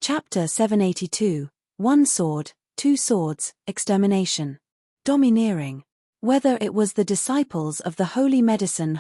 Chapter 782, One Sword, Two Swords, Extermination. Domineering. Whether it was the disciples of the Holy Medicine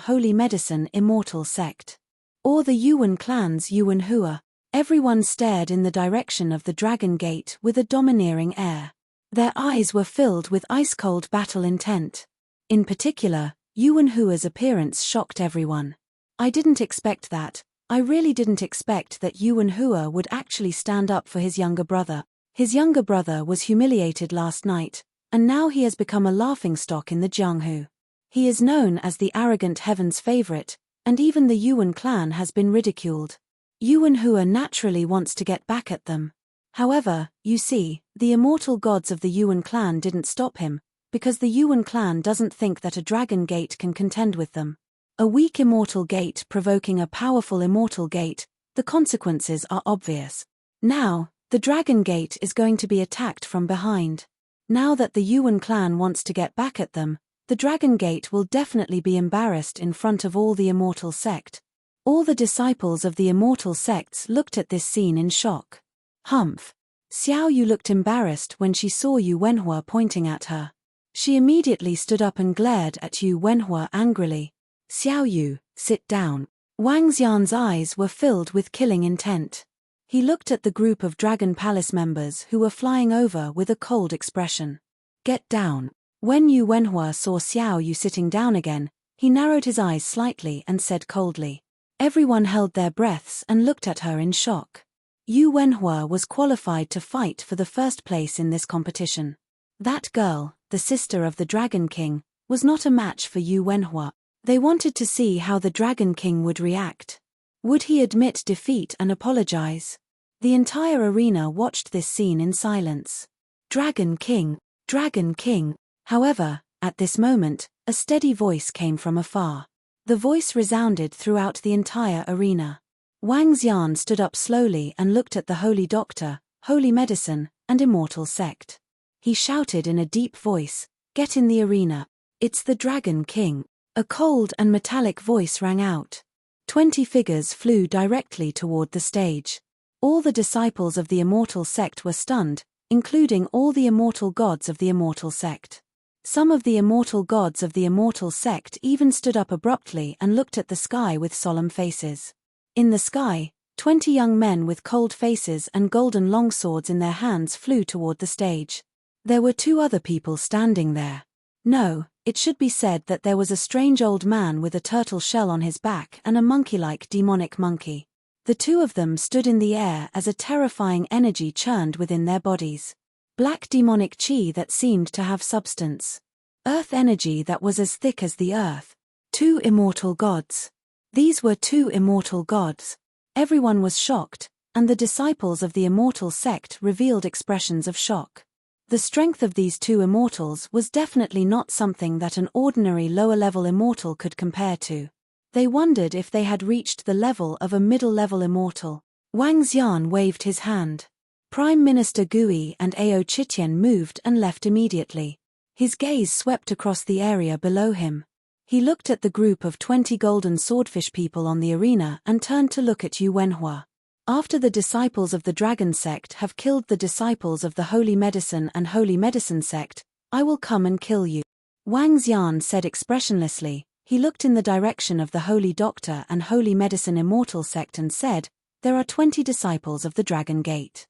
Immortal Sect, or the Yuan clan's Yuan Hua, everyone stared in the direction of the Dragon Gate with a domineering air. Their eyes were filled with ice-cold battle intent. In particular, Yuan Hua's appearance shocked everyone. I didn't expect that. I really didn't expect that Yuan Hua would actually stand up for his younger brother. His younger brother was humiliated last night, and now he has become a laughingstock in the Jianghu. He is known as the arrogant heaven's favorite, and even the Yuan clan has been ridiculed. Yuan Hua naturally wants to get back at them. However, you see, the immortal gods of the Yuan clan didn't stop him, because the Yuan clan doesn't think that a dragon gate can contend with them. A weak immortal gate provoking a powerful immortal gate, the consequences are obvious. Now, the Dragon Gate is going to be attacked from behind. Now that the Yuan clan wants to get back at them, the Dragon Gate will definitely be embarrassed in front of all the Immortal Sect. All the disciples of the Immortal Sects looked at this scene in shock. Humph. Xiao Yu looked embarrassed when she saw Yu Wenhua pointing at her. She immediately stood up and glared at Yu Wenhua angrily. Xiao Yu, sit down. Wang Xian's eyes were filled with killing intent. He looked at the group of Dragon Palace members who were flying over with a cold expression. Get down. When Yu Wenhua saw Xiao Yu sitting down again, he narrowed his eyes slightly and said coldly. Everyone held their breaths and looked at her in shock. Yu Wenhua was qualified to fight for the first place in this competition. That girl, the sister of the Dragon King, was not a match for Yu Wenhua. They wanted to see how the Dragon King would react. Would he admit defeat and apologize? The entire arena watched this scene in silence. Dragon King, Dragon King. However, at this moment, a steady voice came from afar. The voice resounded throughout the entire arena. Wang Xian stood up slowly and looked at the Holy Doctor, Holy Medicine, and Immortal Sect. He shouted in a deep voice, "Get in the arena. It's the Dragon King." A cold and metallic voice rang out. 20 figures flew directly toward the stage. All the disciples of the Immortal Sect were stunned, including all the immortal gods of the Immortal Sect. Some of the immortal gods of the Immortal Sect even stood up abruptly and looked at the sky with solemn faces. In the sky, 20 young men with cold faces and golden longswords in their hands flew toward the stage. There were 2 other people standing there. No, it should be said that there was a strange old man with a turtle shell on his back and a monkey-like demonic monkey. The 2 of them stood in the air as a terrifying energy churned within their bodies. Black demonic chi that seemed to have substance. Earth energy that was as thick as the earth. 2 immortal gods. These were 2 immortal gods. Everyone was shocked, and the disciples of the Immortal Sect revealed expressions of shock. The strength of these 2 immortals was definitely not something that an ordinary lower-level immortal could compare to. They wondered if they had reached the level of a middle-level immortal. Wang Xian waved his hand. Prime Minister Gui and Ao Chitian moved and left immediately. His gaze swept across the area below him. He looked at the group of 20 golden swordfish people on the arena and turned to look at Yu Wenhua. After the disciples of the Dragon Sect have killed the disciples of the Holy Medicine Sect, I will come and kill you. Wang Xian said expressionlessly. He looked in the direction of the Holy Doctor and Holy Medicine Immortal Sect and said, there are 20 disciples of the Dragon Gate.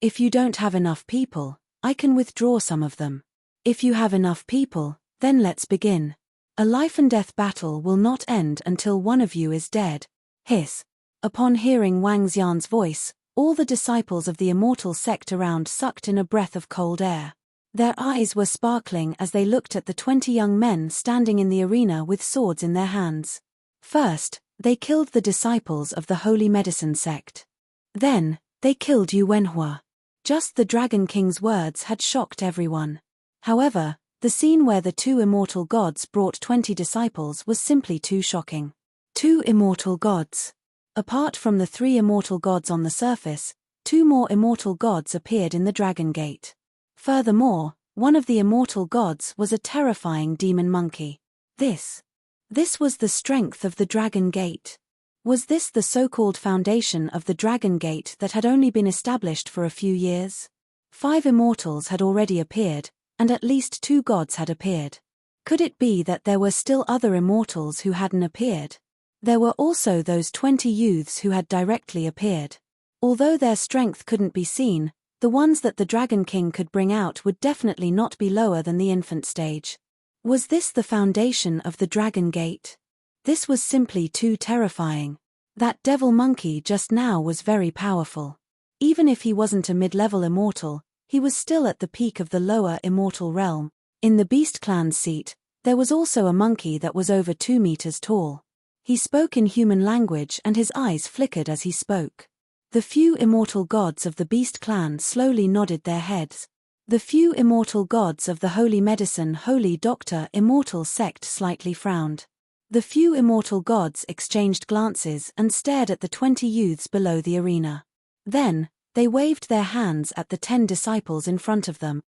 If you don't have enough people, I can withdraw some of them. If you have enough people, then let's begin. A life and death battle will not end until one of you is dead. Hiss. Upon hearing Wang Xian's voice, all the disciples of the Immortal Sect around sucked in a breath of cold air. Their eyes were sparkling as they looked at the 20 young men standing in the arena with swords in their hands. First, they killed the disciples of the Holy Medicine Sect. Then, they killed Yu Wenhua. Just the Dragon King's words had shocked everyone. However, the scene where the 2 immortal gods brought 20 disciples was simply too shocking. 2 immortal gods. Apart from the 3 immortal gods on the surface, 2 more immortal gods appeared in the Dragon Gate. Furthermore, one of the immortal gods was a terrifying demon monkey. This was the strength of the Dragon Gate. Was this the so-called foundation of the Dragon Gate that had only been established for a few years? 5 immortals had already appeared, and at least 2 gods had appeared. Could it be that there were still other immortals who hadn't appeared? There were also those 20 youths who had directly appeared. Although their strength couldn't be seen, the ones that the Dragon King could bring out would definitely not be lower than the infant stage. Was this the foundation of the Dragon Gate? This was simply too terrifying. That devil monkey just now was very powerful. Even if he wasn't a mid-level immortal, he was still at the peak of the lower immortal realm. In the Beast Clan's seat, there was also a monkey that was over 2 meters tall. He spoke in human language and his eyes flickered as he spoke. The few immortal gods of the Beast Clan slowly nodded their heads. The few immortal gods of the Holy Medicine Holy Doctor immortal sect slightly frowned. The few immortal gods exchanged glances and stared at the 20 youths below the arena. Then, they waved their hands at the 10 disciples in front of them.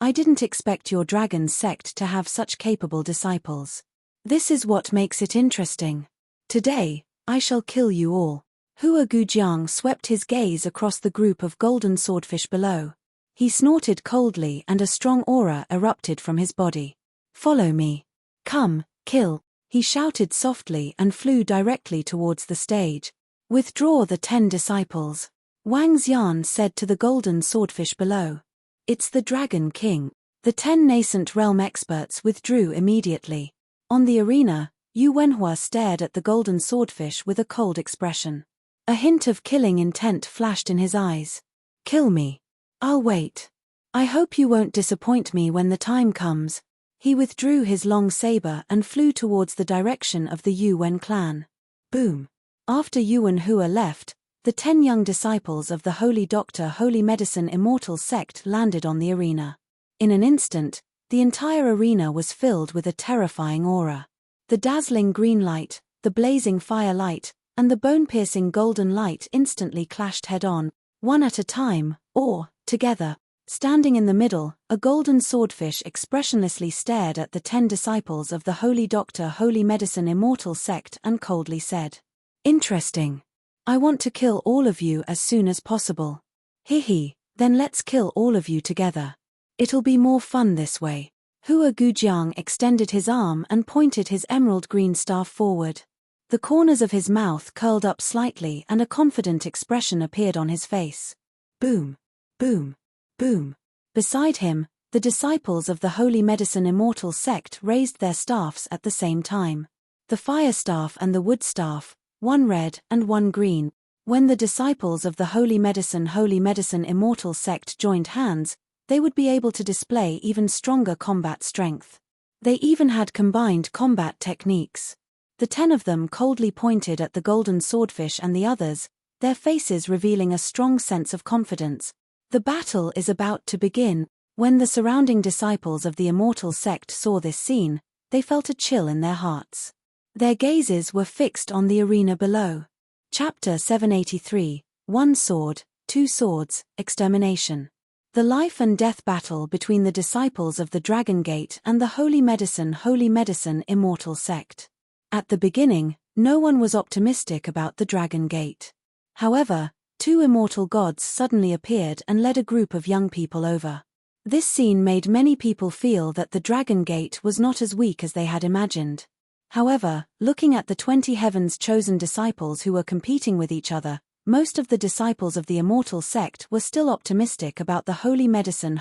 I didn't expect your dragon sect to have such capable disciples. This is what makes it interesting. Today, I shall kill you all. Hua Gujiang swept his gaze across the group of golden swordfish below. He snorted coldly and a strong aura erupted from his body. Follow me. Come, kill. He shouted softly and flew directly towards the stage. Withdraw the 10 disciples. Wang Xian said to the golden swordfish below. It's the Dragon King. The 10 nascent realm experts withdrew immediately. On the arena, Yu Wenhua stared at the golden swordfish with a cold expression. A hint of killing intent flashed in his eyes. Kill me. I'll wait. I hope you won't disappoint me when the time comes. He withdrew his long saber and flew towards the direction of the Yu Wen clan. Boom. After Yu Wenhua left, the 10 young disciples of the Holy Doctor Holy Medicine Immortal Sect landed on the arena. In an instant, the entire arena was filled with a terrifying aura. The dazzling green light, the blazing fire light, and the bone-piercing golden light instantly clashed head-on, one at a time, or, together. Standing in the middle, a golden swordfish expressionlessly stared at the 10 disciples of the Holy Doctor Holy Medicine Immortal Sect and coldly said, Interesting. I want to kill all of you as soon as possible. Hehe, then let's kill all of you together. It'll be more fun this way. Hua Gujiang extended his arm and pointed his emerald green staff forward. The corners of his mouth curled up slightly and a confident expression appeared on his face. Boom. Boom. Boom. Beside him, the disciples of the Holy Medicine Immortal Sect raised their staffs at the same time. The fire staff and the wood staff, one red and one green. When the disciples of the Holy Medicine Immortal Sect joined hands, they would be able to display even stronger combat strength. They even had combined combat techniques. The 10 of them coldly pointed at the golden swordfish and the others, their faces revealing a strong sense of confidence. The battle is about to begin. When the surrounding disciples of the Immortal Sect saw this scene, they felt a chill in their hearts. Their gazes were fixed on the arena below. Chapter 783, 1 Sword, 2 Swords, Extermination. The life and death battle between the disciples of the Dragon Gate and the Holy Medicine Immortal Sect. At the beginning, no one was optimistic about the Dragon Gate. However, 2 immortal gods suddenly appeared and led a group of young people over. This scene made many people feel that the Dragon Gate was not as weak as they had imagined. However, looking at the 20 heaven's chosen disciples who were competing with each other, most of the disciples of the Immortal Sect were still optimistic about the Holy Medicine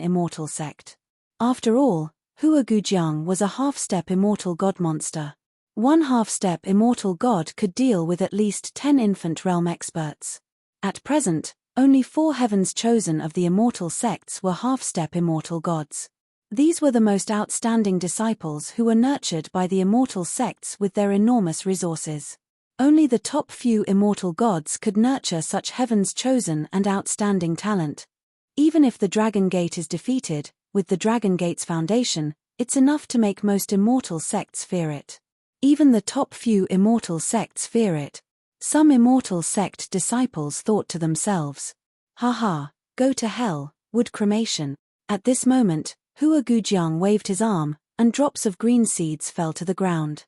Immortal Sect. After all, Hua Gujiang was a half-step immortal god monster. One half-step immortal god could deal with at least 10 infant realm experts. At present, only 4 heavens chosen of the immortal sects were half-step immortal gods. These were the most outstanding disciples who were nurtured by the immortal sects with their enormous resources. Only the top few immortal gods could nurture such heavens chosen and outstanding talent. Even if the Dragon Gate is defeated, with the Dragon Gate's foundation, it's enough to make most immortal sects fear it. Even the top few immortal sects fear it. Some immortal sect disciples thought to themselves, haha, go to hell, wood cremation. At this moment, Hua Gujiang waved his arm, and drops of green seeds fell to the ground.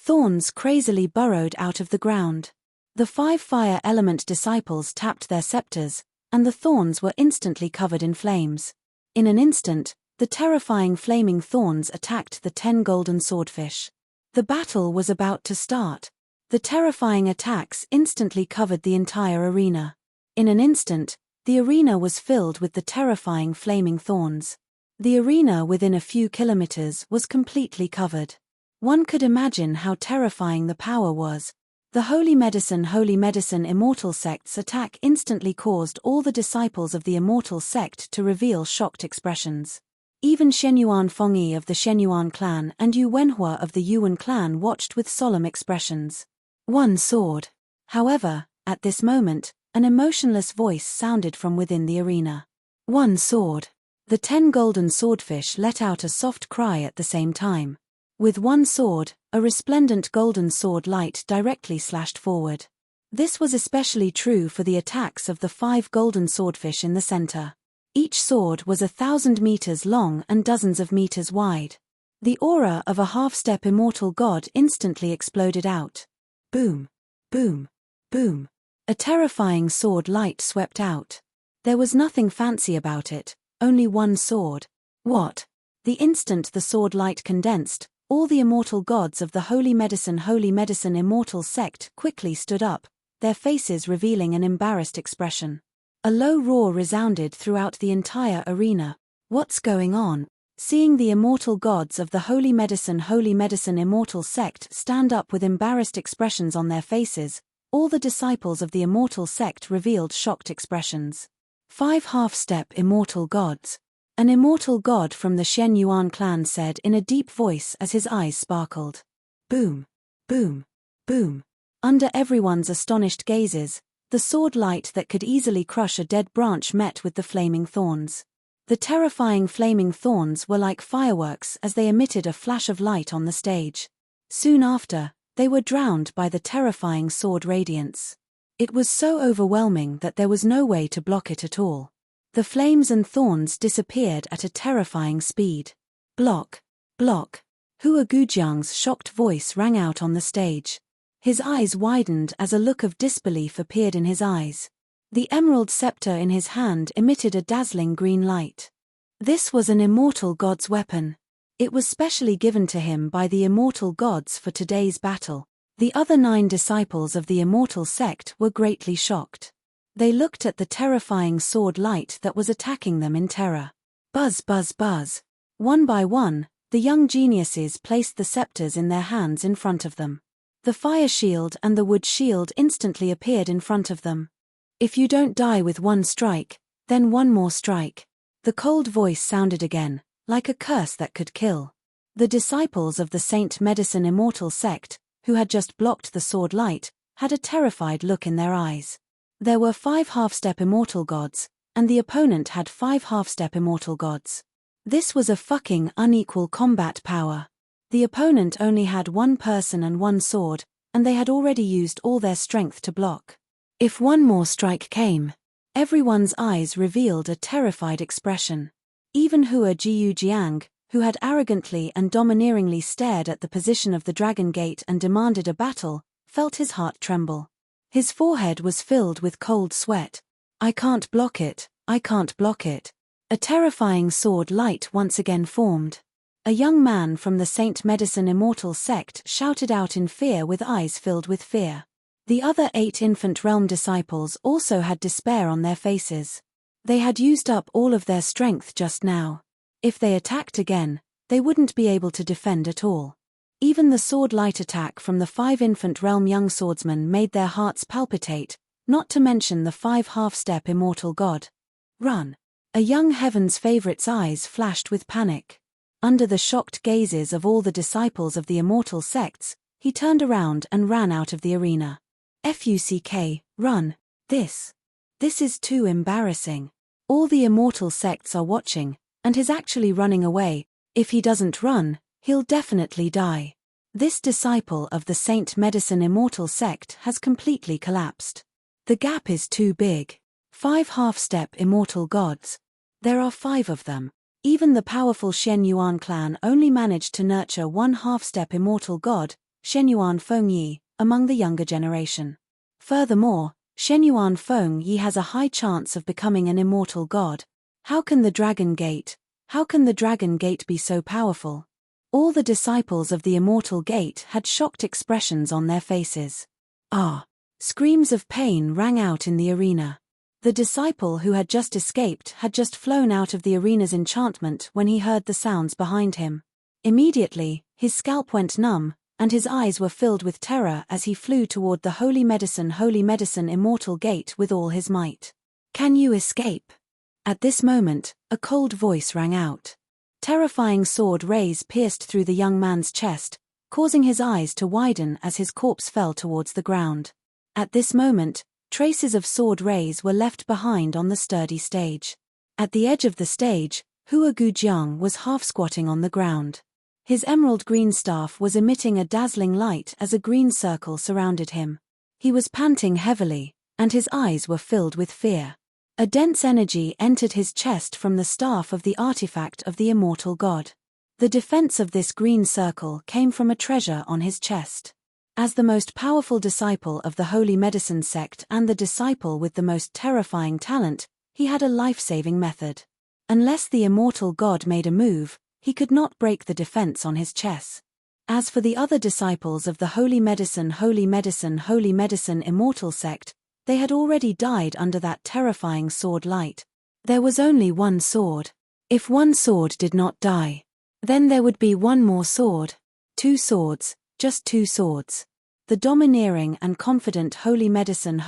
Thorns crazily burrowed out of the ground. The 5 fire element disciples tapped their scepters, and the thorns were instantly covered in flames. In an instant, the terrifying flaming thorns attacked the 10 golden swordfish. The battle was about to start. The terrifying attacks instantly covered the entire arena. In an instant, the arena was filled with the terrifying flaming thorns. The arena within a few kilometers was completely covered. One could imagine how terrifying the power was. The holy medicine immortal sect's attack instantly caused all the disciples of the immortal sect to reveal shocked expressions. Even Shenyuan Fengyi of the Shenyuan clan and Yu Wenhua of the Yuan clan watched with solemn expressions. One sword. However, at this moment, an emotionless voice sounded from within the arena. One sword. The 10 golden swordfish let out a soft cry at the same time. With one sword, a resplendent golden sword light directly slashed forward. This was especially true for the attacks of the 5 golden swordfish in the center. Each sword was 1,000 meters long and dozens of meters wide. The aura of a half-step immortal god instantly exploded out. Boom, boom, boom. A terrifying sword light swept out. There was nothing fancy about it, only one sword. What? The instant the sword light condensed, all the immortal gods of the holy medicine immortal sect quickly stood up, their faces revealing an embarrassed expression. A low roar resounded throughout the entire arena. What's going on? Seeing the immortal gods of the holy medicine immortal sect stand up with embarrassed expressions on their faces, all the disciples of the immortal sect revealed shocked expressions. 5 half-step immortal gods. An immortal god from the Shen Yuan clan said in a deep voice as his eyes sparkled. Boom, boom, boom. Under everyone's astonished gazes, the sword light that could easily crush a dead branch met with the flaming thorns. The terrifying flaming thorns were like fireworks as they emitted a flash of light on the stage. Soon after, they were drowned by the terrifying sword radiance. It was so overwhelming that there was no way to block it at all. The flames and thorns disappeared at a terrifying speed. Block, block. Hua Gujiang's shocked voice rang out on the stage. His eyes widened as a look of disbelief appeared in his eyes. The emerald scepter in his hand emitted a dazzling green light. This was an immortal god's weapon. It was specially given to him by the immortal gods for today's battle. The other 9 disciples of the immortal sect were greatly shocked. They looked at the terrifying sword light that was attacking them in terror. Buzz, buzz, buzz. One by one, the young geniuses placed the scepters in their hands in front of them. The fire shield and the wood shield instantly appeared in front of them. If you don't die with one strike, then one more strike. The cold voice sounded again, like a curse that could kill. The disciples of the Saint Medicine immortal sect, who had just blocked the sword light, had a terrified look in their eyes. There were 5 half-step immortal gods, and the opponent had 5 half-step immortal gods. This was a fucking unequal combat power. The opponent only had 1 person and 1 sword, and they had already used all their strength to block. If one more strike came, everyone's eyes revealed a terrified expression. Even Hua Jiang, who had arrogantly and domineeringly stared at the position of the Dragon Gate and demanded a battle, felt his heart tremble. His forehead was filled with cold sweat. I can't block it, I can't block it. A terrifying sword light once again formed. A young man from the Saint Medicine immortal sect shouted out in fear with eyes filled with fear. The other 8 infant realm disciples also had despair on their faces. They had used up all of their strength just now. If they attacked again, they wouldn't be able to defend at all. Even the sword light attack from the 5 infant realm young swordsmen made their hearts palpitate, not to mention the 5 half-step immortal god. Run! A young heaven's favorite's eyes flashed with panic. Under the shocked gazes of all the disciples of the immortal sects, he turned around and ran out of the arena. Fuck, run! This is too embarrassing. All the immortal sects are watching, and he's actually running away. If he doesn't run, he'll definitely die. This disciple of the Saint Medicine immortal sect has completely collapsed. The gap is too big. 5 half-step immortal gods. There are 5 of them. Even the powerful Shen Yuan clan only managed to nurture 1 half-step immortal god, Shenyuan Fengyi, among the younger generation. Furthermore, Shenyuan Fengyi has a high chance of becoming an immortal god. How can the Dragon Gate be so powerful? All the disciples of the Immortal Gate had shocked expressions on their faces. Ah! Screams of pain rang out in the arena. The disciple who had just escaped had just flown out of the arena's enchantment when he heard the sounds behind him. Immediately, his scalp went numb, and his eyes were filled with terror as he flew toward the Holy Medicine Immortal Gate with all his might. Can you escape? At this moment, a cold voice rang out. Terrifying sword rays pierced through the young man's chest, causing his eyes to widen as his corpse fell towards the ground. At this moment, traces of sword rays were left behind on the sturdy stage. At the edge of the stage, Hua Gujiang was half-squatting on the ground. His emerald green staff was emitting a dazzling light as a green circle surrounded him. He was panting heavily, and his eyes were filled with fear. A dense energy entered his chest from the staff of the artifact of the immortal god. The defense of this green circle came from a treasure on his chest. As the most powerful disciple of the Holy Medicine sect and the disciple with the most terrifying talent, he had a life-saving method. Unless the immortal god made a move, he could not break the defense on his chest. As for the other disciples of the Holy Medicine Immortal sect, they had already died under that terrifying sword light. There was only one sword. If one sword did not die, then there would be one more sword. 2 swords, just 2 swords. The domineering and confident Holy Medicine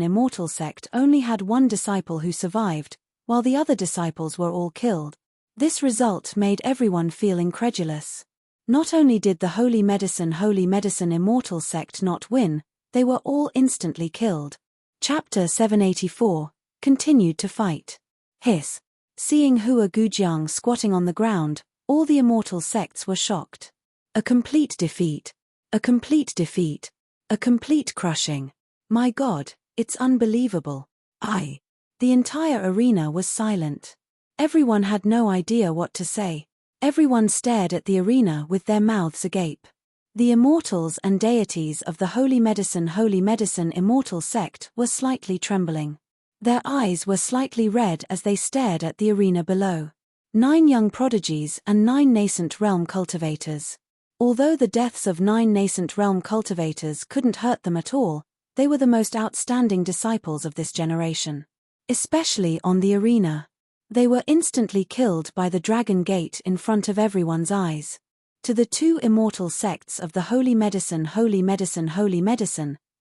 Immortal sect only had one disciple who survived, while the other disciples were all killed. This result made everyone feel incredulous. Not only did the Holy Medicine Immortal sect not win, they were all instantly killed. Chapter 784, continued to fight. Hiss. Seeing Hua Gujiang squatting on the ground, all the immortal sects were shocked. A complete defeat. A complete defeat. A complete crushing. My God, it's unbelievable. The entire arena was silent. Everyone had no idea what to say. Everyone stared at the arena with their mouths agape. The immortals and deities of the Holy Medicine Immortal sect were slightly trembling. Their eyes were slightly red as they stared at the arena below. 9 young prodigies and 9 nascent realm cultivators. Although the deaths of 9 nascent realm cultivators couldn't hurt them at all, they were the most outstanding disciples of this generation. Especially on the arena. They were instantly killed by the Dragon Gate in front of everyone's eyes. To the 2 immortal sects of the Holy Medicine,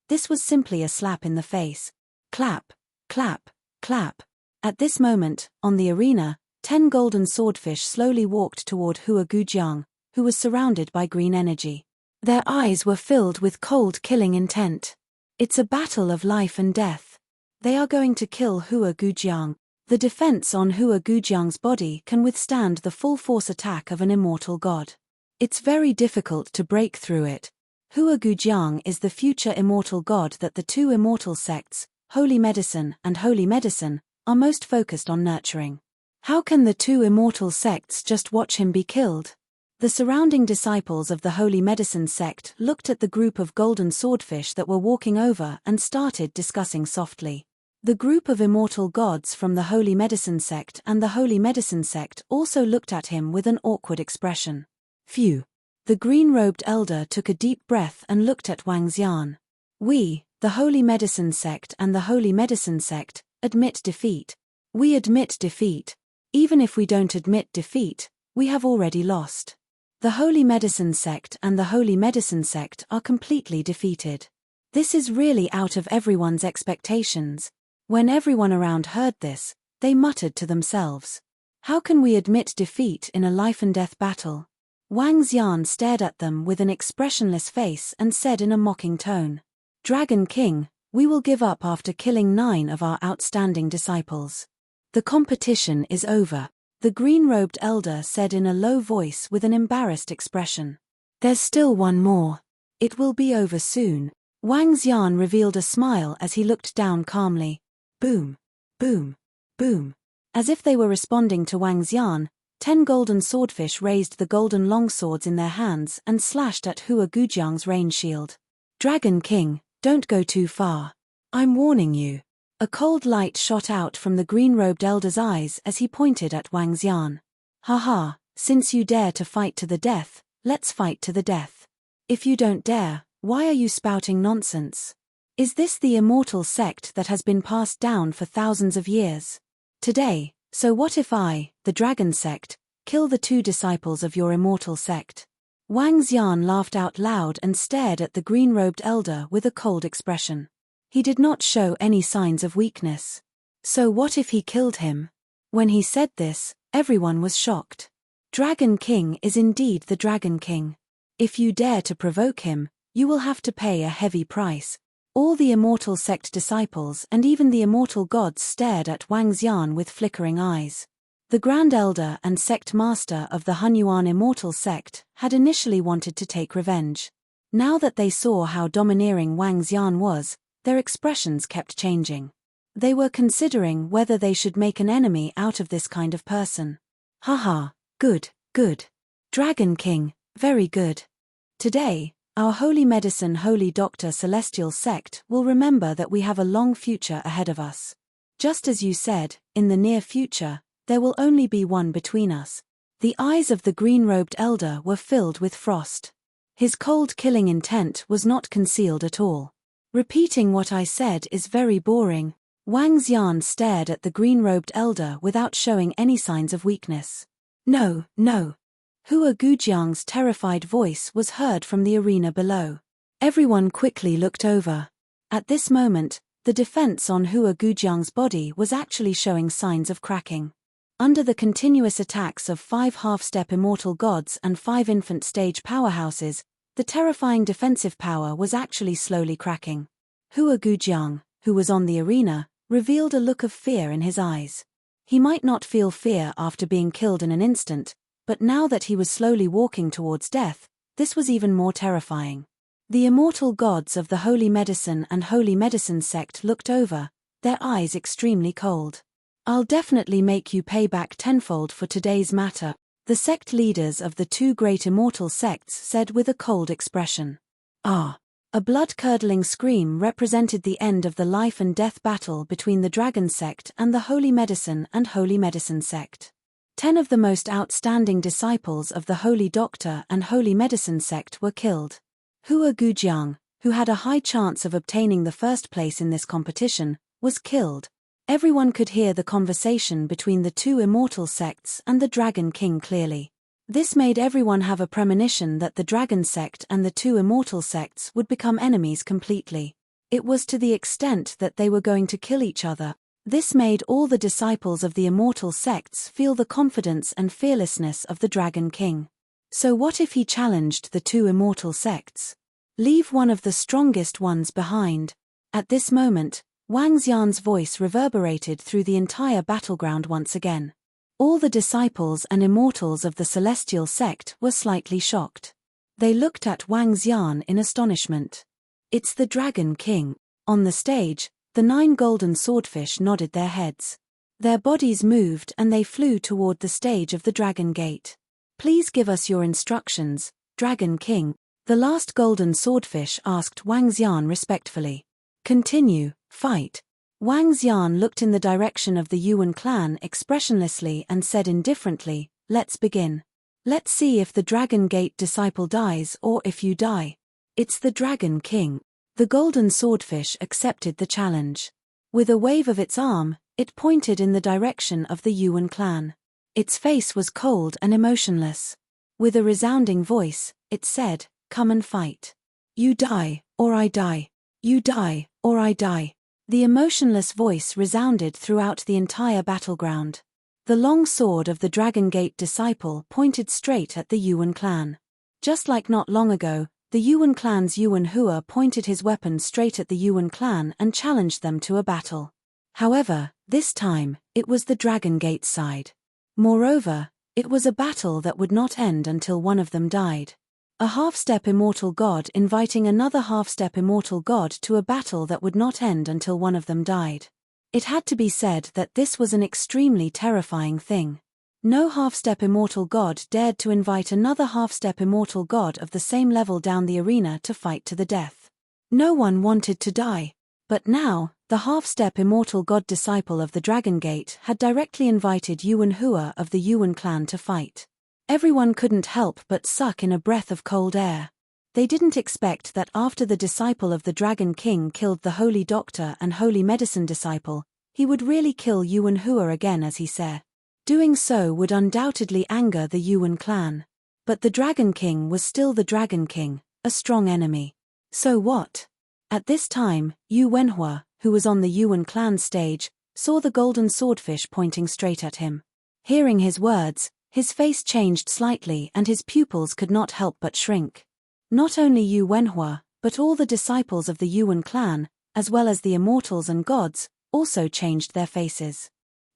this was simply a slap in the face. Clap, clap, clap. At this moment, on the arena, 10 golden swordfish slowly walked toward Hua Gujiang, who was surrounded by green energy. Their eyes were filled with cold killing intent. It's a battle of life and death. They are going to kill Hua Gujiang. The defense on Hua Gujiang's body can withstand the full force attack of an immortal god. It's very difficult to break through it. Hua Gujiang is the future immortal god that the 2 immortal sects, Holy Medicine and Holy Medicine, are most focused on nurturing. How can the 2 immortal sects just watch him be killed? The surrounding disciples of the Holy Medicine sect looked at the group of golden swordfish that were walking over and started discussing softly. The group of immortal gods from the Holy Medicine sect and the Holy Medicine sect also looked at him with an awkward expression. Phew. The green-robed elder took a deep breath and looked at Wang Xian. We, the Holy Medicine sect and the Holy Medicine sect, admit defeat. We admit defeat. Even if we don't admit defeat, we have already lost. The Holy Medicine sect and the Holy Medicine sect are completely defeated. This is really out of everyone's expectations. When everyone around heard this, they muttered to themselves. How can we admit defeat in a life-and-death battle? Wang Xian stared at them with an expressionless face and said in a mocking tone, Dragon King, we will give up after killing 9 of our outstanding disciples. The competition is over, the green-robed elder said in a low voice with an embarrassed expression. There's still one more. It will be over soon. Wang Xian revealed a smile as he looked down calmly. Boom, boom, boom. As if they were responding to Wang Xian, 10 golden swordfish raised the golden longswords in their hands and slashed at Hua Gujiang's rain shield. Dragon King, don't go too far. I'm warning you. A cold light shot out from the green-robed elder's eyes as he pointed at Wang Xian. Haha, since you dare to fight to the death, let's fight to the death. If you don't dare, why are you spouting nonsense? Is this the immortal sect that has been passed down for thousands of years? Today, so what if I, the dragon sect, kill the 2 disciples of your immortal sect? Wang Xian laughed out loud and stared at the green-robed elder with a cold expression. He did not show any signs of weakness. So what if he killed him? When he said this, everyone was shocked. Dragon King is indeed the Dragon King. If you dare to provoke him, you will have to pay a heavy price. All the immortal sect disciples and even the immortal gods stared at Wang Xian with flickering eyes. The Grand Elder and sect master of the Hunyuan immortal sect had initially wanted to take revenge. Now that they saw how domineering Wang Xian was, their expressions kept changing. They were considering whether they should make an enemy out of this kind of person. Haha, good, good. Dragon King, very good. Today, our Holy Medicine Holy Doctor Celestial Sect will remember that we have a long future ahead of us. Just as you said, in the near future, there will only be one between us. The eyes of the green-robed elder were filled with frost. His cold killing intent was not concealed at all. Repeating what I said is very boring. Wang Xian stared at the green-robed elder without showing any signs of weakness. No, no. Hua Gujiang's terrified voice was heard from the arena below. Everyone quickly looked over. At this moment, the defense on Hua Gujiang's body was actually showing signs of cracking. Under the continuous attacks of 5 half-step immortal gods and 5 infant stage powerhouses, the terrifying defensive power was actually slowly cracking. Hua Gujiang, who was on the arena, revealed a look of fear in his eyes. He might not feel fear after being killed in an instant, but now that he was slowly walking towards death, this was even more terrifying. The immortal gods of the Holy Medicine and Holy Medicine sect looked over, their eyes extremely cold. I'll definitely make you pay back tenfold for today's matter, the sect leaders of the 2 great immortal sects said with a cold expression. Ah! A blood-curdling scream represented the end of the life and death battle between the Dragon sect and the Holy Medicine and Holy Medicine sect. 10 of the most outstanding disciples of the Holy Doctor and Holy Medicine sect were killed. Hua Gujiang, who had a high chance of obtaining the first place in this competition, was killed. Everyone could hear the conversation between the 2 immortal sects and the Dragon King clearly. This made everyone have a premonition that the Dragon sect and the 2 immortal sects would become enemies completely. It was to the extent that they were going to kill each other. This made all the disciples of the immortal sects feel the confidence and fearlessness of the Dragon King. So what if he challenged the 2 immortal sects? Leave one of the strongest ones behind. At this moment, Wang Xian's voice reverberated through the entire battleground once again. All the disciples and immortals of the celestial sect were slightly shocked. They looked at Wang Xian in astonishment. It's the Dragon King. On the stage, the 9 golden swordfish nodded their heads. Their bodies moved and they flew toward the stage of the Dragon Gate. Please give us your instructions, Dragon King, the last golden swordfish asked Wang Xian respectfully. Continue, fight. Wang Xian looked in the direction of the Yuan clan expressionlessly and said indifferently, let's begin. Let's see if the Dragon Gate disciple dies or if you die. It's the Dragon King. The golden swordfish accepted the challenge. With a wave of its arm, it pointed in the direction of the Yuan clan. Its face was cold and emotionless. With a resounding voice, it said, come and fight. You die, or I die. You die, or I die. The emotionless voice resounded throughout the entire battleground. The long sword of the Dragon Gate disciple pointed straight at the Yuan clan. Just like not long ago, the Yuan clan's Yuan Hua pointed his weapon straight at the Yuan clan and challenged them to a battle. However, this time, it was the Dragon Gate side. Moreover, it was a battle that would not end until one of them died. A half-step immortal god inviting another half-step immortal god to a battle that would not end until one of them died. It had to be said that this was an extremely terrifying thing. No half-step immortal god dared to invite another half-step immortal god of the same level down the arena to fight to the death. No one wanted to die. But now, the half-step immortal god disciple of the Dragon Gate had directly invited Yuan Hua of the Yuan clan to fight. Everyone couldn't help but suck in a breath of cold air. They didn't expect that after the disciple of the Dragon King killed the Holy Doctor and Holy Medicine disciple, he would really kill Yuan Hua again, as he said. Doing so would undoubtedly anger the Yuan clan. But the Dragon King was still the Dragon King, a strong enemy. So what? At this time, Yu Wenhua, who was on the Yuan clan stage, saw the golden swordfish pointing straight at him. Hearing his words, his face changed slightly and his pupils could not help but shrink. Not only Yu Wenhua, but all the disciples of the Yuan clan, as well as the immortals and gods, also changed their faces.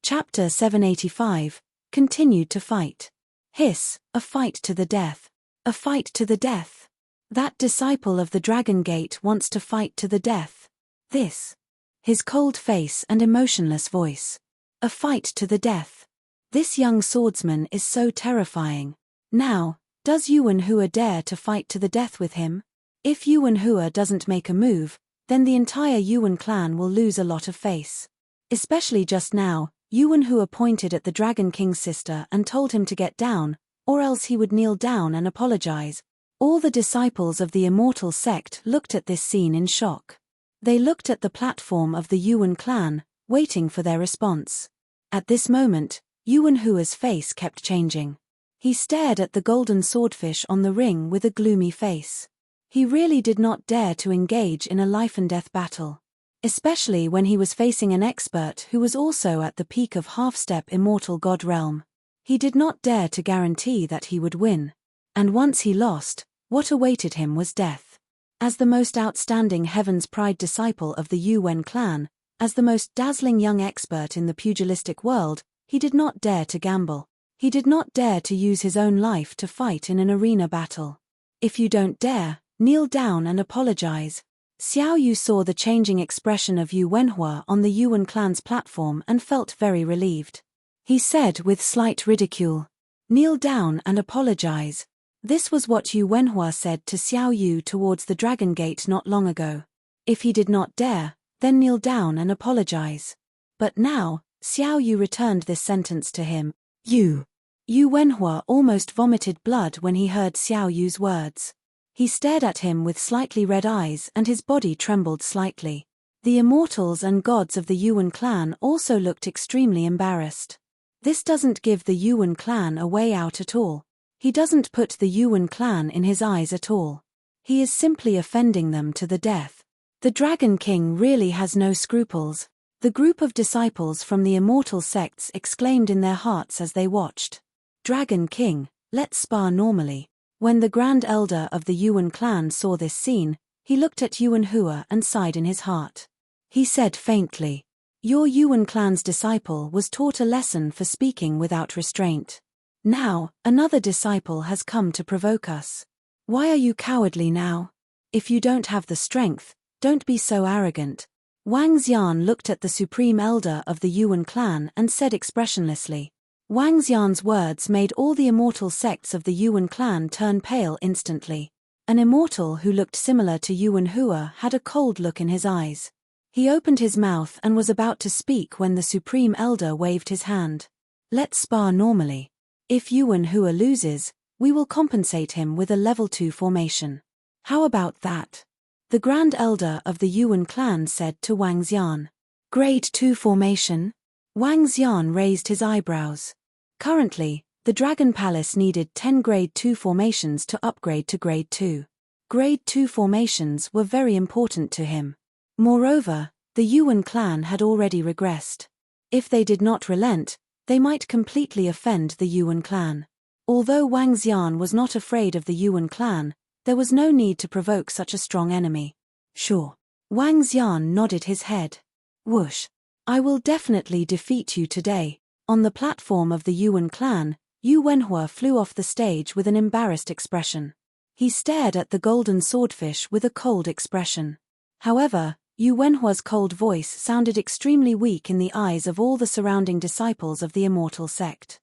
Chapter 785, continued to fight. Hiss, a fight to the death. A fight to the death. That disciple of the Dragon Gate wants to fight to the death. This. His cold face and emotionless voice. A fight to the death. This young swordsman is so terrifying. Now, does Yuan Hua dare to fight to the death with him? If Yuan Hua doesn't make a move, then the entire Yuan clan will lose a lot of face. Especially just now, Yuan Hua pointed at the Dragon King's sister and told him to get down, or else he would kneel down and apologize. All the disciples of the immortal sect looked at this scene in shock. They looked at the platform of the Yuan clan, waiting for their response. At this moment, Yuan Hua's face kept changing. He stared at the golden swordfish on the ring with a gloomy face. He really did not dare to engage in a life-and-death battle. Especially when he was facing an expert who was also at the peak of half-step immortal god realm. He did not dare to guarantee that he would win. And once he lost, what awaited him was death. As the most outstanding Heaven's Pride disciple of the Yuan clan, as the most dazzling young expert in the pugilistic world, he did not dare to gamble. He did not dare to use his own life to fight in an arena battle. If you don't dare, kneel down and apologize. Xiao Yu saw the changing expression of Yu Wenhua on the Yuan clan's platform and felt very relieved. He said with slight ridicule, "Kneel down and apologize." This was what Yu Wenhua said to Xiao Yu towards the Dragon Gate not long ago. If he did not dare, then kneel down and apologize. But now, Xiao Yu returned this sentence to him. Yu Wenhua almost vomited blood when he heard Xiao Yu's words. He stared at him with slightly red eyes and his body trembled slightly. The immortals and gods of the Yuan clan also looked extremely embarrassed. This doesn't give the Yuan clan a way out at all. He doesn't put the Yuan clan in his eyes at all. He is simply offending them to the death. The Dragon King really has no scruples. The group of disciples from the immortal sects exclaimed in their hearts as they watched. Dragon King, let's spar normally. When the Grand Elder of the Yuan clan saw this scene, he looked at Yuan Hua and sighed in his heart. He said faintly, "Your Yuan clan's disciple was taught a lesson for speaking without restraint. Now, another disciple has come to provoke us. Why are you cowardly now? If you don't have the strength, don't be so arrogant." Wang Xian looked at the Supreme Elder of the Yuan clan and said expressionlessly. Wang Xian's words made all the immortal sects of the Yuan clan turn pale instantly. An immortal who looked similar to Yuan Hua had a cold look in his eyes. He opened his mouth and was about to speak when the Supreme Elder waved his hand. "Let's spar normally. If Yuan Hua loses, we will compensate him with a level 2 formation. How about that?" The Grand Elder of the Yuan clan said to Wang Xian. "Grade 2 formation?" Wang Xian raised his eyebrows. Currently, the Dragon Palace needed 10 Grade 2 formations to upgrade to Grade 2. Grade 2 formations were very important to him. Moreover, the Yuan clan had already regressed. If they did not relent, they might completely offend the Yuan clan. Although Wang Xian was not afraid of the Yuan clan, there was no need to provoke such a strong enemy. "Sure." Wang Xian nodded his head. "Whoosh. I will definitely defeat you today." On the platform of the Yuan clan, Yu Wenhua flew off the stage with an embarrassed expression. He stared at the golden swordfish with a cold expression. However, Yu Wenhua's cold voice sounded extremely weak in the eyes of all the surrounding disciples of the immortal sect.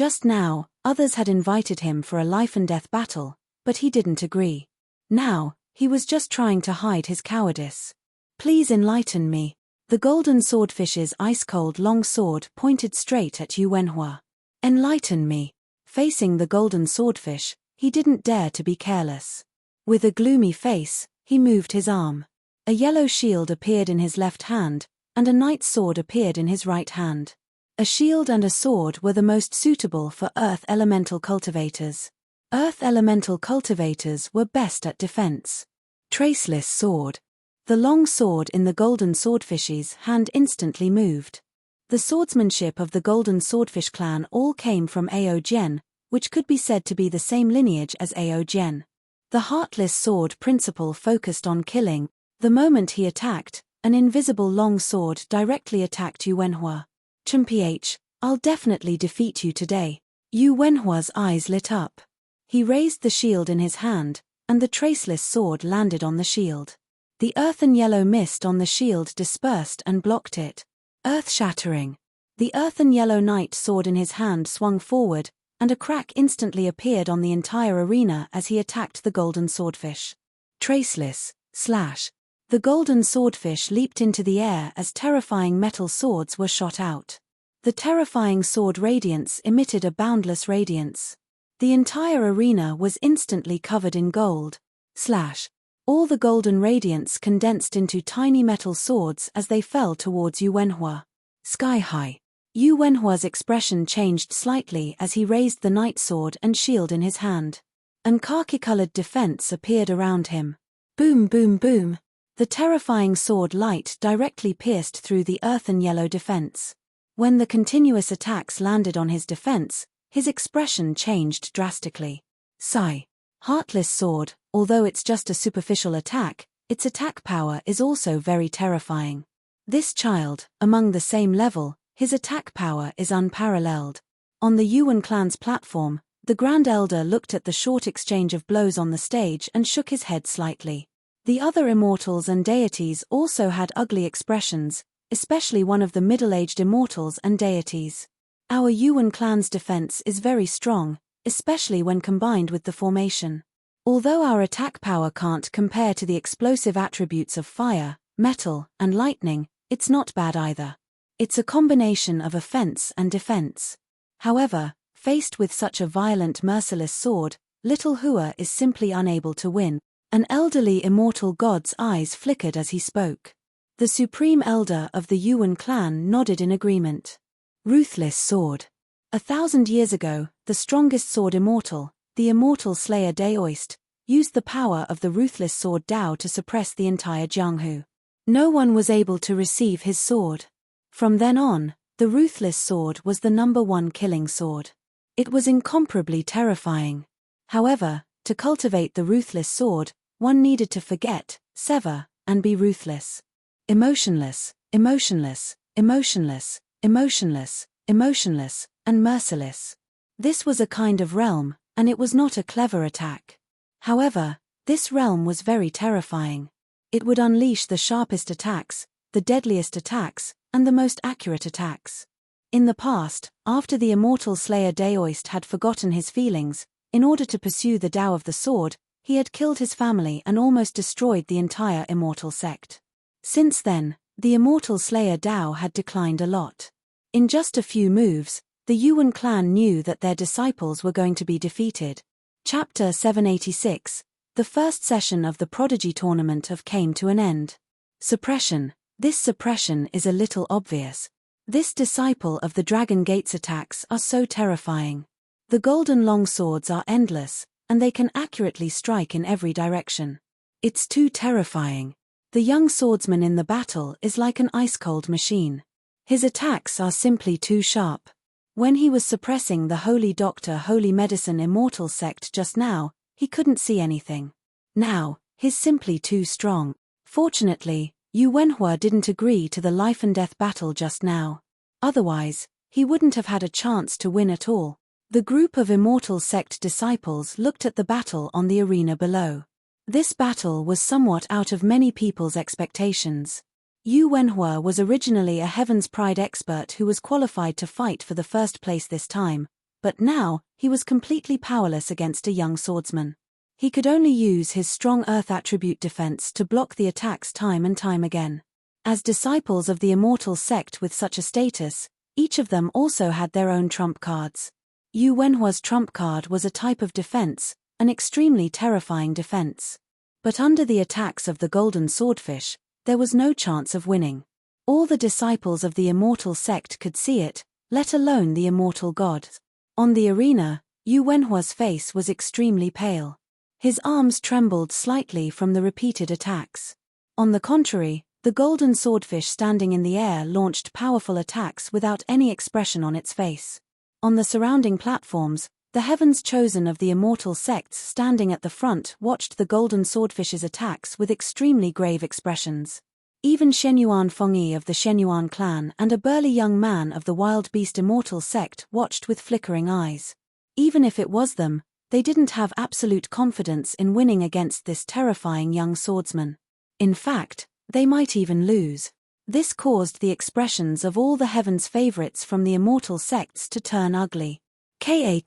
Just now, others had invited him for a life-and-death battle, but he didn't agree. Now, he was just trying to hide his cowardice. Please enlighten me. The golden swordfish's ice-cold long sword pointed straight at Yu Wenhua. Enlighten me. Facing the golden swordfish, he didn't dare to be careless. With a gloomy face, he moved his arm. A yellow shield appeared in his left hand, and a knight's sword appeared in his right hand. A shield and a sword were the most suitable for earth elemental cultivators. Earth elemental cultivators were best at defense. Traceless sword. The long sword in the golden swordfish's hand instantly moved. The swordsmanship of the golden swordfish clan all came from Ao Jian, which could be said to be the same lineage as Ao Jian. The heartless sword principle focused on killing. The moment he attacked, an invisible long sword directly attacked Yu Wenhua. "Ch, I'll definitely defeat you today." Yu Wenhua's eyes lit up. He raised the shield in his hand, and the traceless sword landed on the shield. The earthen yellow mist on the shield dispersed and blocked it. Earth-shattering. The earthen yellow knight sword in his hand swung forward, and a crack instantly appeared on the entire arena as he attacked the golden swordfish. Traceless, slash. The golden swordfish leaped into the air as terrifying metal swords were shot out. The terrifying sword radiance emitted a boundless radiance. The entire arena was instantly covered in gold. Slash. All the golden radiance condensed into tiny metal swords as they fell towards Yu Wenhua. Sky high. Yu Wenhua's expression changed slightly as he raised the knight sword and shield in his hand. An khaki-colored defense appeared around him. Boom boom boom. The terrifying sword light directly pierced through the earthen yellow defense. When the continuous attacks landed on his defense, his expression changed drastically. Sigh. Heartless sword, although it's just a superficial attack, its attack power is also very terrifying. This child, among the same level, his attack power is unparalleled. On the Yuan clan's platform, the Grand Elder looked at the short exchange of blows on the stage and shook his head slightly. The other immortals and deities also had ugly expressions, especially one of the middle-aged immortals and deities. Our Yuan clan's defense is very strong, especially when combined with the formation. Although our attack power can't compare to the explosive attributes of fire, metal, and lightning, it's not bad either. It's a combination of offense and defense. However, faced with such a violent, merciless sword, little Hua is simply unable to win. An elderly immortal god's eyes flickered as he spoke. The supreme elder of the Yuan clan nodded in agreement. Ruthless sword. 1,000 years ago, the strongest sword immortal, the immortal slayer Daoist, used the power of the ruthless sword Dao to suppress the entire Jianghu. No one was able to receive his sword. From then on, the ruthless sword was the #1 killing sword. It was incomparably terrifying. However, to cultivate the ruthless sword, one needed to forget, sever, and be ruthless. Emotionless, emotionless, emotionless, emotionless, emotionless, and merciless. This was a kind of realm, and it was not a clever attack. However, this realm was very terrifying. It would unleash the sharpest attacks, the deadliest attacks, and the most accurate attacks. In the past, after the immortal slayer Daoist had forgotten his feelings, in order to pursue the Tao of the sword, he had killed his family and almost destroyed the entire immortal sect. Since then, the immortal slayer Dao had declined a lot. In just a few moves, the Yuan clan knew that their disciples were going to be defeated. Chapter 786. The first session of the Prodigy Tournament came to an end. Suppression. This suppression is a little obvious. This disciple of the Dragon Gate's attacks are so terrifying. The golden longswords are endless, and they can accurately strike in every direction. It's too terrifying. The young swordsman in the battle is like an ice-cold machine. His attacks are simply too sharp. When he was suppressing the Holy Doctor Holy Medicine Immortal sect just now, he couldn't see anything. Now, he's simply too strong. Fortunately, Yu Wenhua didn't agree to the life-and-death battle just now. Otherwise, he wouldn't have had a chance to win at all. The group of Immortal Sect disciples looked at the battle on the arena below. This battle was somewhat out of many people's expectations. Yu Wenhua was originally a Heaven's Pride expert who was qualified to fight for the first place this time, but now, he was completely powerless against a young swordsman. He could only use his strong earth attribute defense to block the attacks time and time again. As disciples of the immortal sect with such a status, each of them also had their own trump cards. Yu Wenhua's trump card was a type of defense, an extremely terrifying defense. But under the attacks of the golden swordfish, there was no chance of winning. All the disciples of the immortal sect could see it, let alone the immortal gods. On the arena, Yu Wenhua's face was extremely pale. His arms trembled slightly from the repeated attacks. On the contrary, the golden swordfish standing in the air launched powerful attacks without any expression on its face. On the surrounding platforms, the heavens chosen of the immortal sects standing at the front watched the golden swordfish's attacks with extremely grave expressions. Even Shenyuan Fengyi of the Shenyuan clan and a burly young man of the wild beast immortal sect watched with flickering eyes. Even if it was them, they didn't have absolute confidence in winning against this terrifying young swordsman. In fact, they might even lose. This caused the expressions of all the heaven's favorites from the immortal sects to turn ugly. Ka.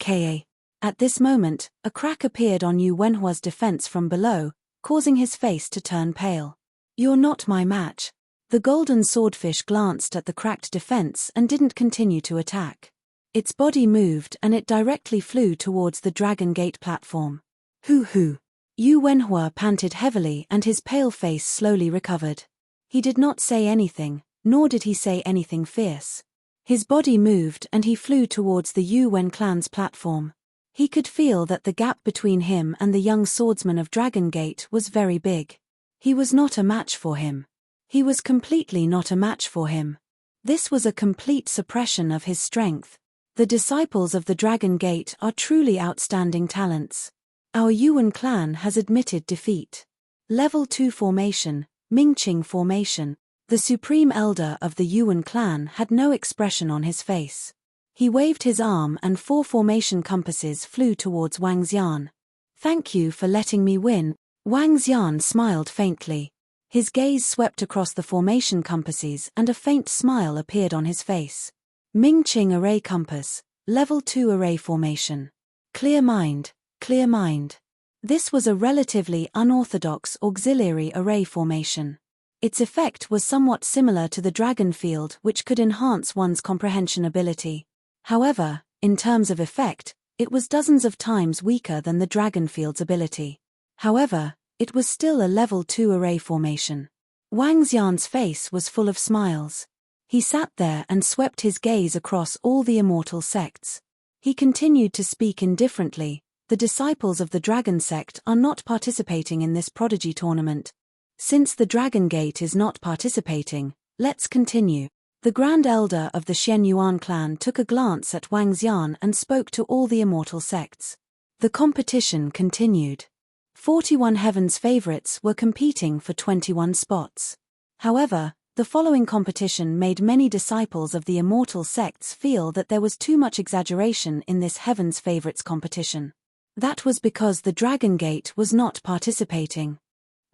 At this moment, a crack appeared on Yu Wenhua's defense from below, causing his face to turn pale. "You're not my match." The golden swordfish glanced at the cracked defense and didn't continue to attack. Its body moved and it directly flew towards the Dragon Gate platform. Hoo. Yu Wenhua panted heavily and his pale face slowly recovered. He did not say anything, nor did he say anything fierce. His body moved and he flew towards the Yu Wen clan's platform. He could feel that the gap between him and the young swordsman of Dragon Gate was very big. He was not a match for him. He was completely not a match for him. This was a complete suppression of his strength. The disciples of the Dragon Gate are truly outstanding talents. Our Yuan clan has admitted defeat. Level 2 formation, Mingqing formation. The supreme elder of the Yuan clan had no expression on his face. He waved his arm and 4 formation compasses flew towards Wang Xian. "Thank you for letting me win." Wang Xian smiled faintly. His gaze swept across the formation compasses and a faint smile appeared on his face. Mingqing array compass, level 2 array formation. Clear mind, clear mind. This was a relatively unorthodox auxiliary array formation. Its effect was somewhat similar to the dragon field, which could enhance one's comprehension ability. However, in terms of effect, it was dozens of times weaker than the dragon field's ability. However, it was still a level 2 array formation. Wang Xian's face was full of smiles. He sat there and swept his gaze across all the immortal sects. He continued to speak indifferently. "The disciples of the Dragon sect are not participating in this prodigy tournament. Since the Dragon Gate is not participating, let's continue." The Grand Elder of the Shenyuan clan took a glance at Wang Xian and spoke to all the immortal sects. The competition continued. 41 heavens favorites were competing for 21 spots. However, the following competition made many disciples of the immortal sects feel that there was too much exaggeration in this heavens favorites competition. That was because the Dragon Gate was not participating.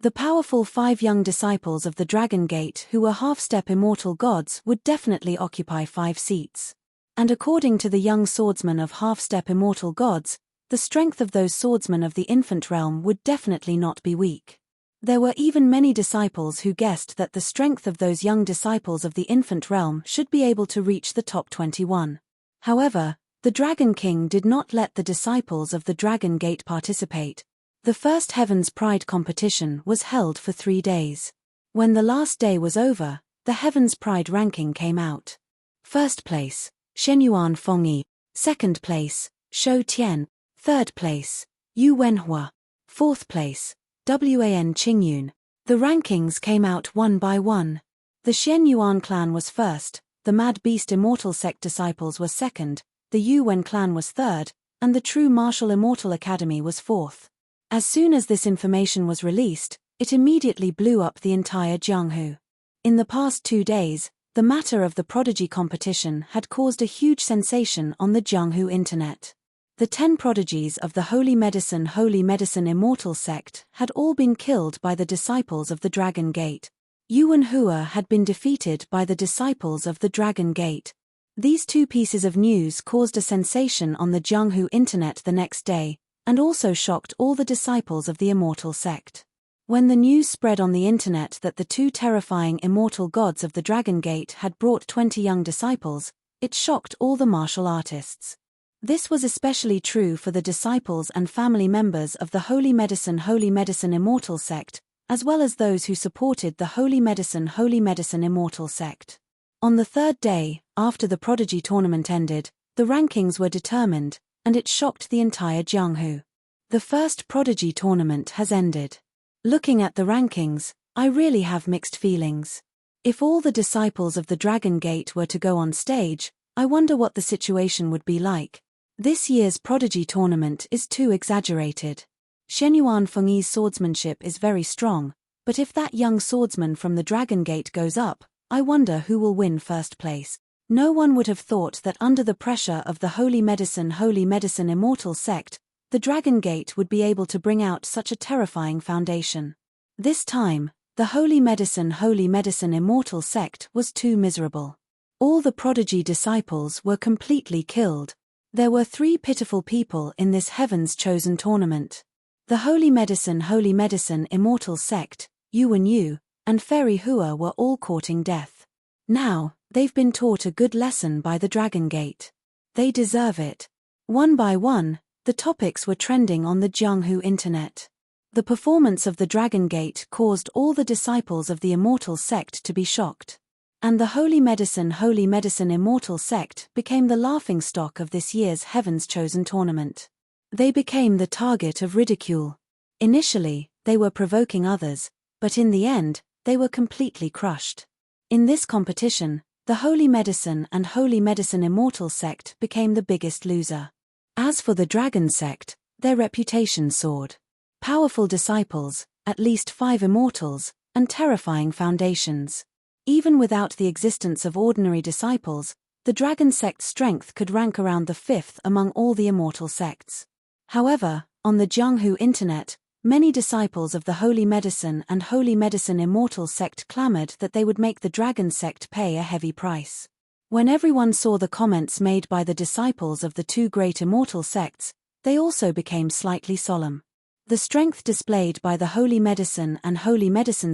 The powerful 5 young disciples of the Dragon Gate who were half-step immortal gods would definitely occupy 5 seats. And according to the young swordsmen of half-step immortal gods, the strength of those swordsmen of the infant realm would definitely not be weak. There were even many disciples who guessed that the strength of those young disciples of the infant realm should be able to reach the top 21. However, the Dragon King did not let the disciples of the Dragon Gate participate. The first Heaven's Pride competition was held for 3 days. When the last day was over, the Heaven's Pride ranking came out. First place, Shenyuan Fengyi. Second place, Shou Tian. Third place, Yu Wenhua. Fourth place, Wan Qingyun. The rankings came out one by one. The Shenyuan clan was first, the Mad Beast Immortal Sect disciples were second, the Yu Wen clan was third, and the True Martial Immortal Academy was fourth. As soon as this information was released, it immediately blew up the entire Jianghu. In the past 2 days, the matter of the prodigy competition had caused a huge sensation on the Jianghu internet. The 10 prodigies of the Holy Medicine Immortal Sect had all been killed by the disciples of the Dragon Gate. Yu Wenhua had been defeated by the disciples of the Dragon Gate. These two pieces of news caused a sensation on the Jianghu internet the next day, and also shocked all the disciples of the immortal sect. When the news spread on the internet that the two terrifying immortal gods of the Dragon Gate had brought 20 young disciples, it shocked all the martial artists. This was especially true for the disciples and family members of the Holy Medicine Immortal sect, as well as those who supported the Holy Medicine Immortal sect. On the third day, after the Prodigy tournament ended, the rankings were determined, and it shocked the entire Jianghu. The first Prodigy tournament has ended. Looking at the rankings, I really have mixed feelings. If all the disciples of the Dragon Gate were to go on stage, I wonder what the situation would be like. This year's Prodigy tournament is too exaggerated. Shenyuan Fengyi's swordsmanship is very strong, but if that young swordsman from the Dragon Gate goes up, I wonder who will win first place. No one would have thought that under the pressure of the Holy Medicine Immortal sect, the Dragon Gate would be able to bring out such a terrifying foundation. This time, the Holy Medicine Immortal sect was too miserable. All the Prodigy disciples were completely killed. There were 3 pitiful people in this Heaven's Chosen tournament. The Holy Medicine Immortal sect, Yuan Yu, and Fairy Hua were all courting death. Now, they've been taught a good lesson by the Dragon Gate. They deserve it. One by one, the topics were trending on the Jianghu internet. The performance of the Dragon Gate caused all the disciples of the Immortal sect to be shocked. And the Holy Medicine Immortal sect became the laughingstock of this year's Heaven's Chosen tournament. They became the target of ridicule. Initially, they were provoking others, but in the end, they were completely crushed. In this competition, the Holy Medicine Immortal sect became the biggest loser. As for the Dragon sect, their reputation soared. Powerful disciples, at least 5 immortals, and terrifying foundations. Even without the existence of ordinary disciples, the Dragon sect's strength could rank around the 5th among all the immortal sects. However, on the Jianghu internet, many disciples of the Holy Medicine Immortal sect clamored that they would make the Dragon sect pay a heavy price. When everyone saw the comments made by the disciples of the 2 great immortal sects, they also became slightly solemn. The strength displayed by the Holy Medicine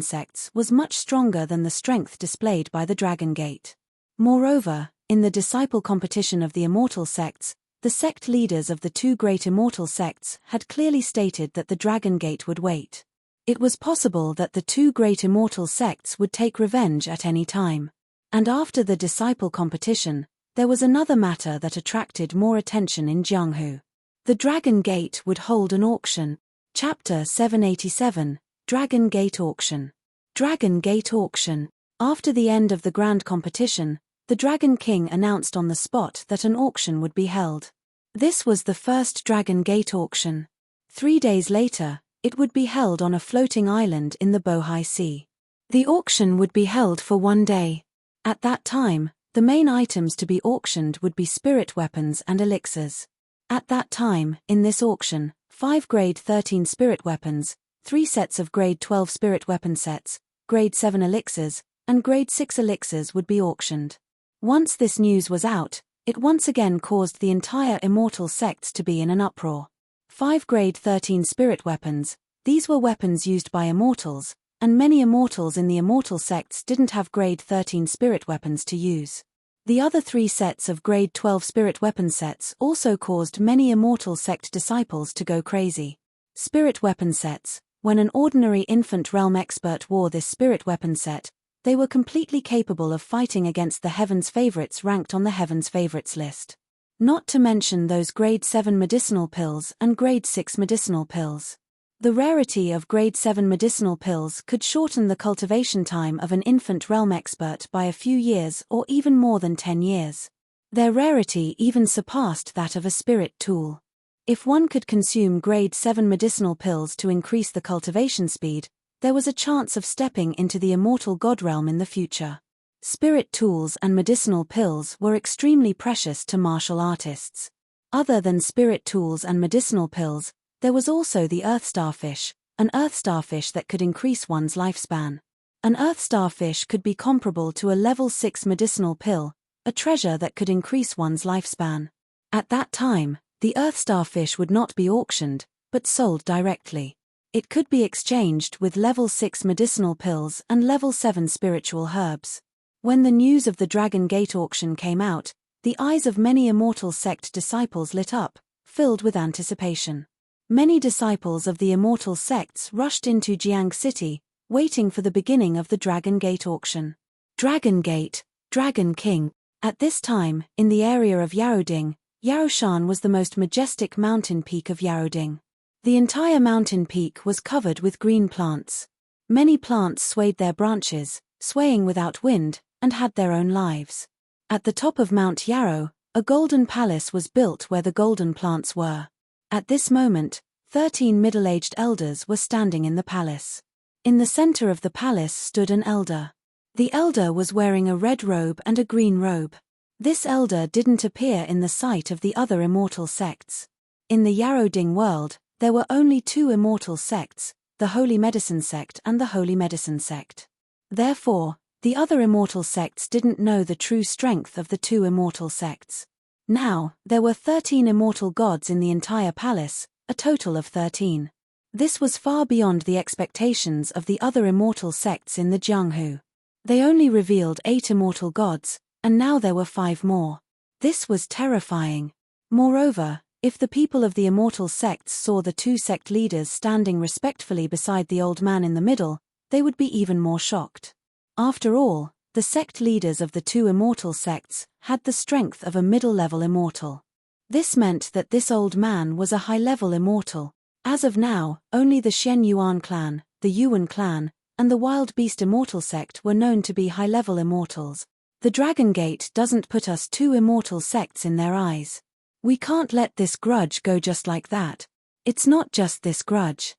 sects was much stronger than the strength displayed by the Dragon Gate. Moreover, in the disciple competition of the immortal sects, the sect leaders of the 2 great immortal sects had clearly stated that the Dragon Gate would wait. It was possible that the 2 great immortal sects would take revenge at any time. And after the disciple competition, there was another matter that attracted more attention in Jianghu. The Dragon Gate would hold an auction. Chapter 787, Dragon Gate Auction. Dragon Gate Auction. After the end of the grand competition, the Dragon King announced on the spot that an auction would be held. This was the first Dragon Gate auction. 3 days later, it would be held on a floating island in the Bohai Sea. The auction would be held for 1 day. At that time, the main items to be auctioned would be spirit weapons and elixirs. At that time, in this auction, 5 grade 13 spirit weapons, 3 sets of grade 12 spirit weapon sets, grade 7 elixirs, and grade 6 elixirs would be auctioned. Once this news was out, it once again caused the entire immortal sects to be in an uproar. 5 grade 13 spirit weapons, these were weapons used by immortals, and many immortals in the immortal sects didn't have grade 13 spirit weapons to use. The other 3 sets of grade 12 spirit weapon sets also caused many immortal sect disciples to go crazy. Spirit weapon sets. When an ordinary infant realm expert wore this spirit weapon set, they were completely capable of fighting against the Heaven's Favorites ranked on the Heaven's Favorites list. Not to mention those grade 7 medicinal pills and grade 6 medicinal pills. The rarity of grade 7 medicinal pills could shorten the cultivation time of an infant realm expert by a few years or even more than 10 years. Their rarity even surpassed that of a spirit tool. If one could consume grade 7 medicinal pills to increase the cultivation speed, there was a chance of stepping into the immortal god realm in the future. Spirit tools and medicinal pills were extremely precious to martial artists. Other than spirit tools and medicinal pills, there was also the earth starfish, an earth starfish that could increase one's lifespan. An earth starfish could be comparable to a level 6 medicinal pill, a treasure that could increase one's lifespan. At that time, the earth starfish would not be auctioned, but sold directly. It could be exchanged with level 6 medicinal pills and level 7 spiritual herbs. When the news of the Dragon Gate auction came out, the eyes of many Immortal Sect disciples lit up, filled with anticipation. Many disciples of the Immortal Sects rushed into Jiang City, waiting for the beginning of the Dragon Gate auction. Dragon Gate, Dragon King. At this time, in the area of Yaoding, Yaoshan was the most majestic mountain peak of Yaoding. The entire mountain peak was covered with green plants. Many plants swayed their branches, swaying without wind, and had their own lives. At the top of Mount Yarrow, a golden palace was built where the golden plants were. At this moment, 13 middle-aged elders were standing in the palace. In the center of the palace stood an elder. The elder was wearing a red robe and a green robe. This elder didn't appear in the sight of the other Immortal Sects. In the Yaoding world, there were only 2 Immortal Sects, the Holy Medicine Sect and the Holy Medicine Sect. Therefore, the other Immortal Sects didn't know the true strength of the 2 Immortal Sects. Now, there were 13 immortal gods in the entire palace, a total of 13. This was far beyond the expectations of the other Immortal Sects in the Jianghu. They only revealed 8 immortal gods, and now there were 5 more. This was terrifying. Moreover, if the people of the Immortal Sects saw the 2 sect leaders standing respectfully beside the old man in the middle, they would be even more shocked. After all, the sect leaders of the 2 Immortal Sects had the strength of a middle-level immortal. This meant that this old man was a high-level immortal. As of now, only the Shen Yuan clan, the Yuan clan, and the Wild Beast Immortal Sect were known to be high-level immortals. The Dragon Gate doesn't put us 2 Immortal Sects in their eyes. We can't let this grudge go just like that. It's not just this grudge.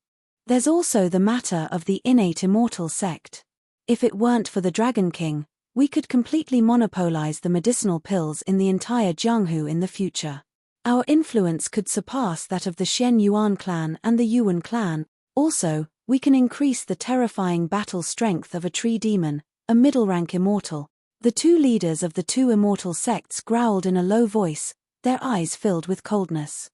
There's also the matter of the innate Immortal Sect. If it weren't for the Dragon King, we could completely monopolize the medicinal pills in the entire Jianghu in the future. Our influence could surpass that of the Shen Yuan clan and the Yuan clan. Also, we can increase the terrifying battle strength of a tree demon, a middle-rank immortal. The 2 leaders of the 2 Immortal Sects growled in a low voice, their eyes filled with coldness.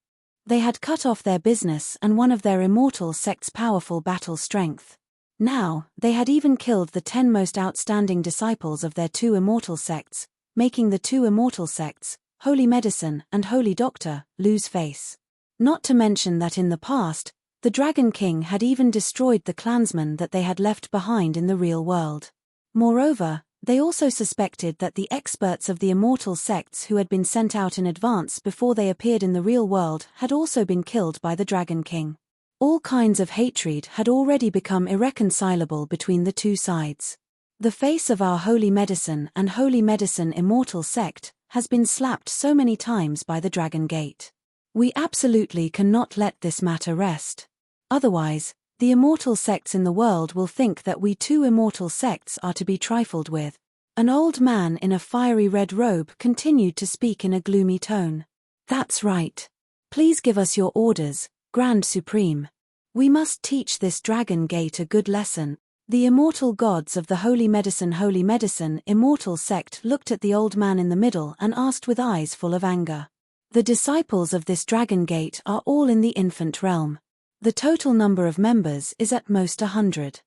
They had cut off their business and one of their Immortal Sect's powerful battle strength. Now, they had even killed the 10 most outstanding disciples of their 2 Immortal Sects, making the 2 Immortal Sects, Holy Medicine and Holy Doctor, lose face. Not to mention that in the past, the Dragon King had even destroyed the clansmen that they had left behind in the real world. Moreover, they also suspected that the experts of the Immortal Sects who had been sent out in advance before they appeared in the real world had also been killed by the Dragon King. All kinds of hatred had already become irreconcilable between the 2 sides. The face of our Holy Medicine and Holy Medicine Immortal Sect has been slapped so many times by the Dragon Gate. We absolutely cannot let this matter rest. Otherwise, the Immortal Sects in the world will think that we 2 Immortal Sects are to be trifled with. An old man in a fiery red robe continued to speak in a gloomy tone. That's right. Please give us your orders, Grand Supreme. We must teach this Dragon Gate a good lesson. The immortal gods of the Holy Medicine Immortal Sect looked at the old man in the middle and asked with eyes full of anger. The disciples of this Dragon Gate are all in the infant realm. The total number of members is at most 100.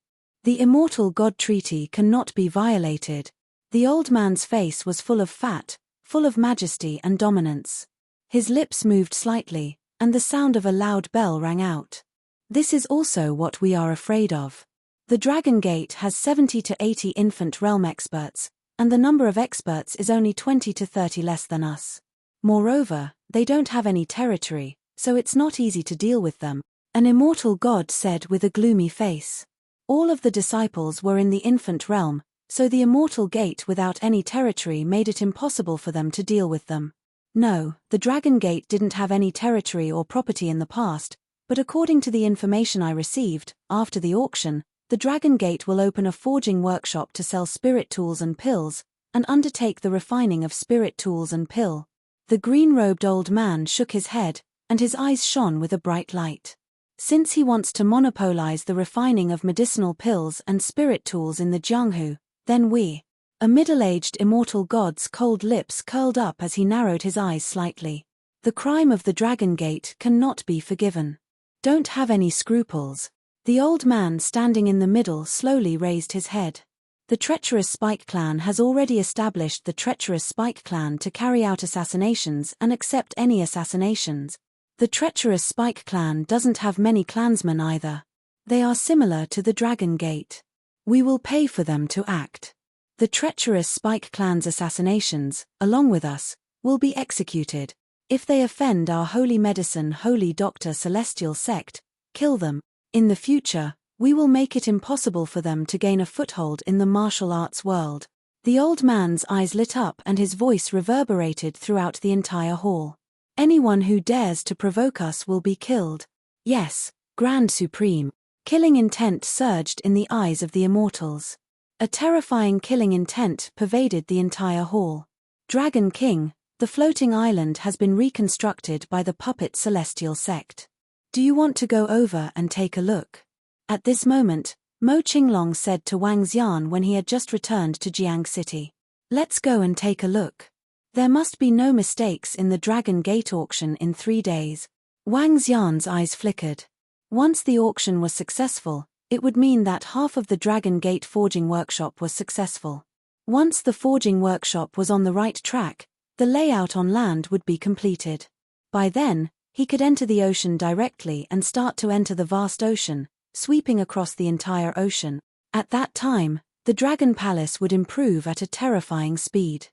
The Immortal God Treaty cannot be violated. The old man's face was full of fat, full of majesty and dominance. His lips moved slightly, and the sound of a loud bell rang out. This is also what we are afraid of. The Dragon Gate has 70 to 80 infant realm experts, and the number of experts is only 20 to 30 less than us. Moreover, they don't have any territory, so it's not easy to deal with them. An immortal god said with a gloomy face. All of the disciples were in the infant realm, so the Immortal Gate without any territory made it impossible for them to deal with them. No, the Dragon Gate didn't have any territory or property in the past, but according to the information I received, after the auction, the Dragon Gate will open a forging workshop to sell spirit tools and pills, and undertake the refining of spirit tools and pill. The green-robed old man shook his head, and his eyes shone with a bright light. Since he wants to monopolize the refining of medicinal pills and spirit tools in the Jianghu, then we A middle-aged immortal god's cold lips curled up as he narrowed his eyes slightly. The crime of the Dragon Gate cannot be forgiven. Don't have any scruples. The old man standing in the middle slowly raised his head. The treacherous Spike Clan has already established the treacherous Spike Clan to carry out assassinations and accept any assassinations. The treacherous Spike Clan doesn't have many clansmen either. They are similar to the Dragon Gate. We will pay for them to act. The treacherous Spike Clan's assassinations, along with us, will be executed. If they offend our holy medicine, holy doctor, celestial sect, kill them. In the future, we will make it impossible for them to gain a foothold in the martial arts world. The old man's eyes lit up and his voice reverberated throughout the entire hall. Anyone who dares to provoke us will be killed. Yes, Grand Supreme. Killing intent surged in the eyes of the immortals. A terrifying killing intent pervaded the entire hall. Dragon King, the floating island has been reconstructed by the puppet celestial sect. Do you want to go over and take a look? At this moment, Mo Qinglong said to Wang Xian when he had just returned to Jiang City. Let's go and take a look. There must be no mistakes in the Dragon Gate auction in 3 days. Wang Xian's eyes flickered. Once the auction was successful, it would mean that half of the Dragon Gate forging workshop was successful. Once the forging workshop was on the right track, the layout on land would be completed. By then, he could enter the ocean directly and start to enter the vast ocean, sweeping across the entire ocean. At that time, the Dragon Palace would improve at a terrifying speed.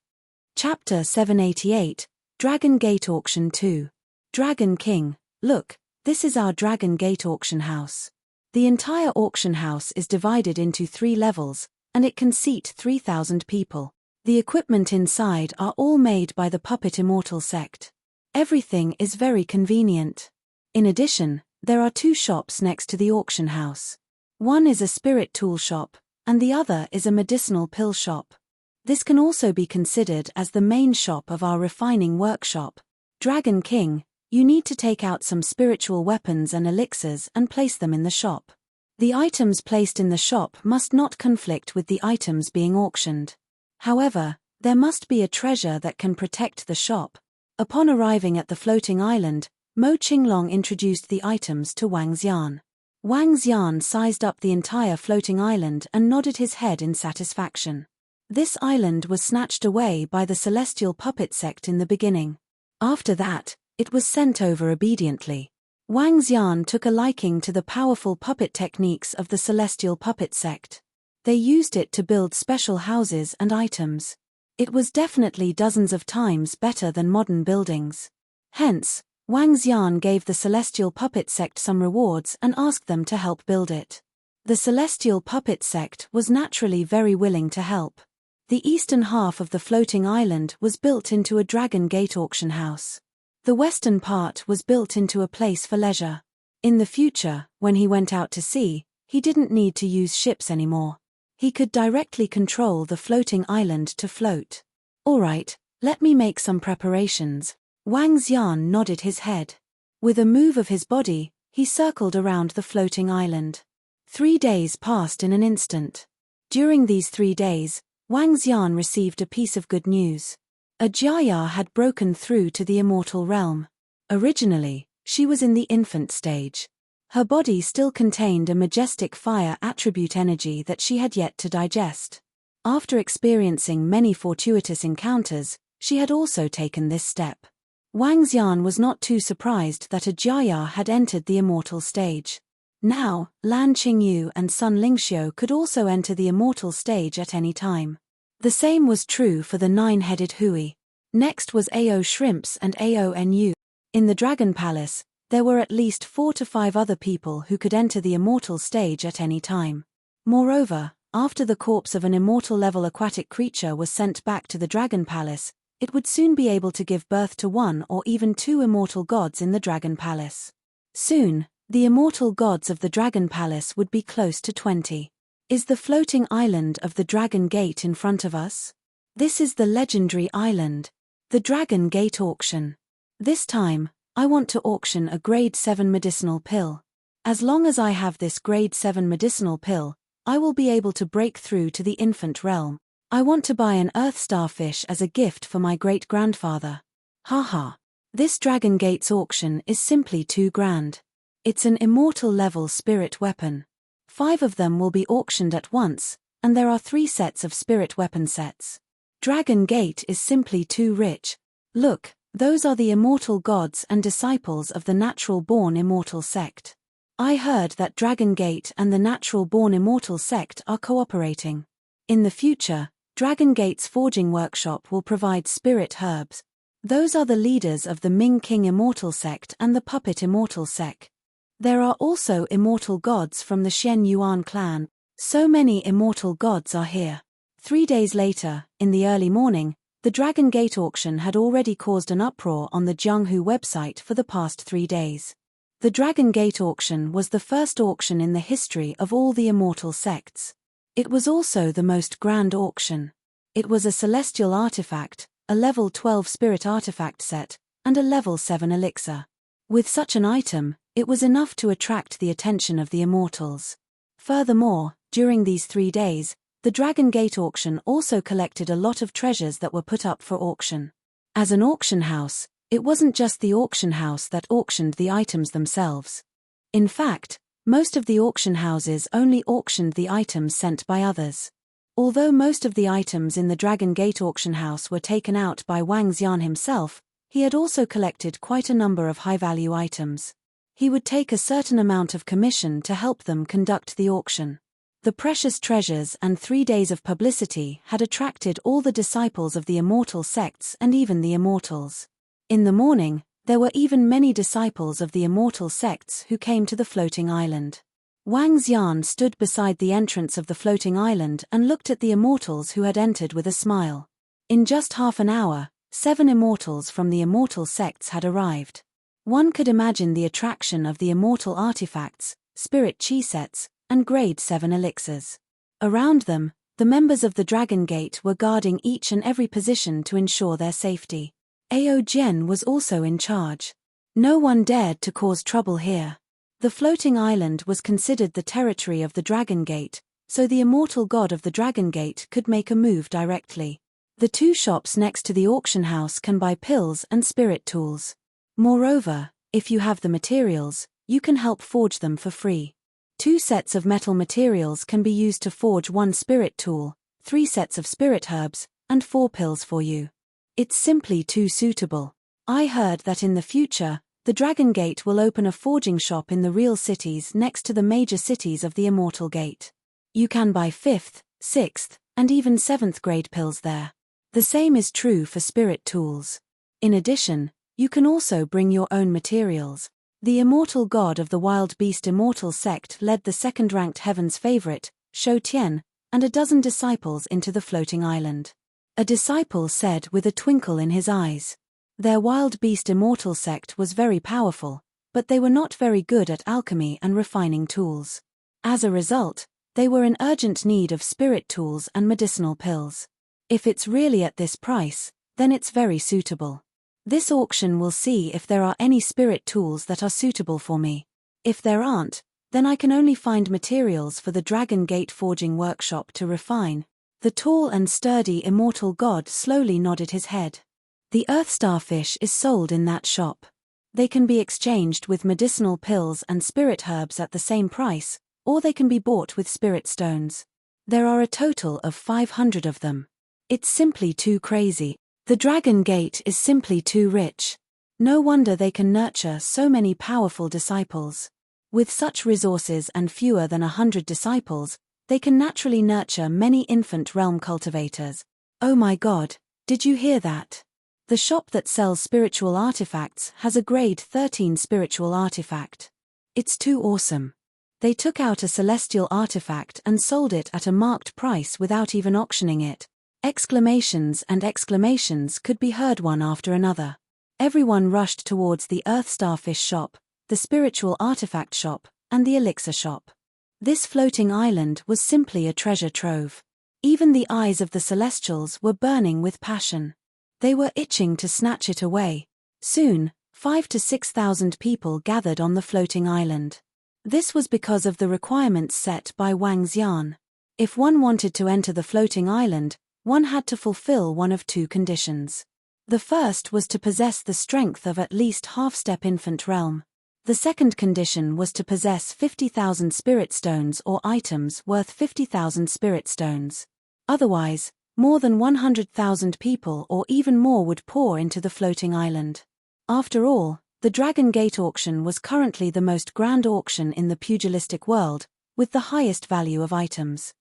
Chapter 788, Dragon Gate Auction 2. Dragon King, look, this is our Dragon Gate auction house. The entire auction house is divided into 3 levels, and it can seat 3,000 people. The equipment inside are all made by the Puppet Immortal sect. Everything is very convenient. In addition, there are 2 shops next to the auction house. One is a spirit tool shop, and the other is a medicinal pill shop. This can also be considered as the main shop of our refining workshop. Dragon King, you need to take out some spiritual weapons and elixirs and place them in the shop. The items placed in the shop must not conflict with the items being auctioned. However, there must be a treasure that can protect the shop. Upon arriving at the floating island, Mo Qinglong introduced the items to Wang Xian. Wang Xian sized up the entire floating island and nodded his head in satisfaction. This island was snatched away by the celestial puppet sect in the beginning. After that, it was sent over obediently. Wang Xian took a liking to the powerful puppet techniques of the celestial puppet sect. They used it to build special houses and items. It was definitely dozens of times better than modern buildings. Hence, Wang Xian gave the celestial puppet sect some rewards and asked them to help build it. The celestial puppet sect was naturally very willing to help. The eastern half of the floating island was built into a Dragon Gate auction house. The western part was built into a place for leisure. In the future, when he went out to sea, he didn't need to use ships anymore. He could directly control the floating island to float. All right, let me make some preparations. Wang Xian nodded his head. With a move of his body, he circled around the floating island. 3 days passed in an instant. During these 3 days, Wang Xian received a piece of good news. A Jiaya had broken through to the immortal realm. Originally, she was in the infant stage. Her body still contained a majestic fire attribute energy that she had yet to digest. After experiencing many fortuitous encounters, she had also taken this step. Wang Xian was not too surprised that a Jiaya had entered the immortal stage. Now, Lan Qingyu and Sun Lingxiu could also enter the immortal stage at any time. The same was true for the 9-headed Hui. Next was Ao Shrimps and Ao Nu. In the Dragon Palace, there were at least 4 to 5 other people who could enter the immortal stage at any time. Moreover, after the corpse of an immortal-level aquatic creature was sent back to the Dragon Palace, it would soon be able to give birth to 1 or even 2 immortal gods in the Dragon Palace. Soon, the immortal gods of the Dragon Palace would be close to 20. Is the floating island of the Dragon Gate in front of us? This is the legendary island. The Dragon Gate auction. This time, I want to auction a grade 7 medicinal pill. As long as I have this grade 7 medicinal pill, I will be able to break through to the infant realm. I want to buy an earth starfish as a gift for my great-grandfather. Haha. This Dragon Gates auction is simply too grand. It's an immortal level spirit weapon. 5 of them will be auctioned at once, and there are 3 sets of spirit weapon sets. Dragon Gate is simply too rich. Look, those are the immortal gods and disciples of the natural-born immortal sect. I heard that Dragon Gate and the natural-born immortal sect are cooperating. In the future, Dragon Gate's forging workshop will provide spirit herbs. Those are the leaders of the Ming King immortal sect and the puppet immortal sect. There are also immortal gods from the Shen Yuan clan. So many immortal gods are here. 3 days later, in the early morning, the Dragon Gate auction had already caused an uproar on the Jianghu website for the past 3 days. The Dragon Gate auction was the first auction in the history of all the immortal sects. It was also the most grand auction. It was a celestial artifact, a level 12 spirit artifact set, and a level 7 elixir. With such an item, it was enough to attract the attention of the immortals. Furthermore, during these 3 days, the Dragon Gate auction also collected a lot of treasures that were put up for auction. As an auction house, it wasn't just the auction house that auctioned the items themselves. In fact, most of the auction houses only auctioned the items sent by others. Although most of the items in the Dragon Gate auction house were taken out by Wang Xian himself, he had also collected quite a number of high-value items. He would take a certain amount of commission to help them conduct the auction. The precious treasures and 3 days of publicity had attracted all the disciples of the immortal sects and even the immortals. In the morning, there were even many disciples of the immortal sects who came to the floating island. Wang Xian stood beside the entrance of the floating island and looked at the immortals who had entered with a smile. In just half an hour, 7 immortals from the immortal sects had arrived. One could imagine the attraction of the immortal artifacts, spirit chi sets, and grade 7 elixirs. Around them, the members of the Dragon Gate were guarding each and every position to ensure their safety. Ao Jian was also in charge. No one dared to cause trouble here. The floating island was considered the territory of the Dragon Gate, so the immortal god of the Dragon Gate could make a move directly. The 2 shops next to the auction house can buy pills and spirit tools. Moreover, if you have the materials, you can help forge them for free. 2 sets of metal materials can be used to forge 1 spirit tool, 3 sets of spirit herbs, and 4 pills for you. It's simply too suitable. I heard that in the future, the Dragon Gate will open a forging shop in the real cities next to the major cities of the Immortal Gate. You can buy 5th, 6th, and even 7th grade pills there. The same is true for spirit tools. In addition, you can also bring your own materials. The immortal god of the wild beast immortal sect led the second-ranked heaven's favorite, Shou Tian, and a dozen disciples into the floating island. A disciple said with a twinkle in his eyes. Their wild beast immortal sect was very powerful, but they were not very good at alchemy and refining tools. As a result, they were in urgent need of spirit tools and medicinal pills. If it's really at this price, then it's very suitable. This auction will see if there are any spirit tools that are suitable for me. If there aren't, then I can only find materials for the Dragon Gate forging workshop to refine. The tall and sturdy immortal god slowly nodded his head. The earth starfish is sold in that shop. They can be exchanged with medicinal pills and spirit herbs at the same price, or they can be bought with spirit stones. There are a total of 500 of them. It's simply too crazy. The Dragon Gate is simply too rich. No wonder they can nurture so many powerful disciples. With such resources and fewer than 100 disciples, they can naturally nurture many infant realm cultivators. Oh my god, did you hear that? The shop that sells spiritual artifacts has a grade 13 spiritual artifact. It's too awesome. They took out a celestial artifact and sold it at a marked price without even auctioning it. Exclamations and exclamations could be heard one after another. Everyone rushed towards the Earth Starfish shop, the spiritual artifact shop, and the elixir shop. This floating island was simply a treasure trove. Even the eyes of the Celestials were burning with passion. They were itching to snatch it away. Soon, 5,000 to 6,000 people gathered on the floating island. This was because of the requirements set by Wang Xian. If one wanted to enter the floating island, one had to fulfill one of two conditions. The first was to possess the strength of at least half-step infant realm. The second condition was to possess 50,000 spirit stones or items worth 50,000 spirit stones. Otherwise, more than 100,000 people or even more would pour into the floating island. After all, the Dragon Gate auction was currently the most grand auction in the pugilistic world, with the highest value of items.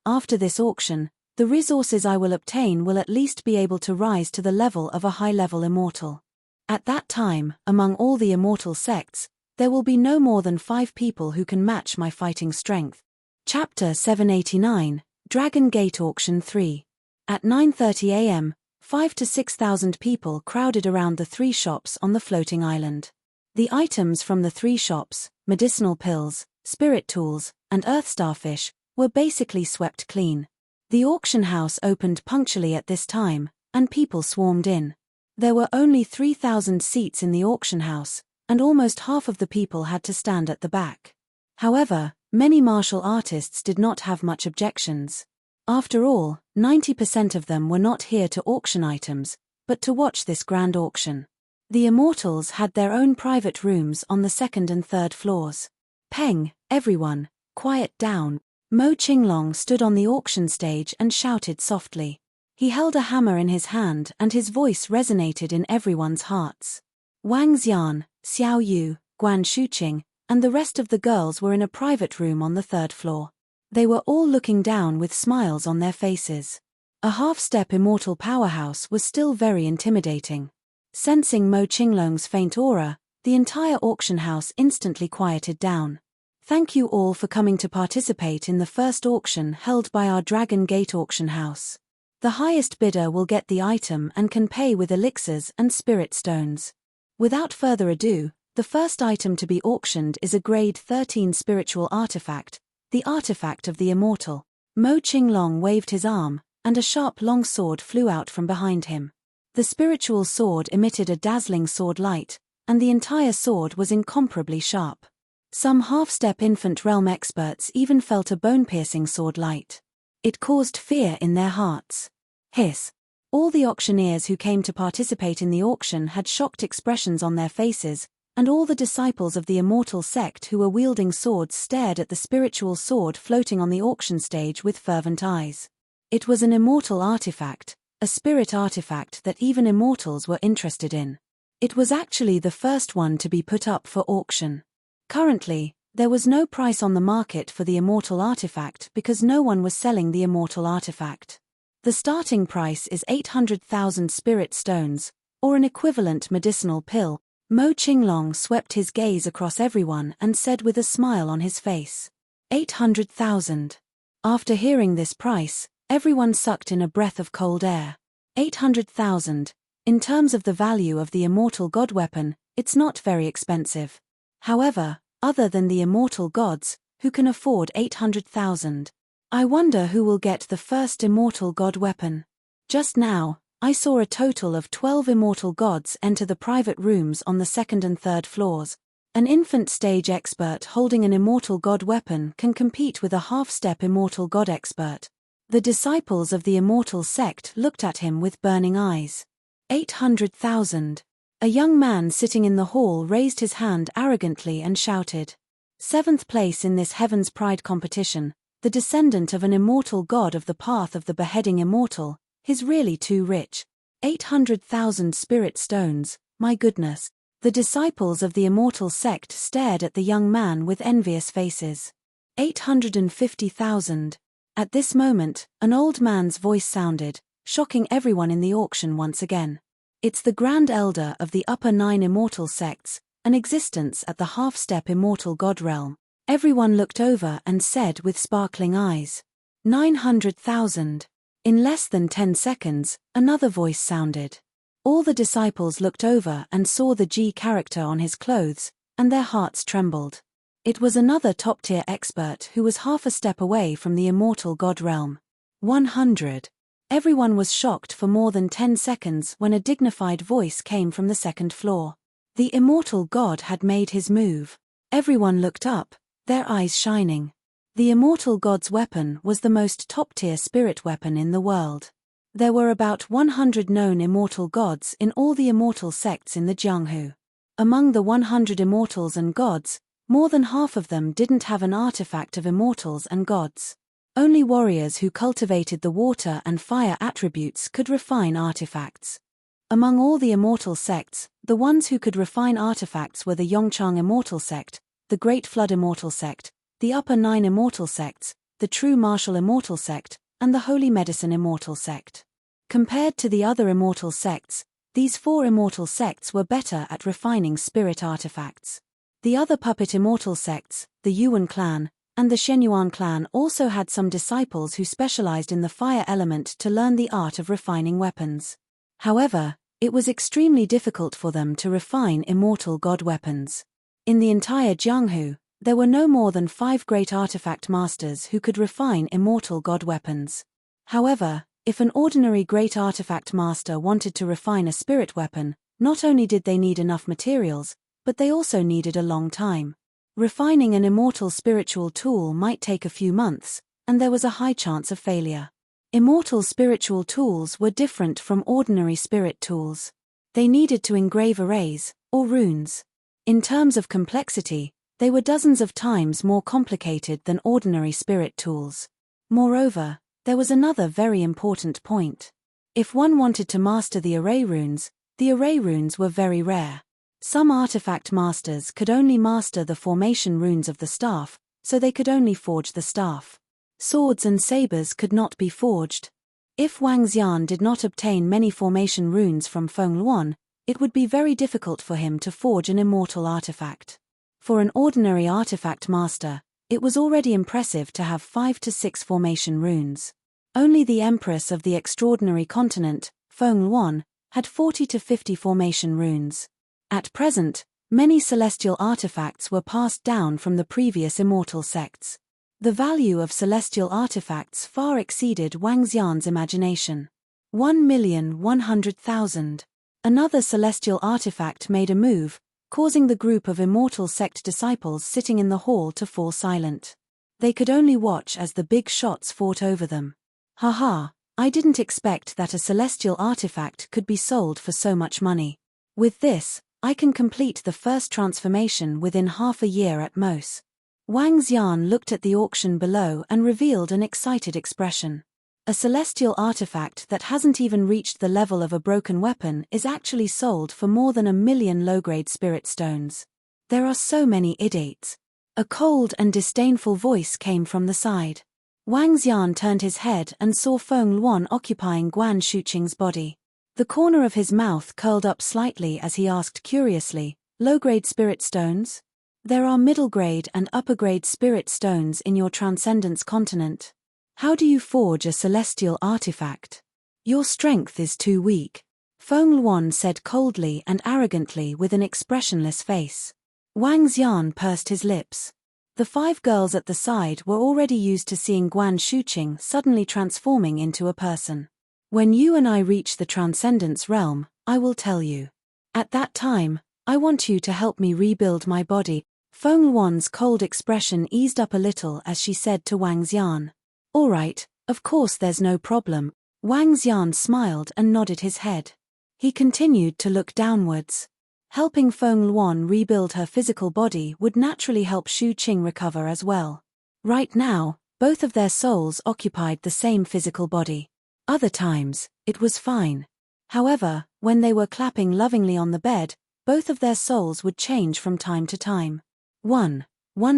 After this auction, the resources I will obtain will at least be able to rise to the level of a high-level immortal. At that time, among all the immortal sects, there will be no more than 5 people who can match my fighting strength. Chapter 789, Dragon Gate Auction 3. At 9:30 a.m., 5,000 to 6,000 people crowded around the 3 shops on the floating island. The items from the 3 shops, medicinal pills, spirit tools, and earth starfish, were basically swept clean. The auction house opened punctually at this time, and people swarmed in. There were only 3,000 seats in the auction house, and almost half of the people had to stand at the back. However, many martial artists did not have much objections. After all, 90% of them were not here to auction items, but to watch this grand auction. The immortals had their own private rooms on the 2nd and 3rd floors. Peng, everyone, quiet down. Mo Qinglong stood on the auction stage and shouted softly. He held a hammer in his hand and his voice resonated in everyone's hearts. Wang Xian, Xiao Yu, Guan Shuqing, and the rest of the girls were in a private room on the 3rd floor. They were all looking down with smiles on their faces. A half-step immortal powerhouse was still very intimidating. Sensing Mo Qinglong's faint aura, the entire auction house instantly quieted down. Thank you all for coming to participate in the first auction held by our Dragon Gate auction house. The highest bidder will get the item and can pay with elixirs and spirit stones. Without further ado, the first item to be auctioned is a grade 13 spiritual artifact, the artifact of the immortal. Mo Qinglong waved his arm, and a sharp long sword flew out from behind him. The spiritual sword emitted a dazzling sword light, and the entire sword was incomparably sharp. Some half-step infant realm experts even felt a bone-piercing sword light. It caused fear in their hearts. Hiss. All the auctioneers who came to participate in the auction had shocked expressions on their faces, and all the disciples of the immortal sect who were wielding swords stared at the spiritual sword floating on the auction stage with fervent eyes. It was an immortal artifact, a spirit artifact that even immortals were interested in. It was actually the first one to be put up for auction. Currently, there was no price on the market for the immortal artifact because no one was selling the immortal artifact. The starting price is 800,000 spirit stones, or an equivalent medicinal pill. Mo Qinglong swept his gaze across everyone and said with a smile on his face, 800,000. After hearing this price, everyone sucked in a breath of cold air. 800,000. In terms of the value of the immortal god weapon, it's not very expensive. However, other than the immortal gods, who can afford 800,000? I wonder who will get the first immortal god weapon. Just now, I saw a total of 12 immortal gods enter the private rooms on the 2nd and 3rd floors. An infant stage expert holding an immortal god weapon can compete with a half-step immortal god expert. The disciples of the immortal sect looked at him with burning eyes. 800,000. A young man sitting in the hall raised his hand arrogantly and shouted. 7th place in this Heaven's Pride competition, the descendant of an immortal god of the path of the beheading immortal, he's really too rich. 800,000 spirit stones, my goodness. The disciples of the immortal sect stared at the young man with envious faces. 850,000. At this moment, an old man's voice sounded, shocking everyone in the auction once again. It's the Grand Elder of the upper 9 immortal sects, an existence at the half-step immortal god realm. Everyone looked over and said with sparkling eyes, 900,000. In less than 10 seconds, another voice sounded. All the disciples looked over and saw the G character on his clothes, and their hearts trembled. It was another top-tier expert who was half a step away from the immortal god realm. 100. Everyone was shocked for more than 10 seconds when a dignified voice came from the 2nd floor. The immortal god had made his move. Everyone looked up, their eyes shining. The immortal god's weapon was the most top-tier spirit weapon in the world. There were about 100 known immortal gods in all the immortal sects in the Jianghu. Among the 100 immortals and gods, more than half of them didn't have an artifact of immortals and gods. Only warriors who cultivated the water and fire attributes could refine artifacts. Among all the immortal sects, the ones who could refine artifacts were the Yongchang Immortal Sect, the Great Flood Immortal Sect, the Upper Nine Immortal Sects, the True Martial Immortal Sect, and the Holy Medicine Immortal Sect. Compared to the other immortal sects, these 4 immortal sects were better at refining spirit artifacts. The other puppet immortal sects, the Yuan clan, and the Shenyuan clan also had some disciples who specialized in the fire element to learn the art of refining weapons. However, it was extremely difficult for them to refine immortal god weapons. In the entire Jianghu, there were no more than 5 great artifact masters who could refine immortal god weapons. However, if an ordinary great artifact master wanted to refine a spirit weapon, not only did they need enough materials, but they also needed a long time. Refining an immortal spiritual tool might take a few months, and there was a high chance of failure. Immortal spiritual tools were different from ordinary spirit tools. They needed to engrave arrays, or runes. In terms of complexity, they were dozens of times more complicated than ordinary spirit tools. Moreover, there was another very important point. If one wanted to master the array runes were very rare. Some artifact masters could only master the formation runes of the staff, so they could only forge the staff. Swords and sabers could not be forged. If Wang Xian did not obtain many formation runes from Feng Luan, it would be very difficult for him to forge an immortal artifact. For an ordinary artifact master, it was already impressive to have 5 to 6 formation runes. Only the Empress of the Extraordinary Continent, Feng Luan, had 40 to 50 formation runes. At present, many celestial artifacts were passed down from the previous immortal sects. The value of celestial artifacts far exceeded Wang Xian's imagination. 1,100,000. Another celestial artifact made a move, causing the group of immortal sect disciples sitting in the hall to fall silent. They could only watch as the big shots fought over them. Haha, I didn't expect that a celestial artifact could be sold for so much money. With this, I can complete the first transformation within half a year at most. Wang Xian looked at the auction below and revealed an excited expression. A celestial artifact that hasn't even reached the level of a broken weapon is actually sold for more than 1 million low-grade spirit stones. There are so many idiots. A cold and disdainful voice came from the side. Wang Xian turned his head and saw Feng Luan occupying Guan Shuqing's body. The corner of his mouth curled up slightly as he asked curiously, "Low-grade spirit stones? There are middle-grade and upper-grade spirit stones in your Transcendence continent. How do you forge a celestial artifact? Your strength is too weak," Feng Luan said coldly and arrogantly with an expressionless face. Wang Xian pursed his lips. The 5 girls at the side were already used to seeing Guan Shuqing suddenly transforming into a person. "When you and I reach the Transcendence realm, I will tell you. At that time, I want you to help me rebuild my body." Feng Luan's cold expression eased up a little as she said to Wang Xian. "All right, of course there's no problem." Wang Xian smiled and nodded his head. He continued to look downwards. Helping Feng Luan rebuild her physical body would naturally help Shu Qing recover as well. Right now, both of their souls occupied the same physical body. Other times, it was fine. However, when they were clapping lovingly on the bed, both of their souls would change from time to time. One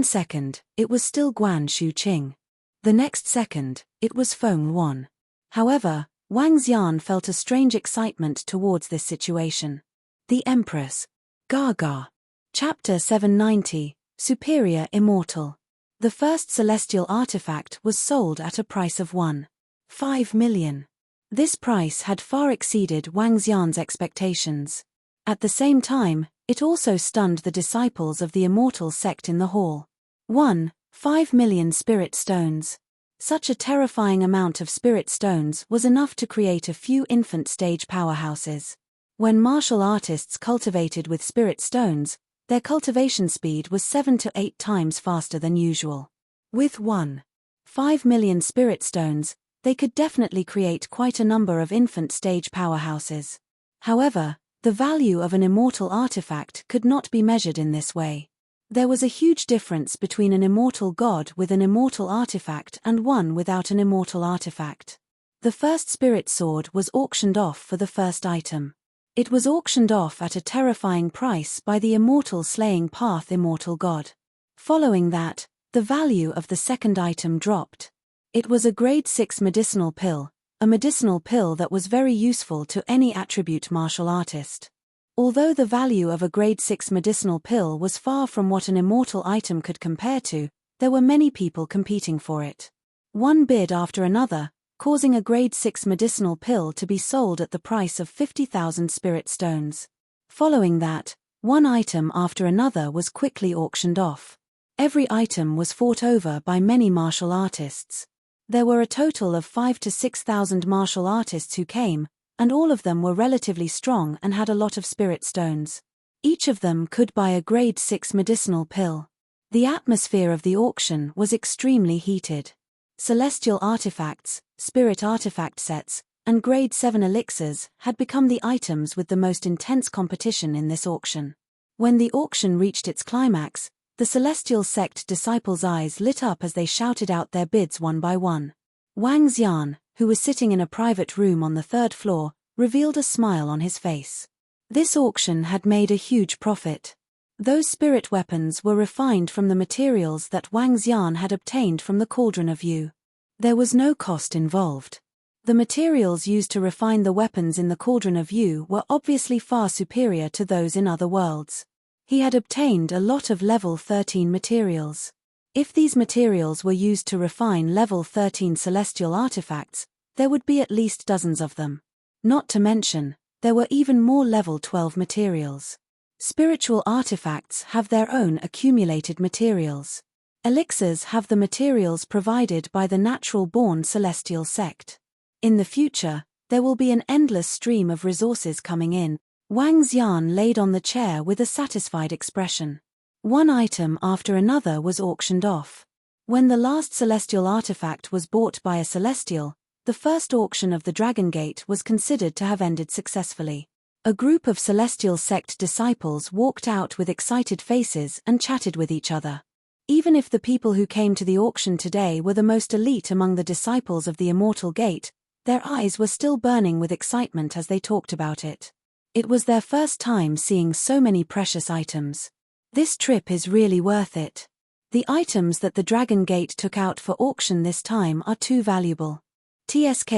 second, it was still Guan Shuqing. The next second, it was Feng Luan. However, Wang Xian felt a strange excitement towards this situation. The Empress. Gaga. Chapter 790, Superior Immortal. The first celestial artifact was sold at a price of 1.5 million. This price had far exceeded Wang Xian's expectations. At the same time, it also stunned the disciples of the immortal sect in the hall. 1.5 million spirit stones. Such a terrifying amount of spirit stones was enough to create a few infant stage powerhouses. When martial artists cultivated with spirit stones, their cultivation speed was 7 to 8 times faster than usual. With 1.5 million spirit stones, they could definitely create quite a number of infant stage powerhouses. However, the value of an immortal artifact could not be measured in this way. There was a huge difference between an immortal god with an immortal artifact and one without an immortal artifact. The first spirit sword was auctioned off for the first item. It was auctioned off at a terrifying price by the immortal slaying path immortal god. Following that, the value of the second item dropped. It was a grade 6 medicinal pill, a medicinal pill that was very useful to any attribute martial artist. Although the value of a grade 6 medicinal pill was far from what an immortal item could compare to, there were many people competing for it. One bid after another, causing a grade 6 medicinal pill to be sold at the price of 50,000 spirit stones. Following that, one item after another was quickly auctioned off. Every item was fought over by many martial artists. There were a total of 5,000 to 6,000 martial artists who came, and all of them were relatively strong and had a lot of spirit stones. Each of them could buy a grade 6 medicinal pill. The atmosphere of the auction was extremely heated. Celestial artifacts, spirit artifact sets, and grade 7 elixirs had become the items with the most intense competition in this auction. When the auction reached its climax, the celestial sect disciples' eyes lit up as they shouted out their bids one by one. Wang Xian, who was sitting in a private room on the 3rd floor, revealed a smile on his face. This auction had made a huge profit. Those spirit weapons were refined from the materials that Wang Xian had obtained from the Cauldron of Yu. There was no cost involved. The materials used to refine the weapons in the Cauldron of Yu were obviously far superior to those in other worlds. He had obtained a lot of level 13 materials. If these materials were used to refine level 13 celestial artifacts, there would be at least dozens of them. Not to mention, there were even more level 12 materials. Spiritual artifacts have their own accumulated materials. Elixirs have the materials provided by the natural-born celestial sect. In the future, there will be an endless stream of resources coming in. Wang Xian laid on the chair with a satisfied expression. One item after another was auctioned off. When the last celestial artifact was bought by a celestial, the first auction of the Dragon Gate was considered to have ended successfully. A group of celestial sect disciples walked out with excited faces and chatted with each other. Even if the people who came to the auction today were the most elite among the disciples of the Immortal Gate, their eyes were still burning with excitement as they talked about it. It was their first time seeing so many precious items. This trip is really worth it. The items that the Dragon Gate took out for auction this time are too valuable. TSK,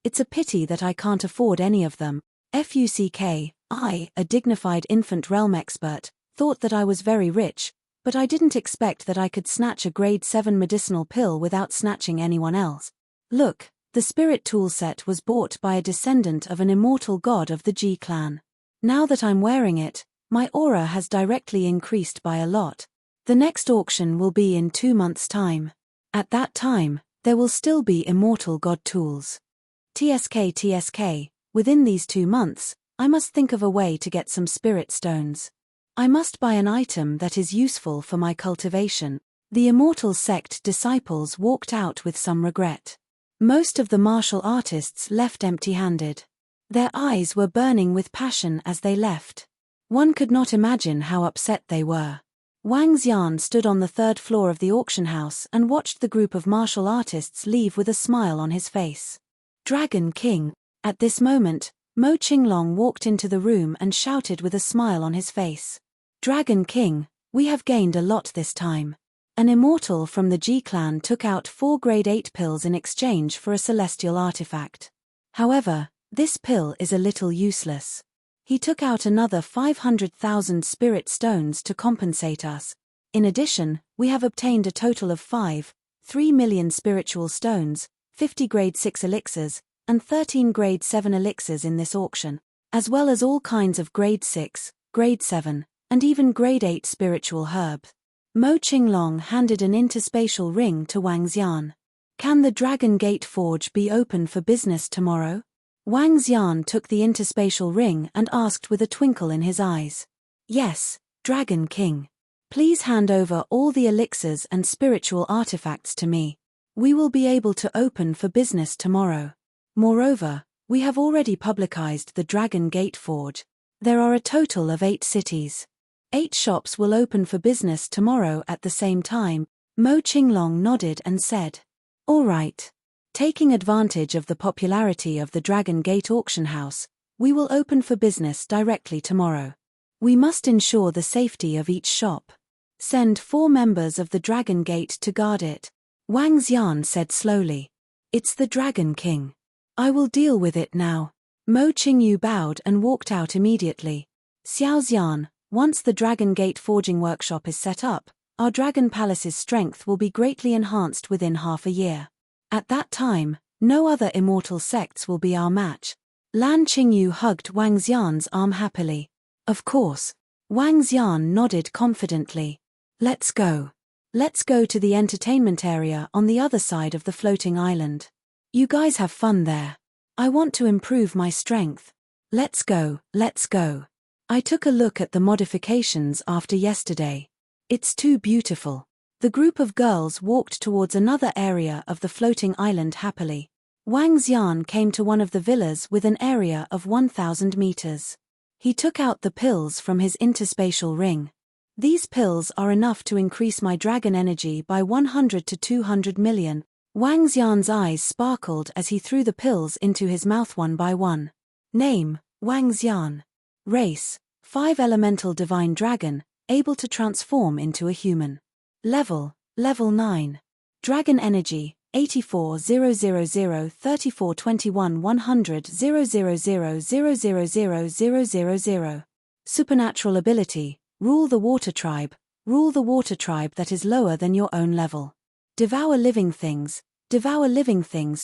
it's a pity that I can't afford any of them. FUCK, I, a dignified infant realm expert, thought that I was very rich, but I didn't expect that I could snatch a grade 7 medicinal pill without snatching anyone else. Look, the spirit tool set was bought by a descendant of an immortal god of the G clan. Now that I'm wearing it, my aura has directly increased by a lot. The next auction will be in 2 months' time. At that time, there will still be immortal god tools. TSK, within these 2 months, I must think of a way to get some spirit stones. I must buy an item that is useful for my cultivation. The immortal sect disciples walked out with some regret. Most of the martial artists left empty-handed. Their eyes were burning with passion as they left. One could not imagine how upset they were. Wang Xian stood on the 3rd floor of the auction house and watched the group of martial artists leave with a smile on his face. Dragon King. At this moment, Mo Qinglong walked into the room and shouted with a smile on his face. Dragon King, we have gained a lot this time. An immortal from the G clan took out 4 grade 8 pills in exchange for a celestial artifact. However, this pill is a little useless. He took out another 500,000 spirit stones to compensate us. In addition, we have obtained a total of 3 million spiritual stones, 50 grade 6 elixirs, and 13 grade 7 elixirs in this auction, as well as all kinds of grade 6, grade 7, and even grade 8 spiritual herbs. Mo Qinglong handed an interspatial ring to Wang Xian. Can the Dragon Gate Forge be open for business tomorrow? Wang Xian took the interspatial ring and asked with a twinkle in his eyes. Yes, Dragon King. Please hand over all the elixirs and spiritual artifacts to me. We will be able to open for business tomorrow. Moreover, we have already publicized the Dragon Gate Forge. There are a total of 8 cities. 8 shops will open for business tomorrow at the same time. Mo Qinglong nodded and said, "All right. Taking advantage of the popularity of the Dragon Gate auction house, we will open for business directly tomorrow. We must ensure the safety of each shop. Send 4 members of the Dragon Gate to guard it," Wang Xian said slowly. "It's the Dragon King. I will deal with it now." Mo Qingyu bowed and walked out immediately. "Xiao Xian, once the Dragon Gate forging workshop is set up, our Dragon Palace's strength will be greatly enhanced within half a year. At that time, no other immortal sects will be our match." Lan Qingyu hugged Wang Xian's arm happily. "Of course." Wang Xian nodded confidently. "Let's go. Let's go to the entertainment area on the other side of the floating island. You guys have fun there. I want to improve my strength. Let's go, let's go. I took a look at the modifications after yesterday. It's too beautiful." The group of girls walked towards another area of the floating island happily. Wang Xian came to one of the villas with an area of 1,000 meters. He took out the pills from his interspatial ring. "These pills are enough to increase my dragon energy by 100 to 200 million. Wang Xian's eyes sparkled as he threw the pills into his mouth one by one. Name, Wang Xian. Race, 5 elemental divine dragon, able to transform into a human. Level 9. Dragon energy, 84,000,34,21,100,000,000,000. Supernatural ability, rule the water tribe that is lower than your own level. Devour living things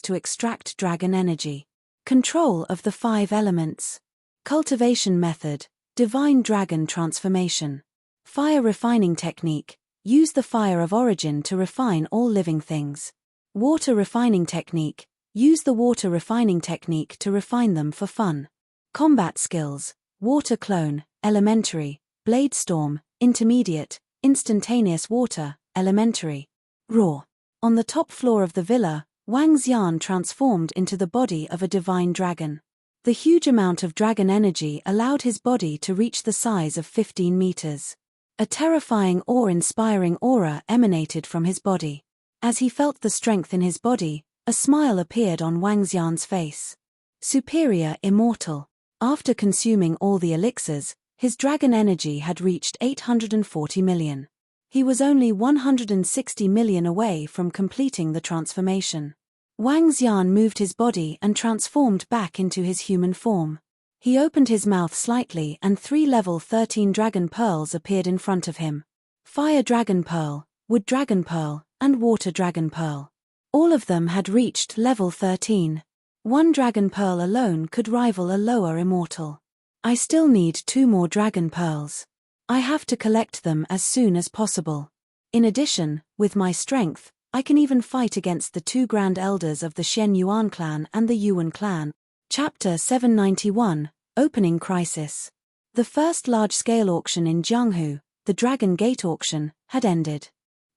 to extract dragon energy. Control of the 5 elements. Cultivation method, divine dragon transformation. Fire refining technique, use the fire of origin to refine all living things. Water refining technique, use the water refining technique to refine them for fun. Combat skills, water clone, elementary, blade storm, intermediate, instantaneous water, elementary. Raw. On the top floor of the villa, Wang Xian transformed into the body of a divine dragon. The huge amount of dragon energy allowed his body to reach the size of 15 meters. A terrifying awe-inspiring aura emanated from his body. As he felt the strength in his body, a smile appeared on Wang Xian's face. Superior immortal. After consuming all the elixirs, his dragon energy had reached 840 million. He was only 160 million away from completing the transformation. Wang Xian moved his body and transformed back into his human form. He opened his mouth slightly and 3 level 13 dragon pearls appeared in front of him. Fire dragon pearl, wood dragon pearl, and water dragon pearl. All of them had reached level 13. 1 dragon pearl alone could rival a lower immortal. I still need 2 more dragon pearls. I have to collect them as soon as possible. In addition, with my strength, I can even fight against the 2 grand elders of the Shen Yuan clan and the Yuan clan. Chapter 791, Opening Crisis. The first large-scale auction in Jianghu, the Dragon Gate auction, had ended.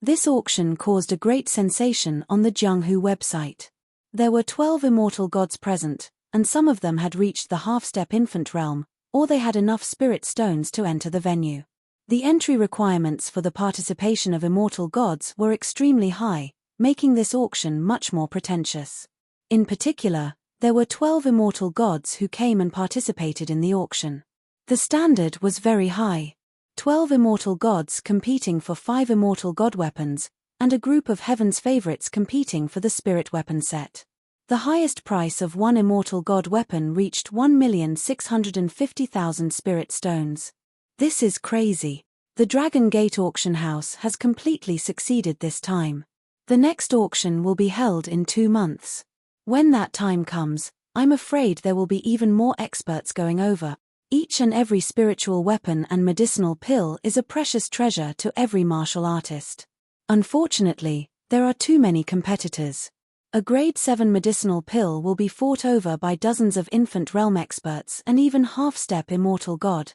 This auction caused a great sensation on the Jianghu website. There were 12 immortal gods present, and some of them had reached the half-step infant realm, or they had enough spirit stones to enter the venue. The entry requirements for the participation of immortal gods were extremely high, making this auction much more pretentious. In particular, there were 12 immortal gods who came and participated in the auction. The standard was very high. 12 immortal gods competing for 5 immortal god weapons, and a group of heaven's favorites competing for the spirit weapon set. The highest price of 1 immortal god weapon reached 1,650,000 spirit stones. This is crazy. The Dragon Gate auction house has completely succeeded this time. The next auction will be held in 2 months. When that time comes, I'm afraid there will be even more experts going over. Each and every spiritual weapon and medicinal pill is a precious treasure to every martial artist. Unfortunately, there are too many competitors. A grade 7 medicinal pill will be fought over by dozens of infant realm experts and even half-step immortal god.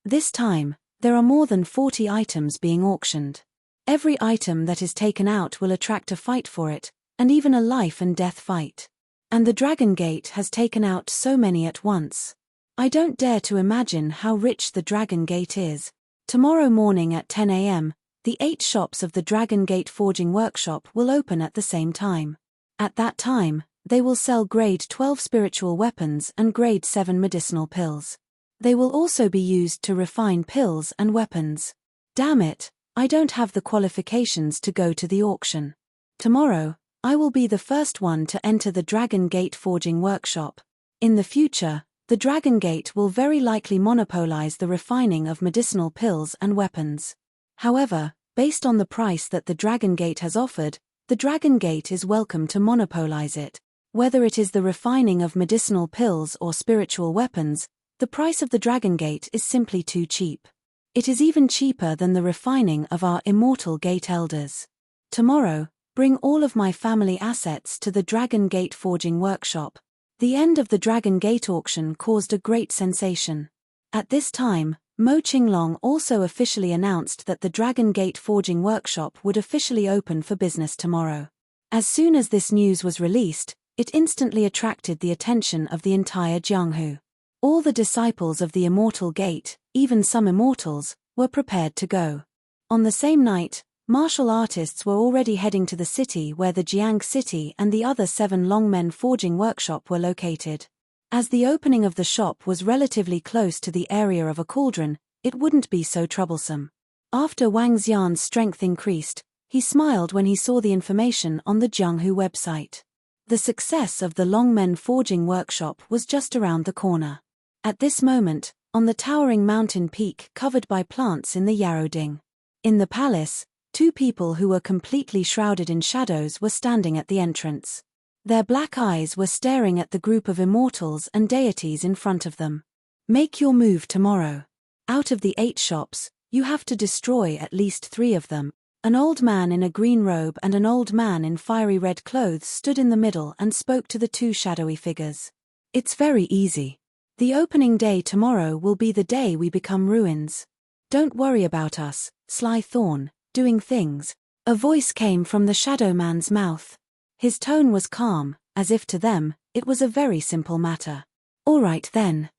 This time, There are more than 40 items being auctioned. Every item that is taken out will attract a fight for it, and even a life and death fight. And the Dragon Gate has taken out so many at once. I don't dare to imagine how rich the Dragon Gate is. Tomorrow morning at 10 a.m., the 8 shops of the Dragon Gate Forging Workshop will open at the same time. At that time, they will sell grade 12 spiritual weapons and grade 7 medicinal pills. They will also be used to refine pills and weapons. Damn it, I don't have the qualifications to go to the auction. Tomorrow, I will be the first one to enter the Dragon Gate Forging Workshop. In the future, the Dragon Gate will very likely monopolize the refining of medicinal pills and weapons. However, based on the price that the Dragon Gate has offered, the Dragon Gate is welcome to monopolize it. Whether it is the refining of medicinal pills or spiritual weapons, the price of the Dragon Gate is simply too cheap. It is even cheaper than the refining of our immortal Gate Elders. Tomorrow, bring all of my family assets to the Dragon Gate Forging Workshop. The end of the Dragon Gate auction caused a great sensation. At this time, Mo Qinglong also officially announced that the Dragon Gate Forging Workshop would officially open for business tomorrow. As soon as this news was released, it instantly attracted the attention of the entire Jianghu. All the disciples of the Immortal Gate, even some immortals, were prepared to go. On the same night, martial artists were already heading to the city where the Jiang City and the other 7 Longmen Forging Workshop were located. As the opening of the shop was relatively close to the area of a cauldron, it wouldn't be so troublesome. After Wang Xian's strength increased, he smiled when he saw the information on the Jianghu website. The success of the Longmen Forging Workshop was just around the corner. At this moment, on the towering mountain peak covered by plants in the Yaroding. In the palace, 2 people who were completely shrouded in shadows were standing at the entrance. Their black eyes were staring at the group of immortals and deities in front of them. Make your move tomorrow. Out of the 8 shops, you have to destroy at least 3 of them. An old man in a green robe and an old man in fiery red clothes stood in the middle and spoke to the 2 shadowy figures. It's very easy. The opening day tomorrow will be the day we become ruins. Don't worry about us, Sly Thorn, doing things. A voice came from the shadow man's mouth. His tone was calm, as if to them, it was a very simple matter. All right then.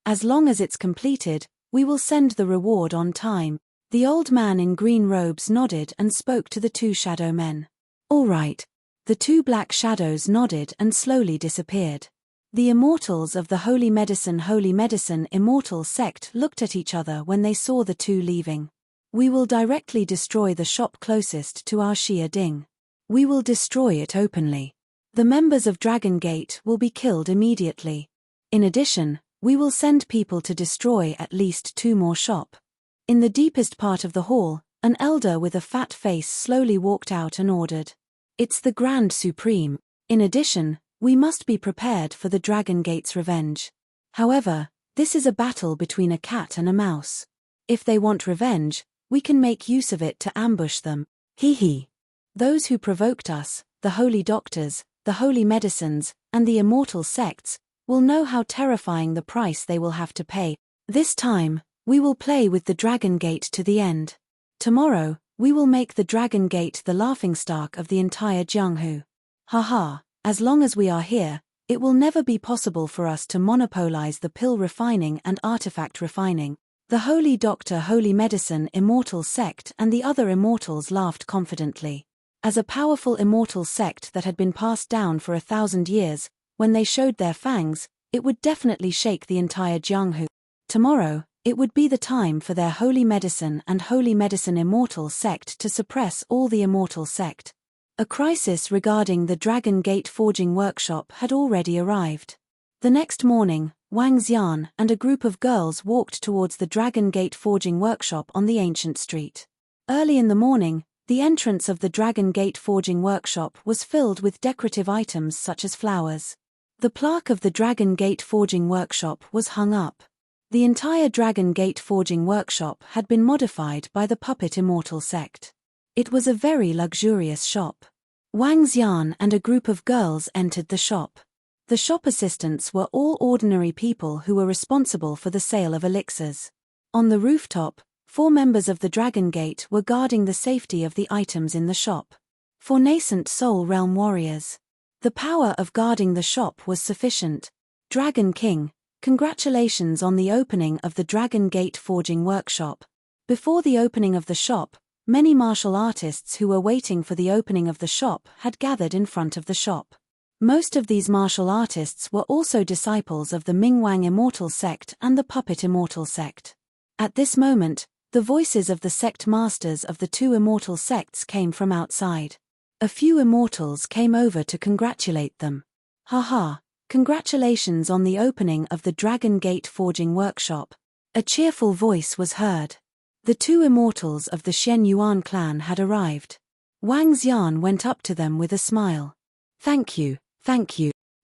As long as it's completed, we will send the reward on time. The old man in green robes nodded and spoke to the 2 shadow men. All right. The 2 black shadows nodded and slowly disappeared. The immortals of the Holy Medicine Immortal Sect looked at each other when they saw the 2 leaving. We will directly destroy the shop closest to our Xia Ding. We will destroy it openly. The members of Dragon Gate will be killed immediately. In addition, we will send people to destroy at least 2 more shops. In the deepest part of the hall, an elder with a fat face slowly walked out and ordered. It's the Grand Supreme. In addition, we must be prepared for the Dragon Gate's revenge. However, this is a battle between a cat and a mouse. If they want revenge, we can make use of it to ambush them. Hee hee. Those who provoked us, the Holy Doctors, the Holy Medicines, and the Immortal Sects, will know how terrifying the price they will have to pay. This time, we will play with the Dragon Gate to the end. Tomorrow, we will make the Dragon Gate the laughingstock of the entire Jianghu. Haha, as long as we are here, it will never be possible for us to monopolize the pill refining and artifact refining. The Holy Doctor, Holy Medicine, Immortal Sect and the other immortals laughed confidently. As a powerful immortal sect that had been passed down for 1,000 years, when they showed their fangs, it would definitely shake the entire Jianghu. Tomorrow, it would be the time for their Holy Medicine and Holy Medicine Immortal Sect to suppress all the Immortal Sect. A crisis regarding the Dragon Gate Forging Workshop had already arrived. The next morning, Wang Xian and a group of girls walked towards the Dragon Gate Forging Workshop on the ancient street. Early in the morning, the entrance of the Dragon Gate Forging Workshop was filled with decorative items such as flowers. The plaque of the Dragon Gate Forging Workshop was hung up. The entire Dragon Gate Forging Workshop had been modified by the Puppet Immortal Sect. It was a very luxurious shop. Wang Xian and a group of girls entered the shop. The shop assistants were all ordinary people who were responsible for the sale of elixirs. On the rooftop, 4 members of the Dragon Gate were guarding the safety of the items in the shop. 4 nascent Soul Realm warriors. The power of guarding the shop was sufficient. Dragon King, congratulations on the opening of the Dragon Gate Forging Workshop. Before the opening of the shop, many martial artists who were waiting for the opening of the shop had gathered in front of the shop. Most of these martial artists were also disciples of the Mingwang Immortal Sect and the Puppet Immortal Sect. At this moment, the voices of the sect masters of the 2 immortal sects came from outside. A few immortals came over to congratulate them. Haha, congratulations on the opening of the Dragon Gate Forging Workshop. A cheerful voice was heard. The 2 immortals of the Shen Yuan clan had arrived. Wang Xian went up to them with a smile. Thank you.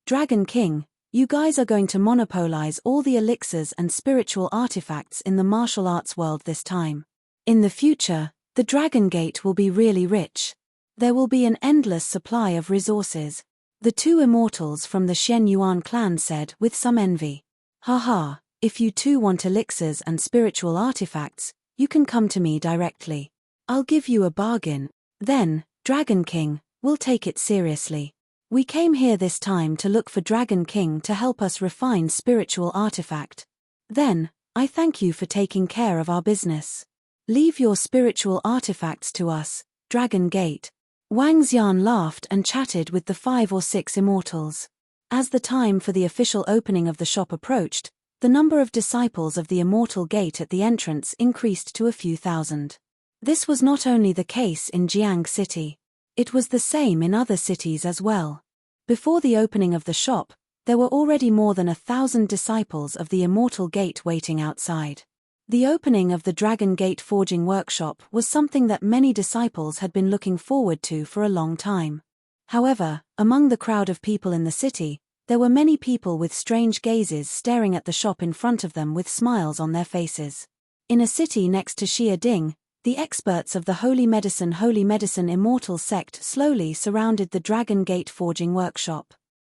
Dragon King, you guys are going to monopolize all the elixirs and spiritual artifacts in the martial arts world this time. In the future, the Dragon Gate will be really rich. There will be an endless supply of resources. The 2 immortals from the Shen Yuan clan said with some envy. Haha, if you 2 want elixirs and spiritual artifacts, you can come to me directly. I'll give you a bargain. Then, Dragon King, we'll take it seriously. We came here this time to look for Dragon King to help us refine spiritual artifact. Then, I thank you for taking care of our business. Leave your spiritual artifacts to us, Dragon Gate. Wang Xian laughed and chatted with the 5 or 6 immortals. As the time for the official opening of the shop approached, the number of disciples of the Immortal Gate at the entrance increased to a few thousand. This was not only the case in Jiang City. It was the same in other cities as well. Before the opening of the shop, there were already more than 1,000 disciples of the Immortal Gate waiting outside. The opening of the Dragon Gate Forging Workshop was something that many disciples had been looking forward to for a long time. However, among the crowd of people in the city, there were many people with strange gazes staring at the shop in front of them with smiles on their faces. In a city next to Xiading, the experts of the Holy Medicine Immortal Sect slowly surrounded the Dragon Gate Forging Workshop.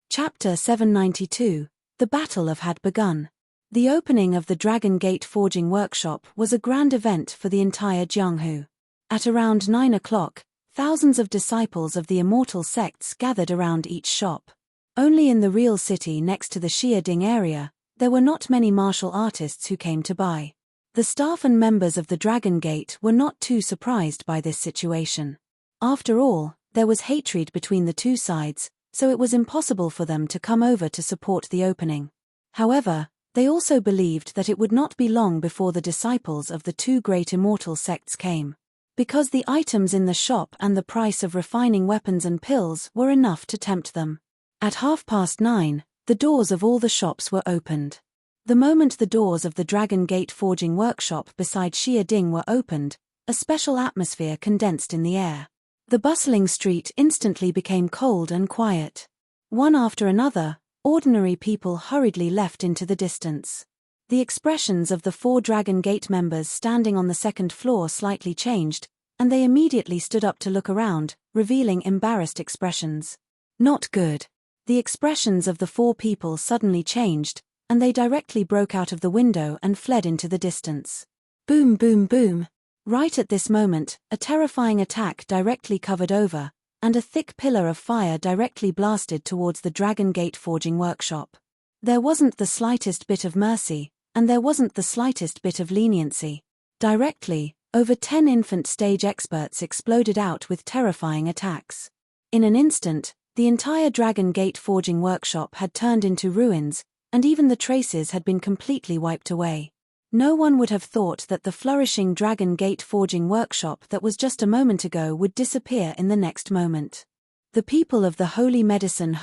Chapter 792, The Battle had begun. The opening of the Dragon Gate Forging Workshop was a grand event for the entire Jianghu. At around 9 o'clock, thousands of disciples of the Immortal Sects gathered around each shop. Only in the real city next to the Xiading area, there were not many martial artists who came to buy. The staff and members of the Dragon Gate were not too surprised by this situation. After all, there was hatred between the 2 sides, so it was impossible for them to come over to support the opening. However, they also believed that it would not be long before the disciples of the 2 great immortal sects came. Because the items in the shop and the price of refining weapons and pills were enough to tempt them. At 9:30, the doors of all the shops were opened. The moment the doors of the Dragon Gate Forging Workshop beside Xiading were opened, a special atmosphere condensed in the air. The bustling street instantly became cold and quiet. One after another, ordinary people hurriedly left into the distance. The expressions of the 4 Dragon Gate members standing on the 2nd floor slightly changed, and they immediately stood up to look around, revealing embarrassed expressions. Not good. The expressions of the 4 people suddenly changed, and they directly broke out of the window and fled into the distance. Boom, boom, boom. Right at this moment, a terrifying attack directly covered over, and a thick pillar of fire directly blasted towards the Dragon Gate Forging Workshop. There wasn't the slightest bit of mercy, and there wasn't the slightest bit of leniency. Directly, over 10 infant stage experts exploded out with terrifying attacks. In an instant, the entire Dragon Gate Forging Workshop had turned into ruins, and even the traces had been completely wiped away. No one would have thought that the flourishing Dragon Gate Forging Workshop that was just a moment ago would disappear in the next moment. The people of the Holy Medicine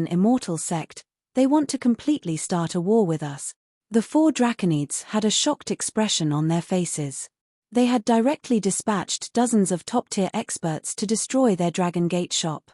Immortal Sect, they want to completely start a war with us. The 4 Draconids had a shocked expression on their faces. They had directly dispatched dozens of top-tier experts to destroy their Dragon Gate shop.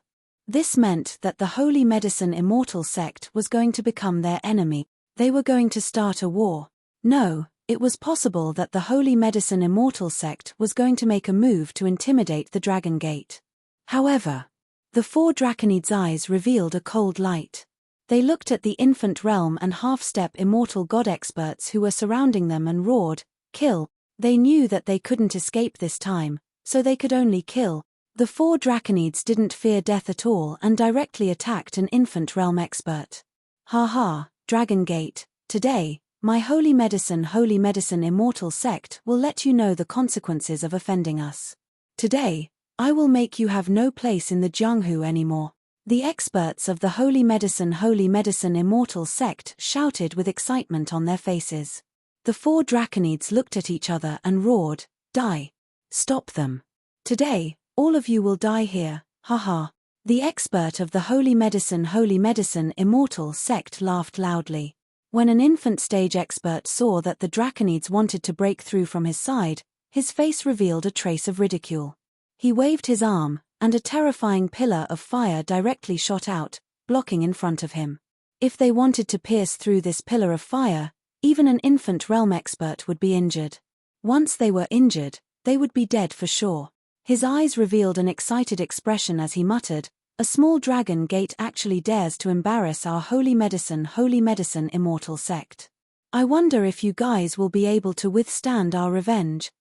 This meant that the Holy Medicine Immortal Sect was going to become their enemy. They were going to start a war. No, it was possible that the Holy Medicine Immortal Sect was going to make a move to intimidate the Dragon Gate. However, the 4 Draconids' eyes revealed a cold light. They looked at the infant realm and half-step immortal god experts who were surrounding them and roared, "Kill! They knew that they couldn't escape this time, so they could only kill. The 4 Draconids didn't fear death at all and directly attacked an infant realm expert. Ha, Dragon Gate, today, my holy medicine immortal sect will let you know the consequences of offending us. Today, I will make you have no place in the Jianghu anymore. The experts of the holy medicine immortal sect shouted with excitement on their faces. The 4 Draconids looked at each other and roared, "Die! Stop them! Today, all of you will die here, haha." The expert of the holy medicine immortal sect laughed loudly. When an infant stage expert saw that the Draconids wanted to break through from his side, his face revealed a trace of ridicule. He waved his arm, and a terrifying pillar of fire directly shot out, blocking in front of him. If they wanted to pierce through this pillar of fire, even an infant realm expert would be injured. Once they were injured, they would be dead for sure. His eyes revealed an excited expression as he muttered, "A small dragon gate actually dares to embarrass our holy medicine immortal sect. I wonder if you guys will be able to withstand our revenge."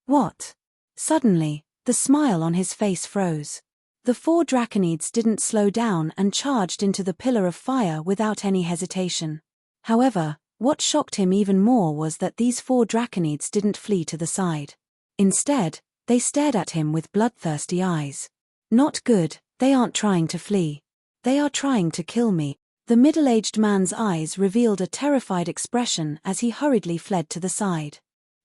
What? Suddenly, the smile on his face froze. The 4 Draconids didn't slow down and charged into the pillar of fire without any hesitation. However, what shocked him even more was that these 4 Draconids didn't flee to the side. Instead, they stared at him with bloodthirsty eyes. "Not good, they aren't trying to flee. They are trying to kill me." The middle-aged man's eyes revealed a terrified expression as he hurriedly fled to the side.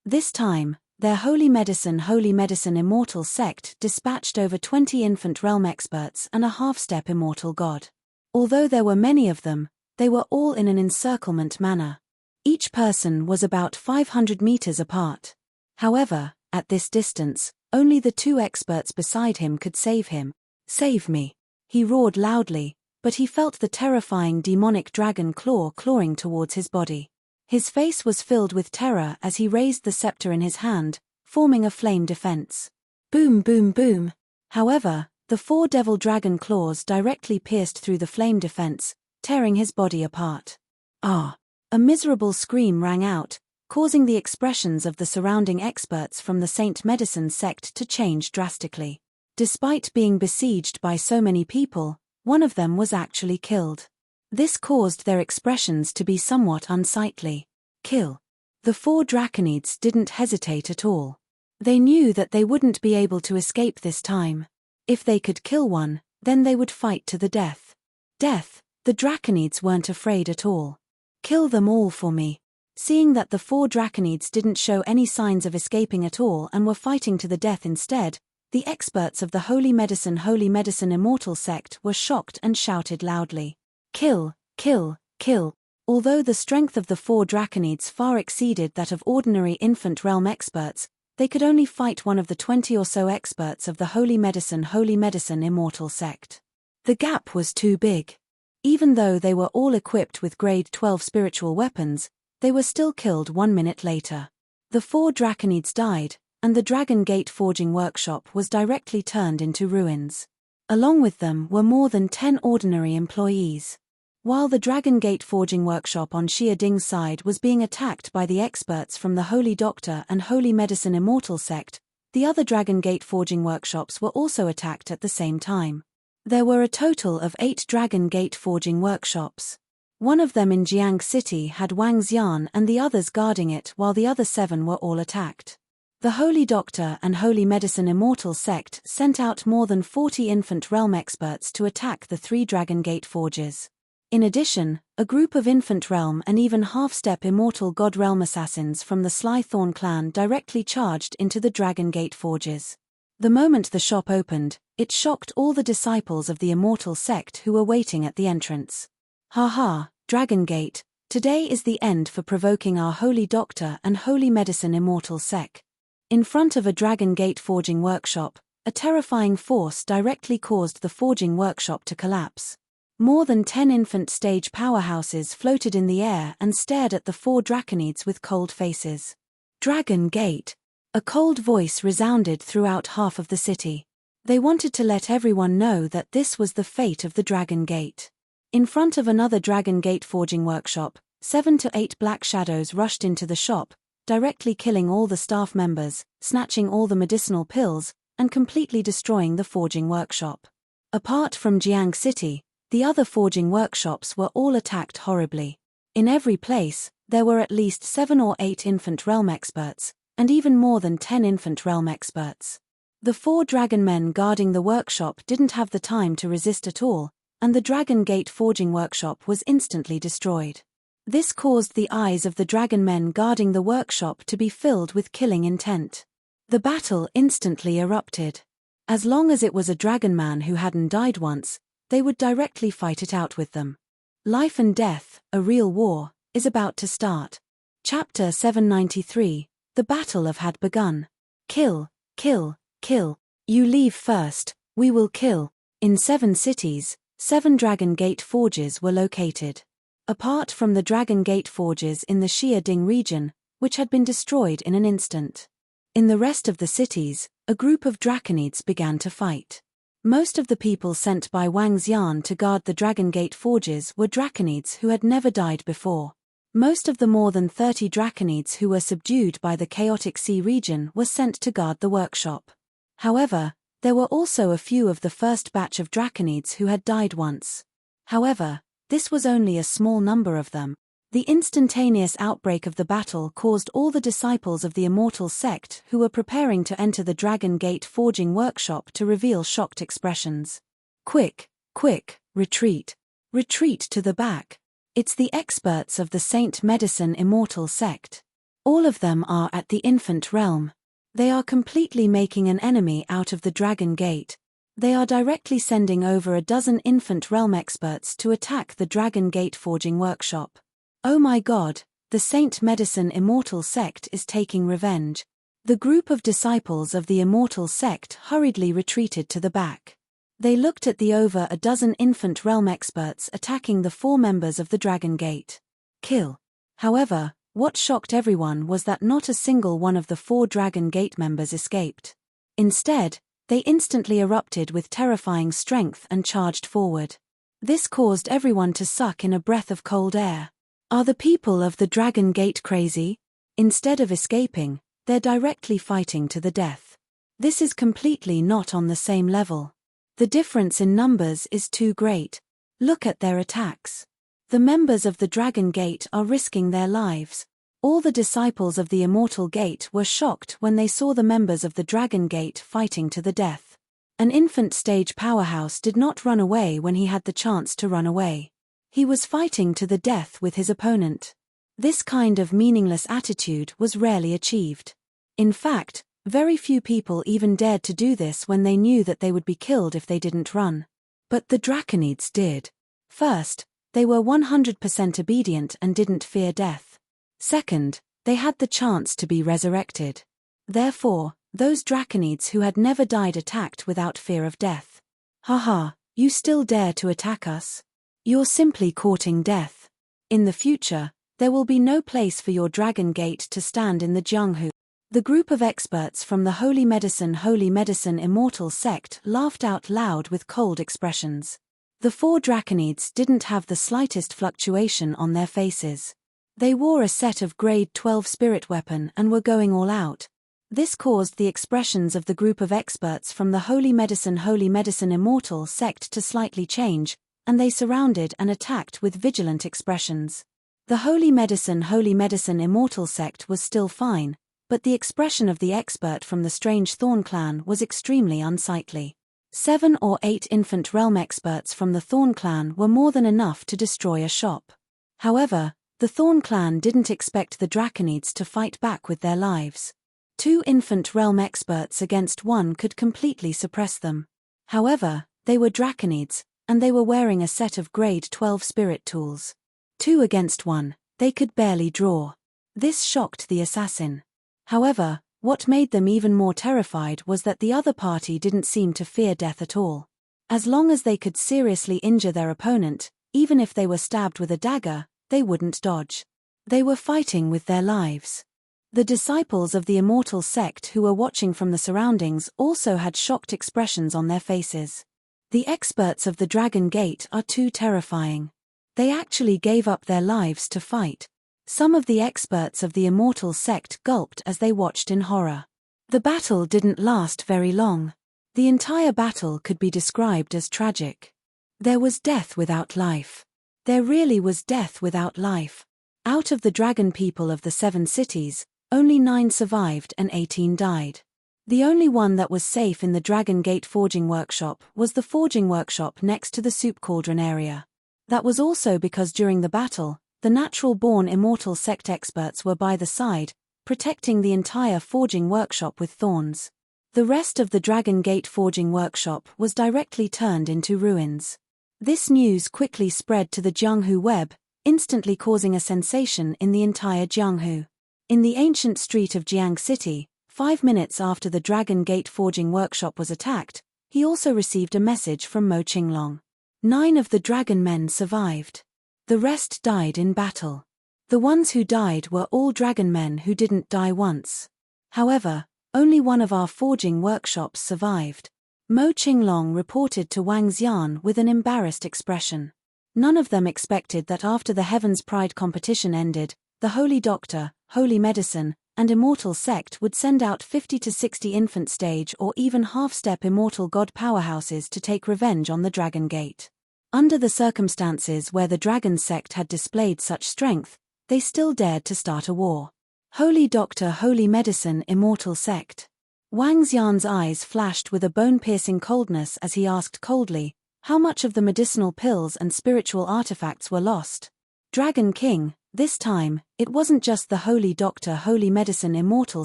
This time, their holy medicine immortal sect dispatched over 20 infant realm experts and a half-step immortal god. Although there were many of them, they were all in an encirclement manner. Each person was about 500 meters apart. However, at this distance, only the 2 experts beside him could save him. "Save me!" he roared loudly, but he felt the terrifying demonic dragon clawing towards his body. His face was filled with terror as he raised the scepter in his hand, forming a flame defense. Boom, boom, boom. However, the 4 devil dragon claws directly pierced through the flame defense, tearing his body apart. "Ah!" A miserable scream rang out, causing the expressions of the surrounding experts from the Saint Medicine sect to change drastically. Despite being besieged by so many people, one of them was actually killed. This caused their expressions to be somewhat unsightly. Kill. The 4 Draconids didn't hesitate at all. They knew that they wouldn't be able to escape this time. If they could kill one, then they would fight to the death. Death, the Draconids weren't afraid at all. "Kill them all for me." Seeing that the 4 Draconids didn't show any signs of escaping at all and were fighting to the death instead, the experts of the holy medicine immortal sect were shocked and shouted loudly, "Kill, kill, kill." Although the strength of the 4 Draconids far exceeded that of ordinary infant realm experts, they could only fight one of the 20 or so experts of the holy medicine immortal sect. The gap was too big. Even though they were all equipped with grade 12 spiritual weapons, they were still killed 1 minute later. The 4 Draconids died, and the Dragon Gate forging workshop was directly turned into ruins. Along with them were more than 10 ordinary employees. While the Dragon Gate forging workshop on Xia Ding's side was being attacked by the experts from the Holy Doctor and Holy Medicine Immortal sect, the other Dragon Gate forging workshops were also attacked at the same time. There were a total of 8 Dragon Gate forging workshops. One of them in Jiang City had Wang Xian and the others guarding it, while the other 7 were all attacked. The Holy Doctor and Holy Medicine Immortal sect sent out more than 40 infant realm experts to attack the 3 Dragon Gate forges. In addition, a group of infant realm and even half-step immortal god realm assassins from the Slythorn clan directly charged into the Dragon Gate forges. The moment the shop opened, it shocked all the disciples of the immortal sect who were waiting at the entrance. "Ha, Dragon Gate, today is the end for provoking our Holy Doctor and Holy Medicine Immortal sect." In front of a Dragon Gate forging workshop, a terrifying force directly caused the forging workshop to collapse. More than 10 infant stage powerhouses floated in the air and stared at the 4 Draconids with cold faces. "Dragon Gate!" A cold voice resounded throughout half of the city. They wanted to let everyone know that this was the fate of the Dragon Gate. In front of another Dragon Gate forging workshop, 7 to 8 black shadows rushed into the shop, directly killing all the staff members, snatching all the medicinal pills, and completely destroying the forging workshop. Apart from Jiang City, the other forging workshops were all attacked horribly. In every place, there were at least 7 or 8 infant realm experts, and even more than 10 infant realm experts. The 4 dragon men guarding the workshop didn't have the time to resist at all, and the Dragon Gate forging workshop was instantly destroyed. This caused the eyes of the dragon men guarding the workshop to be filled with killing intent. The battle instantly erupted. As long as it was a dragon man who hadn't died once, they would directly fight it out with them. Life and death, a real war, is about to start. Chapter 793, The Battle had begun. Kill, kill, kill. You leave first, we will kill. In 7 cities, 7 Dragon Gate forges were located. Apart from the Dragon Gate forges in the Xia Ding region, which had been destroyed in an instant. In the rest of the cities, a group of Draconids began to fight. Most of the people sent by Wang Xian to guard the Dragon Gate forges were Draconids who had never died before. Most of the more than 30 Draconids who were subdued by the Chaotic Sea region were sent to guard the workshop. However, there were also a few of the first batch of Draconids who had died once. However, this was only a small number of them. The instantaneous outbreak of the battle caused all the disciples of the Immortal Sect who were preparing to enter the Dragon Gate forging workshop to reveal shocked expressions. Quick, quick, retreat. Retreat to the back. It's the experts of the Saint Medicine Immortal Sect. All of them are at the infant realm. They are completely making an enemy out of the Dragon Gate. They are directly sending over a dozen infant realm experts to attack the Dragon Gate forging workshop. Oh my God, the Saint Medicine Immortal Sect is taking revenge. The group of disciples of the Immortal Sect hurriedly retreated to the back. They looked at the over a dozen infant realm experts attacking the 4 members of the Dragon Gate. Kill. However, what shocked everyone was that not a single one of the 4 Dragon Gate members escaped. Instead, they instantly erupted with terrifying strength and charged forward. This caused everyone to suck in a breath of cold air. Are the people of the Dragon Gate crazy? Instead of escaping, they're directly fighting to the death. This is completely not on the same level. The difference in numbers is too great. Look at their attacks. The members of the Dragon Gate are risking their lives. All the disciples of the Immortal Gate were shocked when they saw the members of the Dragon Gate fighting to the death. An infant stage powerhouse did not run away when he had the chance to run away. He was fighting to the death with his opponent. This kind of meaningless attitude was rarely achieved. In fact, very few people even dared to do this when they knew that they would be killed if they didn't run. But the Draconids did. First, they were 100% obedient and didn't fear death. Second, they had the chance to be resurrected. Therefore, those Draconids who had never died attacked without fear of death. Haha, you still dare to attack us? You're simply courting death. In the future, there will be no place for your Dragon Gate to stand in the Jianghu. The group of experts from the Holy Medicine Immortal Sect laughed out loud with cold expressions. The 4 Draconids didn't have the slightest fluctuation on their faces. They wore a set of grade 12 spirit weapon and were going all out. This caused the expressions of the group of experts from the Holy Medicine Immortal Sect to slightly change, and they surrounded and attacked with vigilant expressions. The Holy Medicine Immortal Sect was still fine, but the expression of the expert from the Strange Thorn clan was extremely unsightly. 7 or 8 infant realm experts from the Thorn clan were more than enough to destroy a shop. However, the Thorn clan didn't expect the Draconids to fight back with their lives. 2 infant realm experts against 1 could completely suppress them. However, they were Draconids, and they were wearing a set of grade 12 spirit tools. 2 against 1, they could barely draw. This shocked the assassin. However, what made them even more terrified was that the other party didn't seem to fear death at all. As long as they could seriously injure their opponent, even if they were stabbed with a dagger, they wouldn't dodge. They were fighting with their lives. The disciples of the Immortal Sect who were watching from the surroundings also had shocked expressions on their faces. The experts of the Dragon Gate are too terrifying. They actually gave up their lives to fight. Some of the experts of the immortal sect gulped as they watched in horror. The battle didn't last very long. The entire battle could be described as tragic. There was death without life. There really was death without life. Out of the dragon people of the 7 cities, only 9 survived and 18 died. The only one that was safe in the Dragon Gate forging workshop was the forging workshop next to the soup cauldron area. That was also because during the battle, the natural-born immortal sect experts were by the side, protecting the entire forging workshop with thorns. The rest of the Dragon Gate forging workshop was directly turned into ruins. This news quickly spread to the Jianghu web, instantly causing a sensation in the entire Jianghu. In the ancient street of Jiang City, 5 minutes after the Dragon Gate forging workshop was attacked, he also received a message from Mo Qinglong. 9 of the dragon men survived. The rest died in battle. The ones who died were all dragon men who didn't die once. However, only one of our forging workshops survived. Mo Qinglong reported to Wang Xian with an embarrassed expression. None of them expected that after the Heaven's Pride competition ended, the Holy Doctor, Holy Medicine, and Immortal Sect would send out 50 to 60 infant stage or even half-step immortal god powerhouses to take revenge on the Dragon Gate. Under the circumstances where the Dragon Sect had displayed such strength, they still dared to start a war. Holy Doctor, Holy Medicine, Immortal Sect. Wang Xian's eyes flashed with a bone-piercing coldness as he asked coldly, how much of the medicinal pills and spiritual artifacts were lost? Dragon King, this time, it wasn't just the Holy Doctor, Holy Medicine, Immortal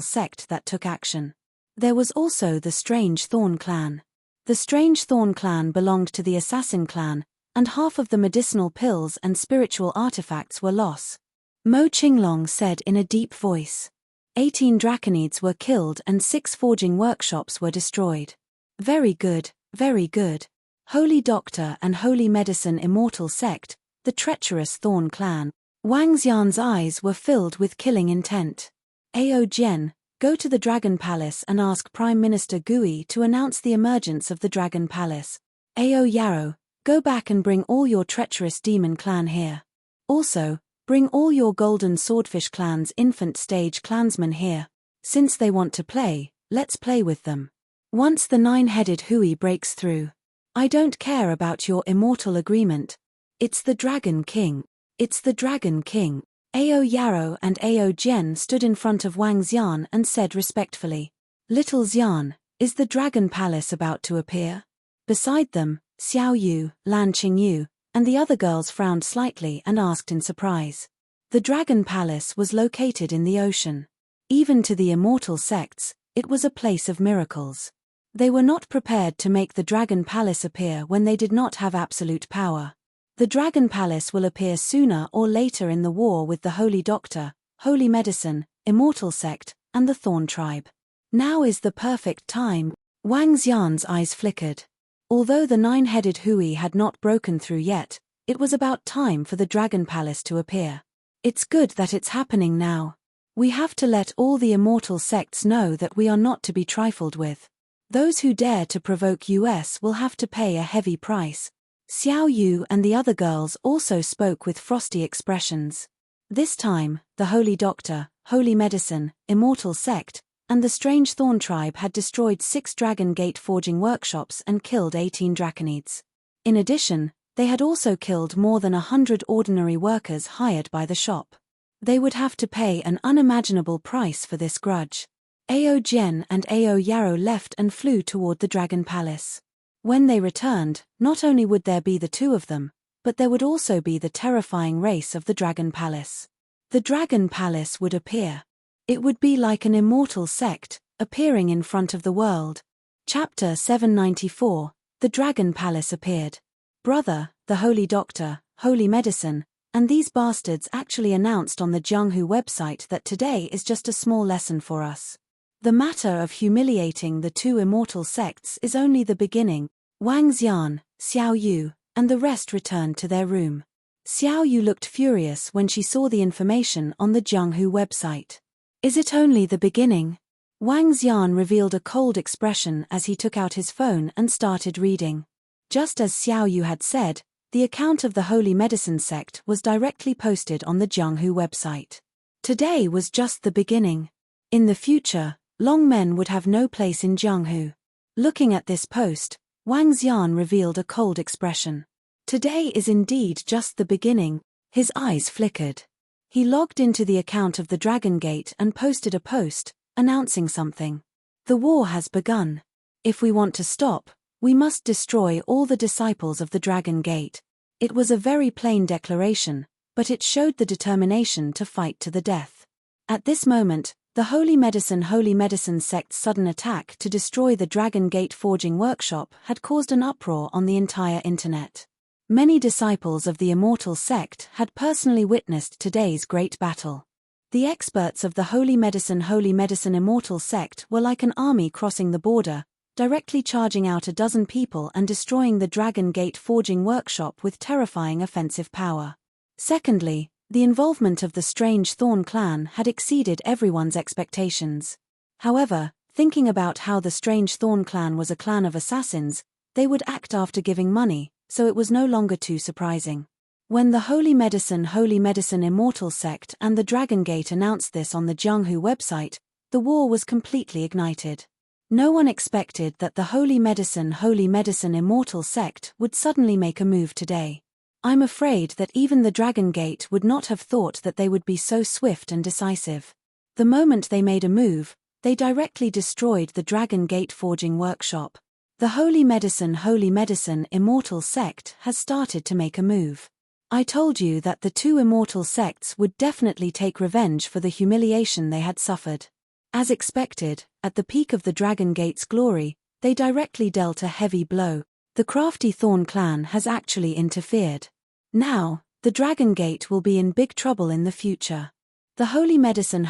Sect that took action. There was also the Strange Thorn Clan. The Strange Thorn Clan belonged to the Assassin Clan, and half of the medicinal pills and spiritual artifacts were lost. Mo Qinglong said in a deep voice. 18 draconids were killed and 6 forging workshops were destroyed. Very good, very good. Holy Doctor and Holy Medicine, Immortal Sect, the treacherous Thorn Clan. Wang Xian's eyes were filled with killing intent. Ao Jian, go to the Dragon Palace and ask Prime Minister Gui to announce the emergence of the Dragon Palace. Ao Yarrow, go back and bring all your treacherous demon clan here. Also, bring all your golden swordfish clan's infant stage clansmen here. Since they want to play, let's play with them. Once the 9-headed Hui breaks through. I don't care about your immortal agreement. It's the Dragon King. It's the Dragon King. Ao Yarrow and Ao Jian stood in front of Wang Xian and said respectfully, Little Xian, is the Dragon Palace about to appear? Beside them, Xiao Yu, Lan Qingyu, and the other girls frowned slightly and asked in surprise. The Dragon Palace was located in the ocean. Even to the immortal sects, it was a place of miracles. They were not prepared to make the Dragon Palace appear when they did not have absolute power. The Dragon Palace will appear sooner or later in the war with the Holy Doctor, Holy Medicine, Immortal Sect, and the Thorn Tribe. Now is the perfect time. Wang Xian's eyes flickered. Although the 9-headed Hui had not broken through yet, it was about time for the Dragon Palace to appear. It's good that it's happening now. We have to let all the immortal sects know that we are not to be trifled with. Those who dare to provoke us will have to pay a heavy price. Xiao Yu and the other girls also spoke with frosty expressions. This time, the Holy Doctor, Holy Medicine, Immortal Sect, and the Strange Thorn Tribe had destroyed 6 Dragon Gate forging workshops and killed 18 draconids. In addition, they had also killed more than 100 ordinary workers hired by the shop. They would have to pay an unimaginable price for this grudge. Ao Jian and Ao Yarrow left and flew toward the Dragon Palace. When they returned, not only would there be the 2 of them, but there would also be the terrifying race of the Dragon Palace. The Dragon Palace would appear. It would be like an immortal sect, appearing in front of the world. Chapter 794, The Dragon Palace appeared. Brother, the Holy Doctor, Holy Medicine, and these bastards actually announced on the Jianghu website that today is just a small lesson for us. The matter of humiliating the 2 immortal sects is only the beginning. Wang Xian, Xiao Yu, and the rest returned to their room. Xiao Yu looked furious when she saw the information on the Jianghu website. Is it only the beginning? Wang Xian revealed a cold expression as he took out his phone and started reading. Just as Xiao Yu had said, The account of the Holy Medicine sect was directly posted on the Jianghu website. Today was just the beginning. In the future, long men would have no place in Jianghu. Looking at this post, Wang Xian revealed a cold expression. Today is indeed just the beginning. His eyes flickered. He logged into the account of the Dragon Gate and posted a post, announcing something. The war has begun. If we want to stop, we must destroy all the disciples of the Dragon Gate. It was a very plain declaration, but it showed the determination to fight to the death. At this moment, the Holy Medicine sect's sudden attack to destroy the Dragon Gate forging workshop had caused an uproar on the entire internet. Many disciples of the Immortal sect had personally witnessed today's great battle. The experts of the Holy Medicine Immortal sect were like an army crossing the border, directly charging out a dozen people and destroying the Dragon Gate forging workshop with terrifying offensive power. Secondly, the involvement of the Strange Thorn clan had exceeded everyone's expectations. However, thinking about how the Strange Thorn clan was a clan of assassins, they would act after giving money, so it was no longer too surprising. When the Holy Medicine Immortal sect and the Dragon Gate announced this on the Jianghu website, the war was completely ignited. No one expected that the Holy Medicine Immortal sect would suddenly make a move today. I'm afraid that even the Dragon Gate would not have thought that they would be so swift and decisive. The moment they made a move, they directly destroyed the Dragon Gate forging workshop. The Holy Medicine Immortal sect has started to make a move. I told you that the two immortal sects would definitely take revenge for the humiliation they had suffered. As expected, at the peak of the Dragon Gate's glory, they directly dealt a heavy blow. The crafty Thorn clan has actually interfered. Now, the Dragon Gate will be in big trouble in the future. The Holy Medicine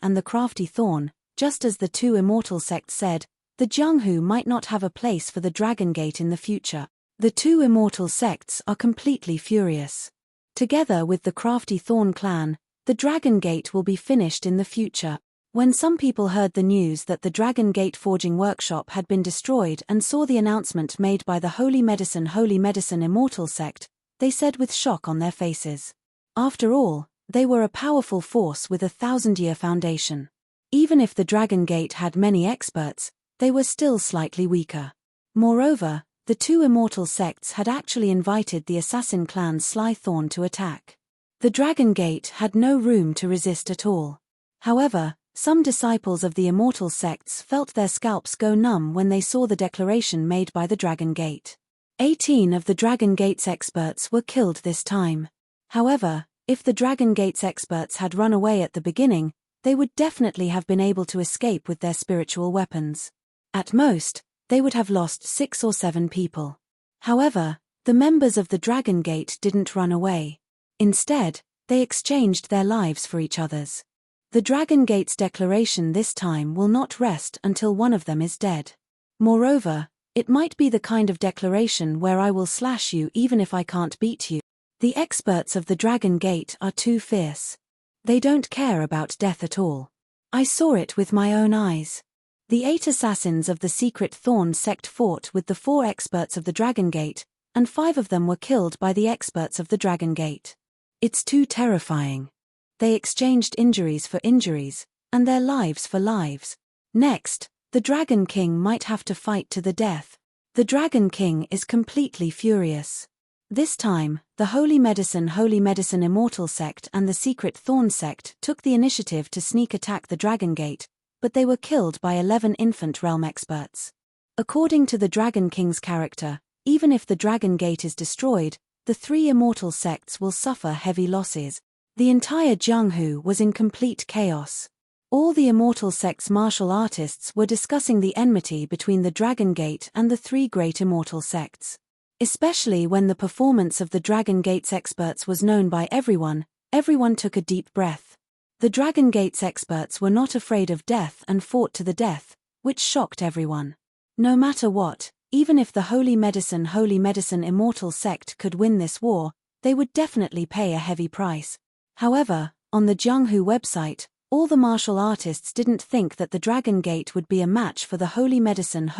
and the crafty Thorn, just as the two immortal sects said, the Jianghu might not have a place for the Dragon Gate in the future. The two immortal sects are completely furious. Together with the crafty Thorn clan, the Dragon Gate will be finished in the future. When some people heard the news that the Dragon Gate forging workshop had been destroyed and saw the announcement made by the Holy Medicine Immortal sect, they said with shock on their faces. After all, they were a powerful force with a 1,000-year foundation. Even if the Dragon Gate had many experts, they were still slightly weaker. Moreover, the two immortal sects had actually invited the assassin clan Sly Thorn to attack. The Dragon Gate had no room to resist at all. However, some disciples of the immortal sects felt their scalps go numb when they saw the declaration made by the Dragon Gate. 18 of the Dragon Gate's experts were killed this time. However, if the Dragon Gate's experts had run away at the beginning, they would definitely have been able to escape with their spiritual weapons. At most, they would have lost 6 or 7 people. However, the members of the Dragon Gate didn't run away. Instead, they exchanged their lives for each other's. The Dragon Gate's declaration this time will not rest until one of them is dead. Moreover, it might be the kind of declaration where I will slash you even if I can't beat you. The experts of the Dragon Gate are too fierce. They don't care about death at all. I saw it with my own eyes. The 8 assassins of the secret Thorn sect fought with the 4 experts of the Dragon Gate, and 5 of them were killed by the experts of the Dragon Gate. It's too terrifying. They exchanged injuries for injuries, and their lives for lives. Next, the Dragon King might have to fight to the death. The Dragon King is completely furious. This time, the Holy Medicine Immortal sect and the secret Thorn sect took the initiative to sneak attack the Dragon Gate, but they were killed by 11 infant realm experts. According to the Dragon King's character, even if the Dragon Gate is destroyed, the 3 immortal sects will suffer heavy losses. The entire Jianghu was in complete chaos. All the immortal sect's martial artists were discussing the enmity between the Dragon Gate and the 3 great immortal sects. Especially when the performance of the Dragon Gate's experts was known by everyone took a deep breath. The Dragon Gate's experts were not afraid of death and fought to the death, which shocked everyone. No matter what, even if the Holy Medicine Immortal sect could win this war, they would definitely pay a heavy price. However, on the Jianghu website, all the martial artists didn't think that the Dragon Gate would be a match for the Holy Medicine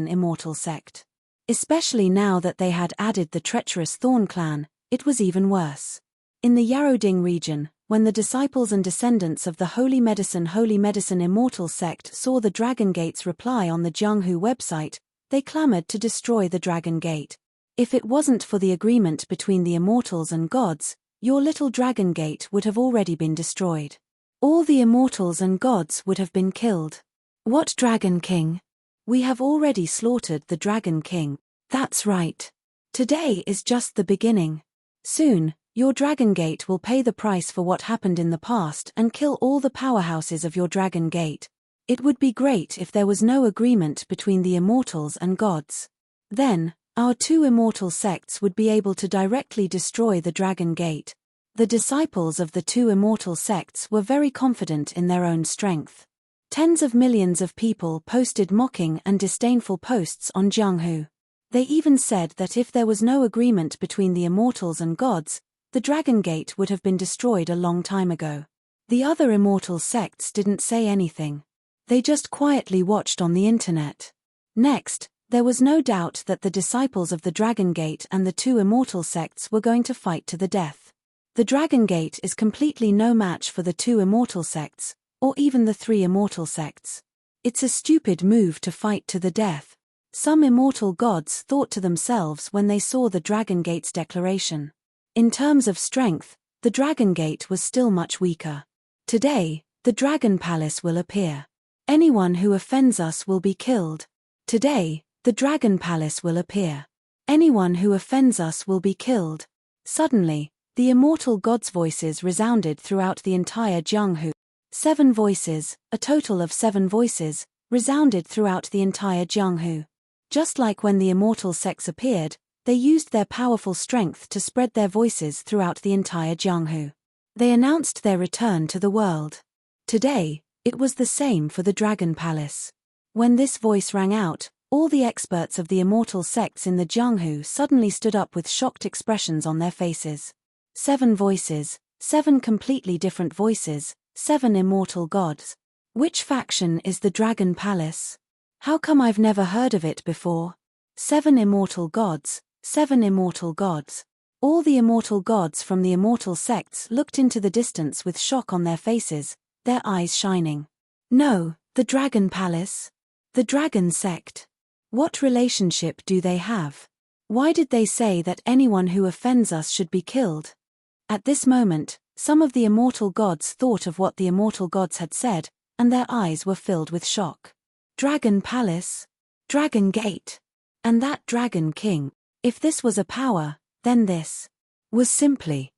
Immortal sect. Especially now that they had added the treacherous Thorn clan, it was even worse. In the Yaroding region, when the disciples and descendants of the Holy Medicine Immortal sect saw the Dragon Gate's reply on the Jianghu website, they clamored to destroy the Dragon Gate. If it wasn't for the agreement between the immortals and gods, your little Dragon Gate would have already been destroyed. All the immortals and gods would have been killed. What Dragon King? We have already slaughtered the Dragon King. That's right. Today is just the beginning. Soon, your Dragon Gate will pay the price for what happened in the past and kill all the powerhouses of your Dragon Gate. It would be great if there was no agreement between the immortals and gods. Then, our two immortal sects would be able to directly destroy the Dragon Gate. The disciples of the two immortal sects were very confident in their own strength. Tens of millions of people posted mocking and disdainful posts on Jianghu. They even said that if there was no agreement between the immortals and gods, the Dragon Gate would have been destroyed a long time ago. The other immortal sects didn't say anything. They just quietly watched on the internet. Next, there was no doubt that the disciples of the Dragon Gate and the two immortal sects were going to fight to the death. The Dragon Gate is completely no match for the two immortal sects, or even the three immortal sects. It's a stupid move to fight to the death. Some immortal gods thought to themselves when they saw the Dragon Gate's declaration. In terms of strength, the Dragon Gate was still much weaker. Today, the Dragon Palace will appear. Anyone who offends us will be killed. Today, the Dragon Palace will appear. Anyone who offends us will be killed. Suddenly, the immortal gods' voices resounded throughout the entire Jianghu. 7 voices, a total of 7 voices, resounded throughout the entire Jianghu. Just like when the immortal sects appeared, they used their powerful strength to spread their voices throughout the entire Jianghu. They announced their return to the world. Today, it was the same for the Dragon Palace. When this voice rang out, all the experts of the immortal sects in the Jianghu suddenly stood up with shocked expressions on their faces. 7 voices, 7 completely different voices, 7 immortal gods. Which faction is the Dragon Palace? How come I've never heard of it before? 7 immortal gods, 7 immortal gods. All the immortal gods from the immortal sects looked into the distance with shock on their faces, their eyes shining. No, the Dragon Palace? The Dragon Sect? What relationship do they have? Why did they say that anyone who offends us should be killed? At this moment, some of the immortal gods thought of what the immortal gods had said, and their eyes were filled with shock. Dragon Palace? Dragon Gate? And that Dragon King? If this was a power, then this was simply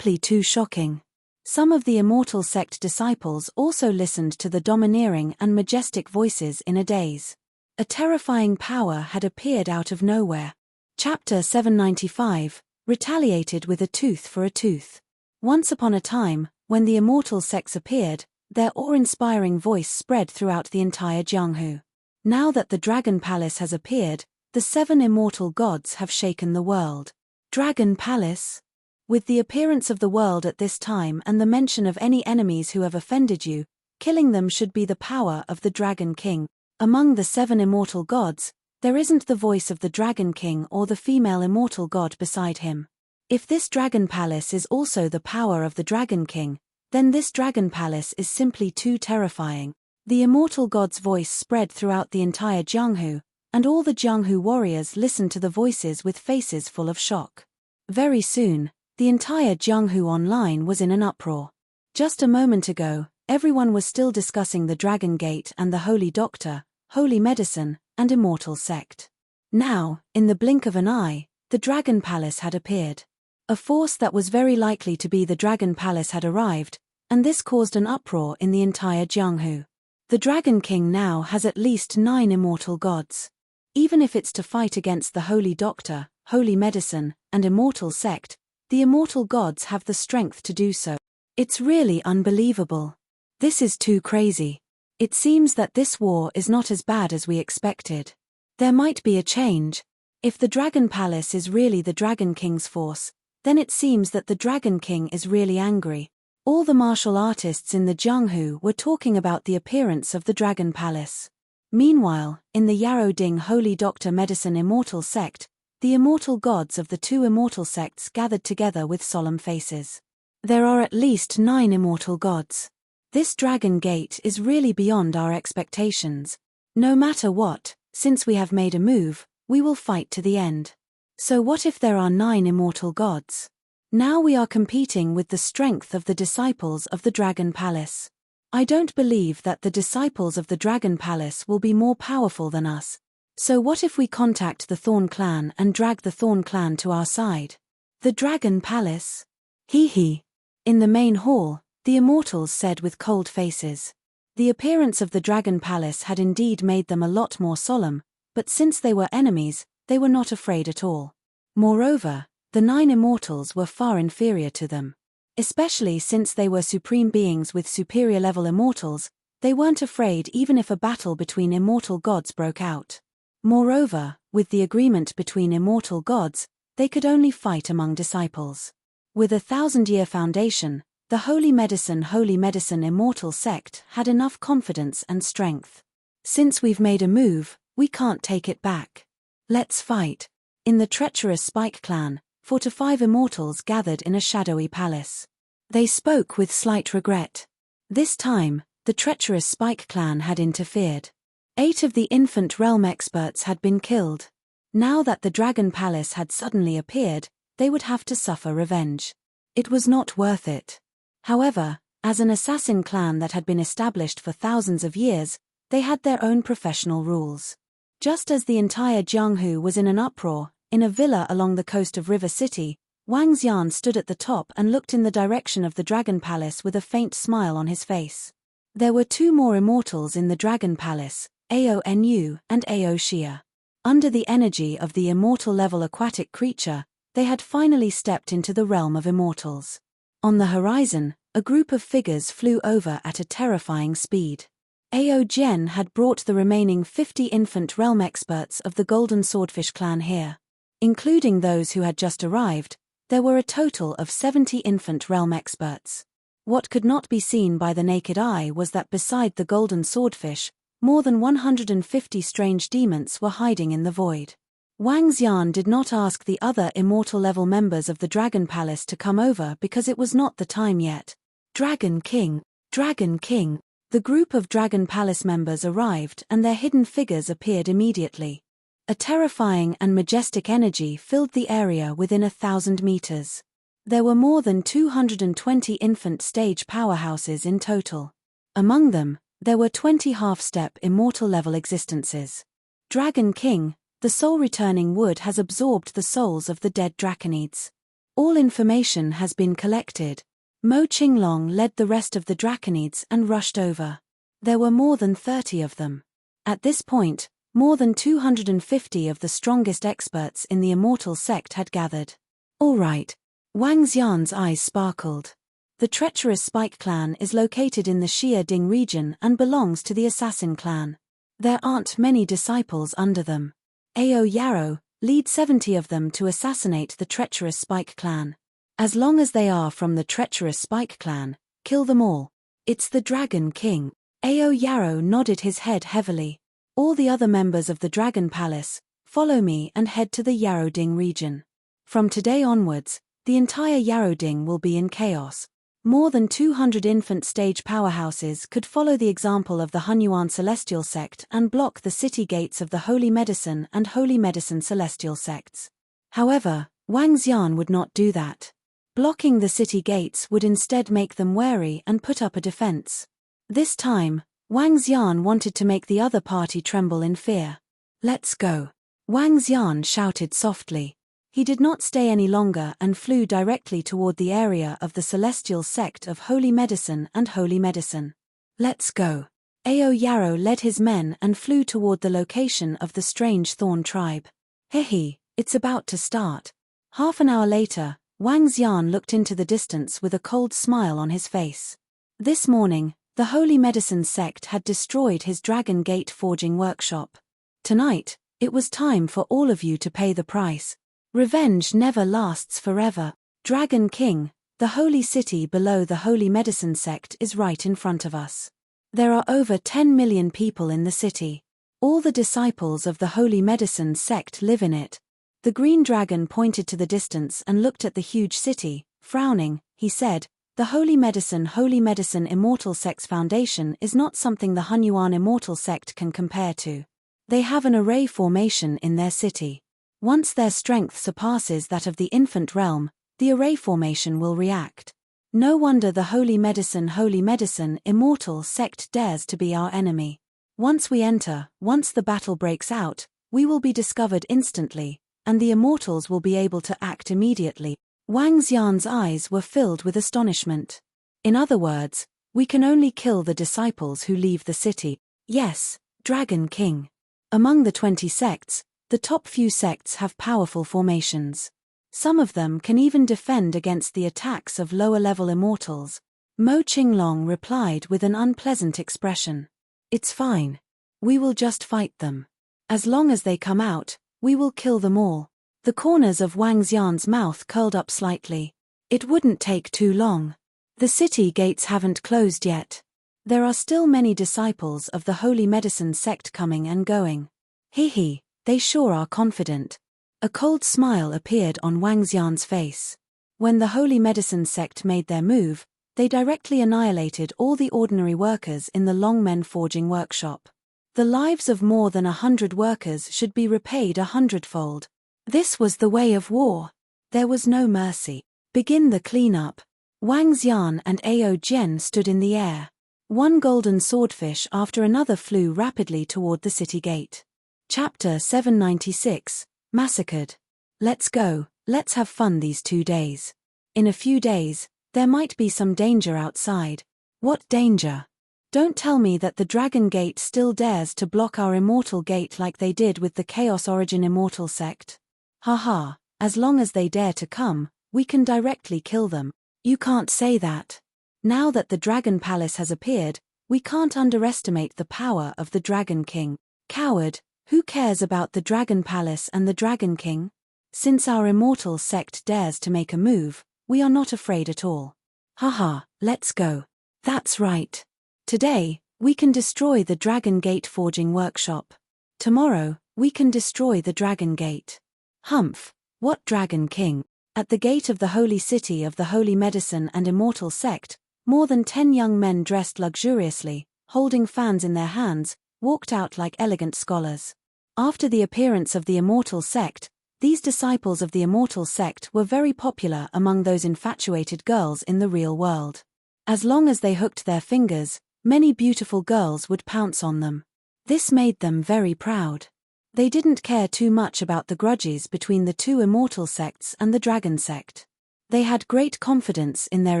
too shocking. Some of the immortal sect disciples also listened to the domineering and majestic voices in a daze. A terrifying power had appeared out of nowhere. Chapter 795, retaliated with a tooth for a tooth. Once upon a time, when the immortal sects appeared, their awe-inspiring voice spread throughout the entire Jianghu. Now that the Dragon Palace has appeared, the 7 immortal gods have shaken the world. Dragon Palace? With the appearance of the world at this time and the mention of any enemies who have offended you, killing them should be the power of the Dragon King. Among the 7 immortal gods, there isn't the voice of the Dragon King or the female immortal god beside him. If this Dragon Palace is also the power of the Dragon King, then this Dragon Palace is simply too terrifying. The immortal god's voice spread throughout the entire Jianghu, and all the Jianghu warriors listened to the voices with faces full of shock. Very soon, the entire Jianghu online was in an uproar. Just a moment ago, everyone was still discussing the Dragon Gate and the Holy Doctor, Holy Medicine, and Immortal Sect. Now, in the blink of an eye, the Dragon Palace had appeared. A force that was very likely to be the Dragon Palace had arrived, and this caused an uproar in the entire Jianghu. The Dragon King now has at least 9 immortal gods. Even if it's to fight against the Holy Doctor, Holy Medicine, and Immortal Sect, the immortal gods have the strength to do so. It's really unbelievable. This is too crazy. It seems that this war is not as bad as we expected. There might be a change. If the Dragon Palace is really the Dragon King's force, then it seems that the Dragon King is really angry. All the martial artists in the Jianghu were talking about the appearance of the Dragon Palace. Meanwhile, in the Yarrow Ding Holy Doctor Medicine Immortal Sect, the immortal gods of the two immortal sects gathered together with solemn faces. There are at least 9 immortal gods. This Dragon Gate is really beyond our expectations. No matter what, since we have made a move, we will fight to the end. So what if there are 9 immortal gods? Now we are competing with the strength of the disciples of the Dragon Palace. I don't believe that the disciples of the Dragon Palace will be more powerful than us. So what if we contact the Thorn Clan and drag the Thorn Clan to our side? The Dragon Palace? Hee hee. In the main hall, the immortals said with cold faces. The appearance of the Dragon Palace had indeed made them a lot more solemn, but since they were enemies, they were not afraid at all. Moreover, the 9 immortals were far inferior to them. Especially since they were supreme beings with superior level immortals, they weren't afraid even if a battle between immortal gods broke out. Moreover, with the agreement between immortal gods, they could only fight among disciples. With a 1,000-year foundation, the Holy Medicine Immortal Sect had enough confidence and strength. Since we've made a move, we can't take it back. Let's fight. In the treacherous Spike Clan, 4 to 5 immortals gathered in a shadowy palace. They spoke with slight regret. This time, the treacherous Spike Clan had interfered. 8 of the infant realm experts had been killed. Now that the Dragon Palace had suddenly appeared, they would have to suffer revenge. It was not worth it. However, as an assassin clan that had been established for thousands of years, they had their own professional rules. Just as the entire Jianghu was in an uproar, in a villa along the coast of River City, Wang Xian stood at the top and looked in the direction of the Dragon Palace with a faint smile on his face. There were 2 more immortals in the Dragon Palace, Ao Nu and Ao Xia. Under the energy of the immortal-level aquatic creature, they had finally stepped into the realm of immortals. On the horizon, a group of figures flew over at a terrifying speed. Ao Jian had brought the remaining 50 infant realm experts of the Golden Swordfish clan here. Including those who had just arrived, there were a total of 70 infant realm experts. What could not be seen by the naked eye was that beside the Golden Swordfish, more than 150 strange demons were hiding in the void. Wang Xian did not ask the other immortal-level members of the Dragon Palace to come over because it was not the time yet. Dragon King! Dragon King! The group of Dragon Palace members arrived and their hidden figures appeared immediately. A terrifying and majestic energy filled the area within 1,000 meters. There were more than 220 infant stage powerhouses in total. Among them, there were 20 half-step immortal-level existences. Dragon King, the soul-returning wood has absorbed the souls of the dead Draconids. All information has been collected. Mo Qinglong led the rest of the Draconids and rushed over. There were more than 30 of them. At this point, more than 250 of the strongest experts in the Immortal Sect had gathered. All right. Wang Xian's eyes sparkled. The treacherous Spike Clan is located in the Xia Ding region and belongs to the Assassin Clan. There aren't many disciples under them. Ao Yarrow, lead 70 of them to assassinate the treacherous Spike Clan. As long as they are from the treacherous Spike Clan, kill them all. It's the Dragon King. Ao Yarrow nodded his head heavily. All the other members of the Dragon Palace, follow me and head to the Yarrowding region. From today onwards, the entire Yarrowding will be in chaos. More than 200 infant stage powerhouses could follow the example of the Hunyuan Celestial Sect and block the city gates of the Holy Medicine and Holy Medicine Celestial sects. However, Wang Xian would not do that. Blocking the city gates would instead make them wary and put up a defense. This time, Wang Xian wanted to make the other party tremble in fear. Let's go. Wang Xian shouted softly. He did not stay any longer and flew directly toward the area of the Celestial Sect of Holy Medicine and Holy Medicine. Let's go. Ao Yarrow led his men and flew toward the location of the strange Thorn tribe. Hehe, it's about to start. Half an hour later, Wang Xian looked into the distance with a cold smile on his face. This morning, the Holy Medicine sect had destroyed his Dragon Gate forging workshop. Tonight, it was time for all of you to pay the price. Revenge never lasts forever. Dragon King, the holy city below the Holy Medicine sect, is right in front of us. There are over 10 million people in the city. All the disciples of the Holy Medicine sect live in it. The green dragon pointed to the distance and looked at the huge city. Frowning, he said, "The Holy Medicine Immortal Sect's foundation is not something the Hunyuan Immortal Sect can compare to. They have an array formation in their city. Once their strength surpasses that of the infant realm, the array formation will react. No wonder the Holy Medicine Immortal Sect dares to be our enemy. Once we enter, once the battle breaks out, we will be discovered instantly, and the immortals will be able to act immediately." Wang Xian's eyes were filled with astonishment. In other words, we can only kill the disciples who leave the city. Yes, Dragon King. Among the 20 sects, the top few sects have powerful formations. Some of them can even defend against the attacks of lower-level immortals. Mo Qinglong replied with an unpleasant expression. "It's fine. We will just fight them. As long as they come out, we will kill them all." The corners of Wang Xian's mouth curled up slightly. It wouldn't take too long. The city gates haven't closed yet. There are still many disciples of the Holy Medicine sect coming and going. He, they sure are confident. A cold smile appeared on Wang Xian's face. When the Holy Medicine sect made their move, they directly annihilated all the ordinary workers in the Longmen forging workshop. The lives of more than 100 workers should be repaid 100-fold. This was the way of war. There was no mercy. Begin the cleanup. Wang Xian and Ao Jian stood in the air. One golden swordfish after another flew rapidly toward the city gate. Chapter 796, Massacred. Let's go, let's have fun these 2 days. In a few days, there might be some danger outside. What danger? Don't tell me that the Dragon Gate still dares to block our Immortal Gate like they did with the Chaos Origin Immortal Sect. Haha, as long as they dare to come, we can directly kill them. You can't say that. Now that the Dragon Palace has appeared, we can't underestimate the power of the Dragon King. Coward, who cares about the Dragon Palace and the Dragon King? Since our Immortal Sect dares to make a move, we are not afraid at all. Haha, let's go. That's right. Today, we can destroy the Dragon Gate forging workshop. Tomorrow, we can destroy the Dragon Gate. Humph, what Dragon King? At the gate of the holy city of the Holy Medicine and Immortal Sect, more than 10 young men dressed luxuriously, holding fans in their hands, walked out like elegant scholars. After the appearance of the Immortal Sect, these disciples of the Immortal Sect were very popular among those infatuated girls in the real world. As long as they hooked their fingers, many beautiful girls would pounce on them. This made them very proud. They didn't care too much about the grudges between the two Immortal Sects and the Dragon Sect. They had great confidence in their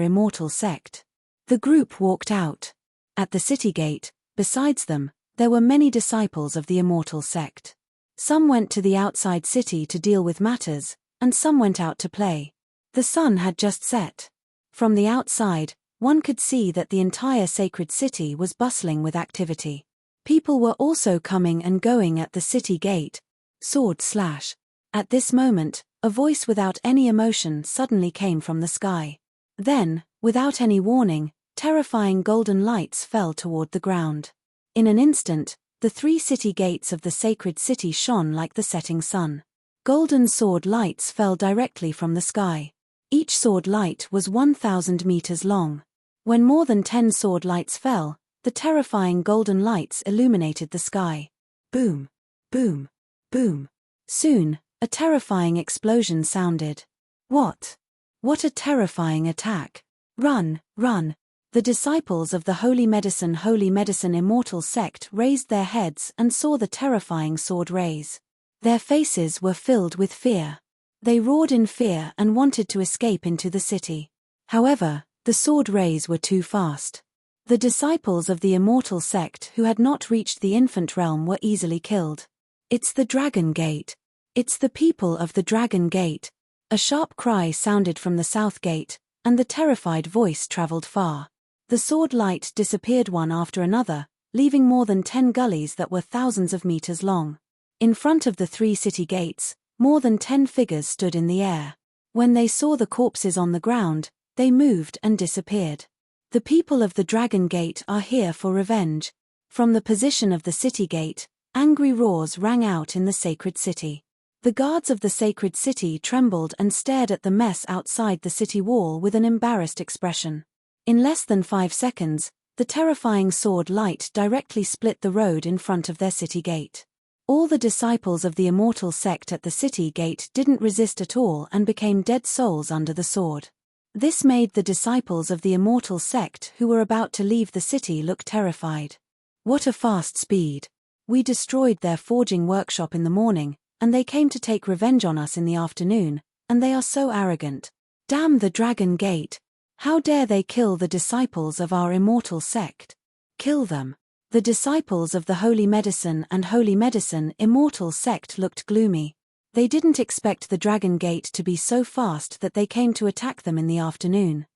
Immortal Sect. The group walked out. At the city gate, besides them, there were many disciples of the Immortal Sect. Some went to the outside city to deal with matters, and some went out to play. The sun had just set. From the outside, one could see that the entire sacred city was bustling with activity. People were also coming and going at the city gate. Sword slash. At this moment, a voice without any emotion suddenly came from the sky. Then, without any warning, terrifying golden lights fell toward the ground. In an instant, the 3 city gates of the sacred city shone like the setting sun. Golden sword lights fell directly from the sky. Each sword light was 1,000 meters long. When more than 10 sword lights fell, the terrifying golden lights illuminated the sky. Boom, boom, boom. Soon, a terrifying explosion sounded. What? What a terrifying attack. Run, run. The disciples of the Holy Medicine Immortal Sect raised their heads and saw the terrifying sword rays. Their faces were filled with fear. They roared in fear and wanted to escape into the city. However, the sword rays were too fast. The disciples of the Immortal Sect who had not reached the infant realm were easily killed. It's the Dragon Gate. It's the people of the Dragon Gate. A sharp cry sounded from the south gate, and the terrified voice traveled far. The sword light disappeared one after another, leaving more than 10 gullies that were thousands of meters long. In front of the 3 city gates, more than 10 figures stood in the air. When they saw the corpses on the ground, they moved and disappeared. The people of the Dragon Gate are here for revenge. From the position of the city gate, Angry roars rang out in the sacred city. The guards of the sacred city trembled and stared at the mess outside the city wall with an embarrassed expression. In less than 5 seconds, the terrifying sword light directly split the road in front of their city gate. All the disciples of the immortal sect at the city gate didn't resist at all and became dead souls under the sword. This made the disciples of the immortal sect who were about to leave the city look terrified. What a fast speed! We destroyed their forging workshop in the morning, and they came to take revenge on us in the afternoon, and they are so arrogant. Damn the Dragon Gate! How dare they kill the disciples of our immortal sect? Kill them! The disciples of the Holy Medicine and Holy Medicine immortal sect looked gloomy. They didn't expect the Dragon Gate to be so fast that they came to attack them in the afternoon.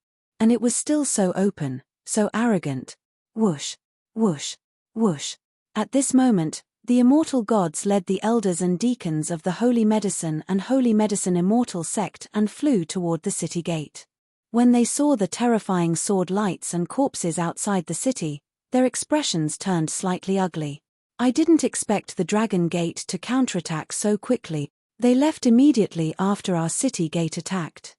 And it was still so open, so arrogant. Whoosh, whoosh, whoosh. At this moment, the immortal gods led the elders and deacons of the Holy Medicine and Holy Medicine immortal sect and flew toward the city gate. When they saw the terrifying sword lights and corpses outside the city, their expressions turned slightly ugly. I didn't expect the Dragon Gate to counterattack so quickly. They left immediately after our city gate attacked.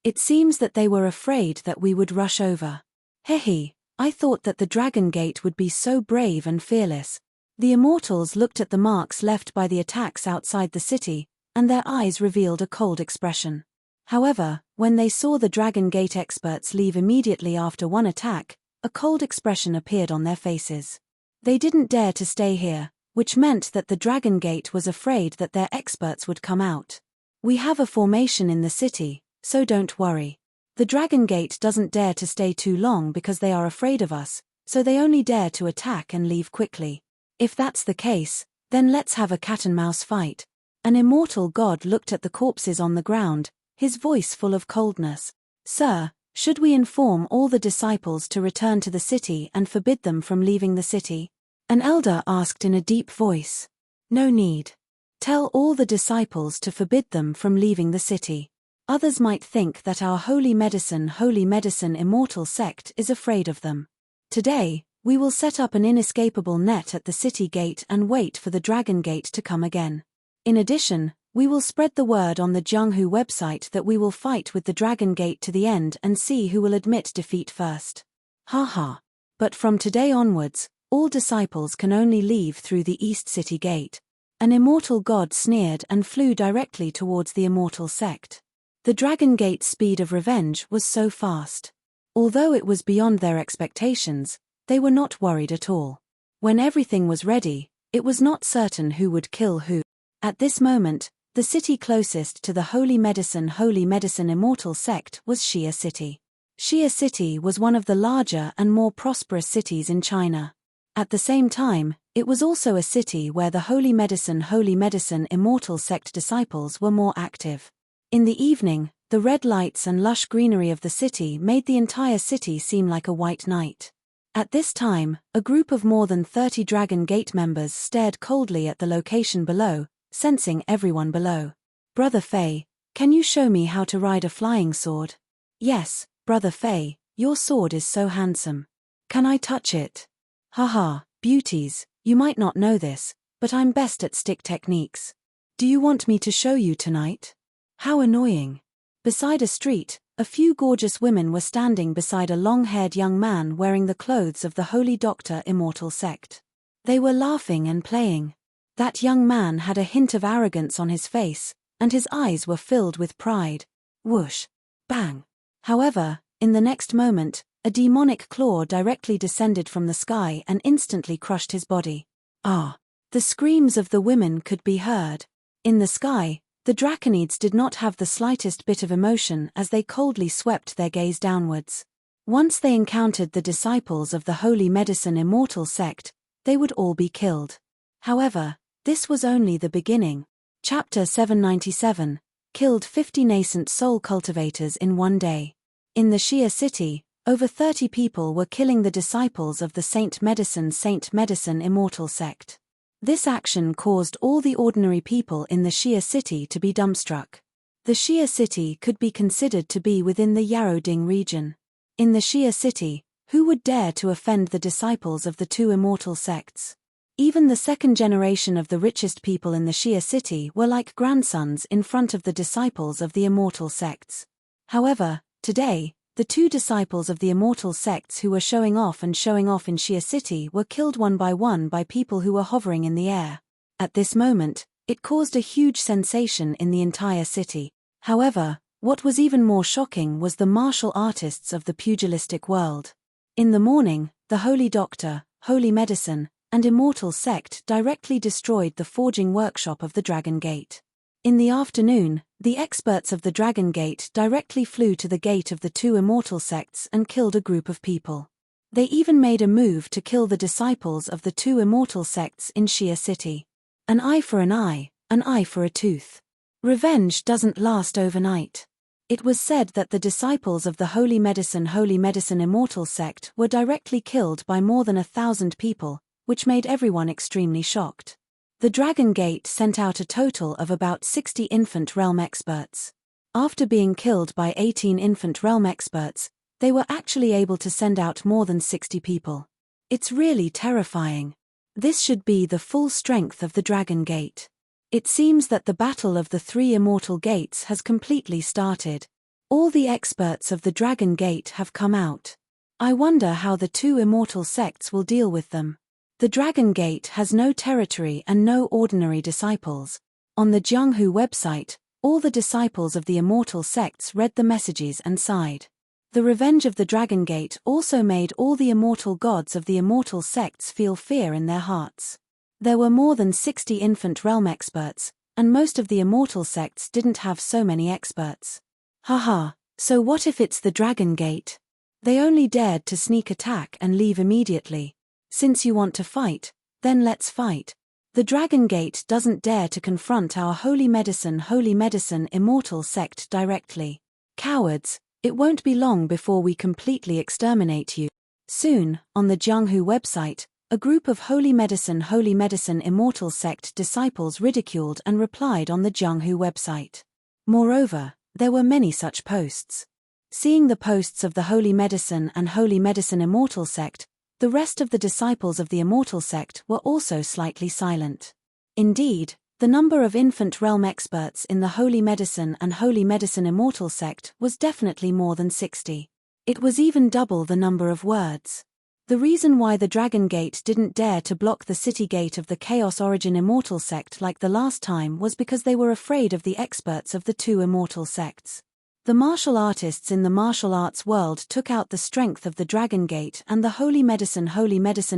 It seems that they were afraid that we would rush over. Hehe, I thought that the Dragon Gate would be so brave and fearless. The immortals looked at the marks left by the attacks outside the city, and their eyes revealed a cold expression. However, when they saw the Dragon Gate experts leave immediately after one attack, a cold expression appeared on their faces. They didn't dare to stay here, which meant that the Dragon Gate was afraid that their experts would come out. We have a formation in the city, so don't worry. The Dragon Gate doesn't dare to stay too long because they are afraid of us, so they only dare to attack and leave quickly. If that's the case, then let's have a cat-and-mouse fight. An immortal god looked at the corpses on the ground, his voice full of coldness. Sir, should we inform all the disciples to return to the city and forbid them from leaving the city? An elder asked in a deep voice. No need. Tell all the disciples to forbid them from leaving the city. Others might think that our Holy Medicine immortal sect is afraid of them. Today, we will set up an inescapable net at the city gate and wait for the Dragon Gate to come again. In addition, we will spread the word on the Junghu website that we will fight with the Dragon Gate to the end and see who will admit defeat first. Haha. But from today onwards, all disciples can only leave through the East City Gate. An immortal god sneered and flew directly towards the immortal sect. The Dragon Gate's speed of revenge was so fast. Although it was beyond their expectations, they were not worried at all. When everything was ready, it was not certain who would kill who. At this moment, the city closest to the Holy Medicine immortal sect was Xia City. Xia City was one of the larger and more prosperous cities in China. At the same time, it was also a city where the Holy Medicine immortal sect disciples were more active. In the evening, the red lights and lush greenery of the city made the entire city seem like a white night. At this time, a group of more than 30 Dragon Gate members stared coldly at the location below, sensing everyone below. Brother Fei, can you show me how to ride a flying sword? Yes, Brother Fei, your sword is so handsome. Can I touch it? Haha, beauties, you might not know this, but I'm best at stick techniques. Do you want me to show you tonight? How annoying. Beside a street, a few gorgeous women were standing beside a long-haired young man wearing the clothes of the Holy Doctor immortal sect. They were laughing and playing. That young man had a hint of arrogance on his face, and his eyes were filled with pride. Whoosh. Bang. However, in the next moment, a demonic claw directly descended from the sky and instantly crushed his body. Ah! The screams of the women could be heard. In the sky, the Draconids did not have the slightest bit of emotion as they coldly swept their gaze downwards. Once they encountered the disciples of the Holy Medicine immortal sect, they would all be killed. However, this was only the beginning. Chapter 797, killed 50 nascent soul cultivators in one day. In the Xia City, over 30 people were killing the disciples of the Saint Medicine immortal sect. This action caused all the ordinary people in the Xia City to be dumbstruck. The Xia City could be considered to be within the Yaroding region. In the Xia City, who would dare to offend the disciples of the two immortal sects? Even the second generation of the richest people in the Shia city were like grandsons in front of the disciples of the immortal sects. However, today, the two disciples of the immortal sects who were showing off in Shia city were killed one by people who were hovering in the air. At this moment, it caused a huge sensation in the entire city. However, what was even more shocking was the martial artists of the pugilistic world. In the morning, the Holy Doctor, Holy Medicine, and Immortal Sect directly destroyed the forging workshop of the Dragon Gate. In the afternoon, the experts of the Dragon Gate directly flew to the gate of the two immortal sects and killed a group of people. They even made a move to kill the disciples of the two immortal sects in Shia city. An eye for an eye for a tooth. Revenge doesn't last overnight. It was said that the disciples of the Holy Medicine Immortal Sect were directly killed by more than 1,000 people, which made everyone extremely shocked. The Dragon Gate sent out a total of about 60 Infant Realm experts. After being killed by 18 Infant Realm experts, they were actually able to send out more than 60 people. It's really terrifying. This should be the full strength of the Dragon Gate. It seems that the battle of the three immortal gates has completely started. All the experts of the Dragon Gate have come out. I wonder how the two immortal sects will deal with them. The Dragon Gate has no territory and no ordinary disciples. On the Jianghu website, all the disciples of the immortal sects read the messages and sighed. The revenge of the Dragon Gate also made all the immortal gods of the immortal sects feel fear in their hearts. There were more than 60 Infant Realm experts, and most of the immortal sects didn't have so many experts. Haha, so what if it's the Dragon Gate? They only dared to sneak attack and leave immediately. Since you want to fight, then let's fight. The Dragon Gate doesn't dare to confront our Holy Medicine Immortal Sect directly. Cowards, it won't be long before we completely exterminate you. Soon, on the Jianghu website, a group of Holy Medicine Immortal Sect disciples ridiculed and replied on the Jianghu website. Moreover, there were many such posts. Seeing the posts of the Holy Medicine Immortal Sect, the rest of the disciples of the Immortal Sect were also slightly silent. Indeed, the number of Infant Realm experts in the Holy Medicine Immortal Sect was definitely more than 60. It was even double the number of words. The reason why the Dragon Gate didn't dare to block the city gate of the Chaos Origin Immortal Sect like the last time was because they were afraid of the experts of the two immortal sects. The martial artists in the martial arts world took out the strength of the Dragon Gate and the Holy Medicine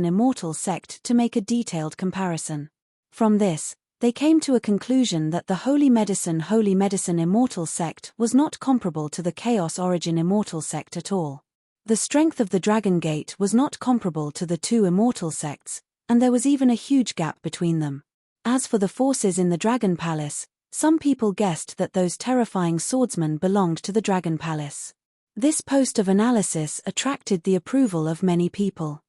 Immortal Sect to make a detailed comparison. From this, they came to a conclusion that the Holy Medicine Immortal Sect was not comparable to the Chaos Origin Immortal Sect at all. The strength of the Dragon Gate was not comparable to the two immortal sects, and there was even a huge gap between them. As for the forces in the Dragon Palace, some people guessed that those terrifying swordsmen belonged to the Dragon Palace. This post of analysis attracted the approval of many people.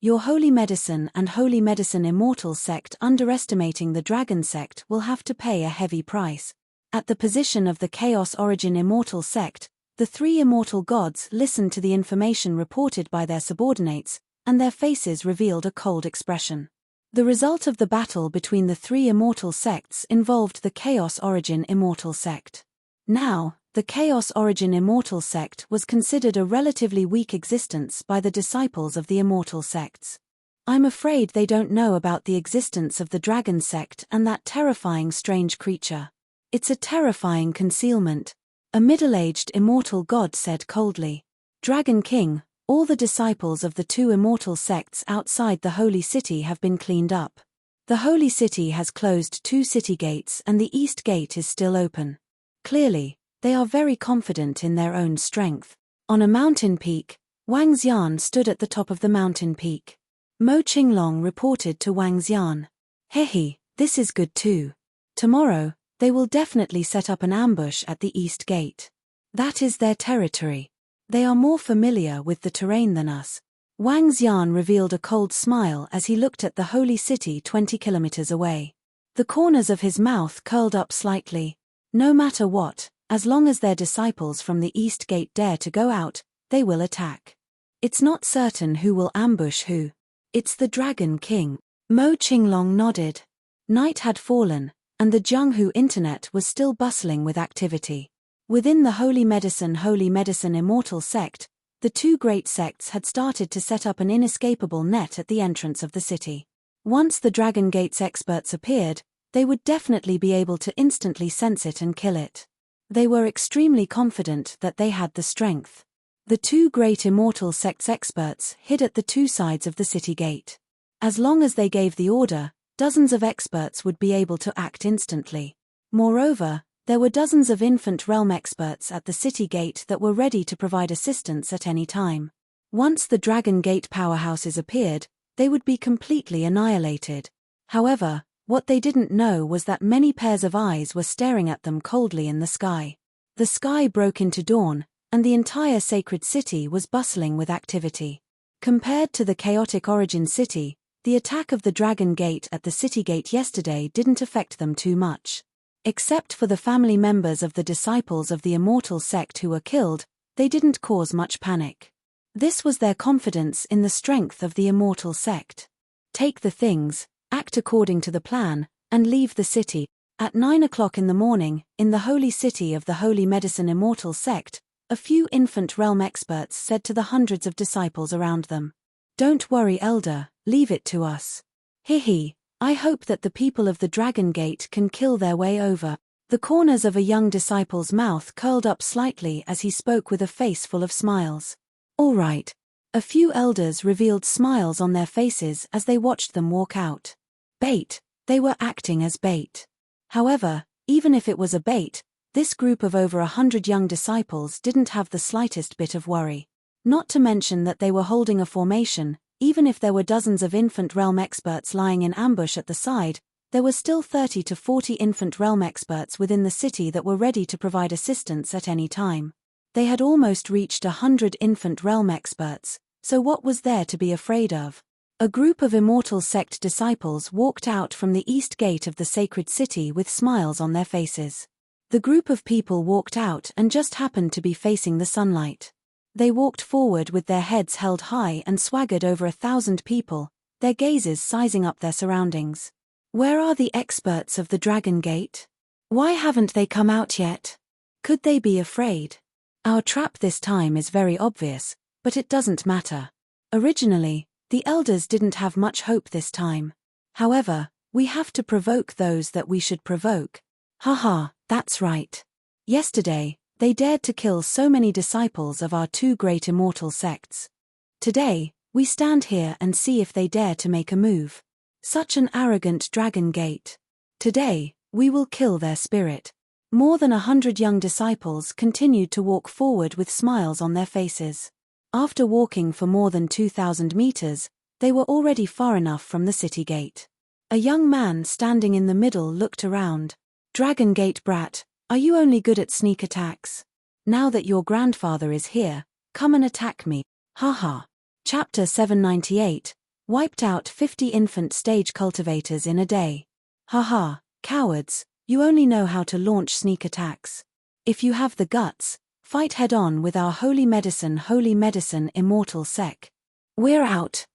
Your Holy Medicine Immortal Sect underestimating the Dragon Sect will have to pay a heavy price. At the position of the Chaos Origin Immortal Sect, the three immortal gods listened to the information reported by their subordinates, and their faces revealed a cold expression. The result of the battle between the three immortal sects involved the Chaos Origin Immortal Sect. Now, the Chaos Origin Immortal Sect was considered a relatively weak existence by the disciples of the immortal sects. I'm afraid they don't know about the existence of the Dragon Sect and that terrifying strange creature. It's a terrifying concealment, a middle-aged immortal god said coldly. Dragon King, all the disciples of the two immortal sects outside the Holy City have been cleaned up. The Holy City has closed 2 city gates and the East Gate is still open. Clearly, they are very confident in their own strength. On a mountain peak, Wang Xian stood at the top of the mountain peak. Mo Qinglong reported to Wang Xian. Hehe, this is good too. Tomorrow, they will definitely set up an ambush at the East Gate. That is their territory. They are more familiar with the terrain than us. Wang Xian revealed a cold smile as he looked at the Holy City 20 kilometers away. The corners of his mouth curled up slightly. No matter what, as long as their disciples from the East Gate dare to go out, they will attack. It's not certain who will ambush who. It's the Dragon King. Mo Qinglong nodded. Night had fallen, and the Jianghu internet was still bustling with activity. Within the Holy Medicine Immortal sect, the two great sects had started to set up an inescapable net at the entrance of the city. Once the Dragon Gate's experts appeared, they would definitely be able to instantly sense it and kill it. They were extremely confident that they had the strength. The two great immortal sects experts hid at the two sides of the city gate. As long as they gave the order, dozens of experts would be able to act instantly. Moreover, there were dozens of infant realm experts at the city gate that were ready to provide assistance at any time. Once the Dragon Gate powerhouses appeared, they would be completely annihilated. However, what they didn't know was that many pairs of eyes were staring at them coldly in the sky. The sky broke into dawn, and the entire sacred city was bustling with activity. Compared to the chaotic origin city, the attack of the Dragon Gate at the city gate yesterday didn't affect them too much. Except for the family members of the disciples of the immortal sect who were killed, they didn't cause much panic. This was their confidence in the strength of the immortal sect. Take the things, act according to the plan, and leave the city. At 9 o'clock in the morning, in the holy city of the Holy Medicine Immortal sect, a few infant realm experts said to the hundreds of disciples around them, "Don't worry, Elder, leave it to us. Hihi, I hope that the people of the Dragon Gate can kill their way over." The corners of a young disciple's mouth curled up slightly as he spoke with a face full of smiles. "All right." A few elders revealed smiles on their faces as they watched them walk out. Bait, they were acting as bait. However, even if it was a bait, this group of over 100 young disciples didn't have the slightest bit of worry. Not to mention that they were holding a formation. Even if there were dozens of infant realm experts lying in ambush at the side, there were still 30 to 40 infant realm experts within the city that were ready to provide assistance at any time. They had almost reached 100 infant realm experts, so what was there to be afraid of? A group of immortal sect disciples walked out from the east gate of the sacred city with smiles on their faces. The group of people walked out and just happened to be facing the sunlight. They walked forward with their heads held high and swaggered over 1,000 people, their gazes sizing up their surroundings. Where are the experts of the Dragon Gate? Why haven't they come out yet? Could they be afraid? Our trap this time is very obvious, but it doesn't matter. Originally, the elders didn't have much hope this time. However, we have to provoke those that we should provoke. Haha, that's right. Yesterday, they dared to kill so many disciples of our two great immortal sects. Today, we stand here and see if they dare to make a move. Such an arrogant Dragon Gate. Today, we will kill their spirit. More than 100 young disciples continued to walk forward with smiles on their faces. After walking for more than 2,000 meters, they were already far enough from the city gate. A young man standing in the middle looked around. "Dragon Gate brat, are you only good at sneak attacks? Now that your grandfather is here, come and attack me. Haha." Chapter 798, wiped out 50 infant stage cultivators in a day. Haha, cowards, you only know how to launch sneak attacks. If you have the guts, fight head-on with our Holy Medicine Immortal sect. We're out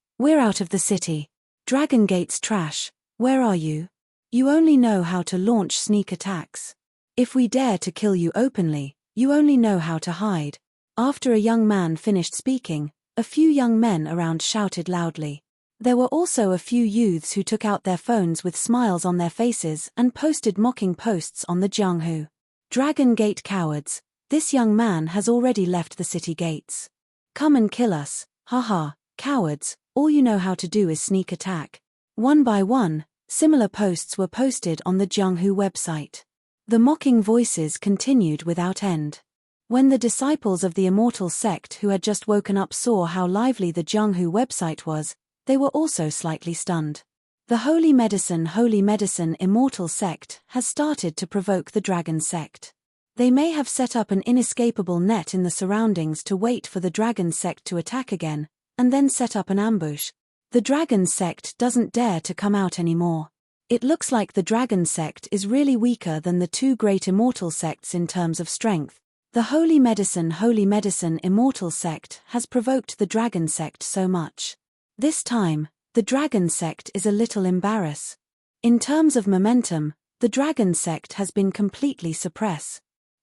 of the city. Dragon Gate's trash, where are you? You only know how to launch sneak attacks. If we dare to kill you openly, you only know how to hide. After a young man finished speaking, a few young men around shouted loudly. There were also a few youths who took out their phones with smiles on their faces and posted mocking posts on the Jianghu. "Dragon Gate cowards, this young man has already left the city gates. Come and kill us, haha, cowards, all you know how to do is sneak attack." One by one, similar posts were posted on the Jianghu website. The mocking voices continued without end. When the disciples of the immortal sect who had just woken up saw how lively the Jianghu website was, they were also slightly stunned. The Holy Medicine Immortal sect has started to provoke the Dragon sect. They may have set up an inescapable net in the surroundings to wait for the Dragon sect to attack again, and then set up an ambush. The Dragon sect doesn't dare to come out anymore. It looks like the Dragon sect is really weaker than the two great immortal sects in terms of strength. The Holy Medicine Immortal sect has provoked the Dragon sect so much. This time, The Dragon Sect is a little embarrassed. In terms of momentum, the Dragon Sect has been completely suppressed.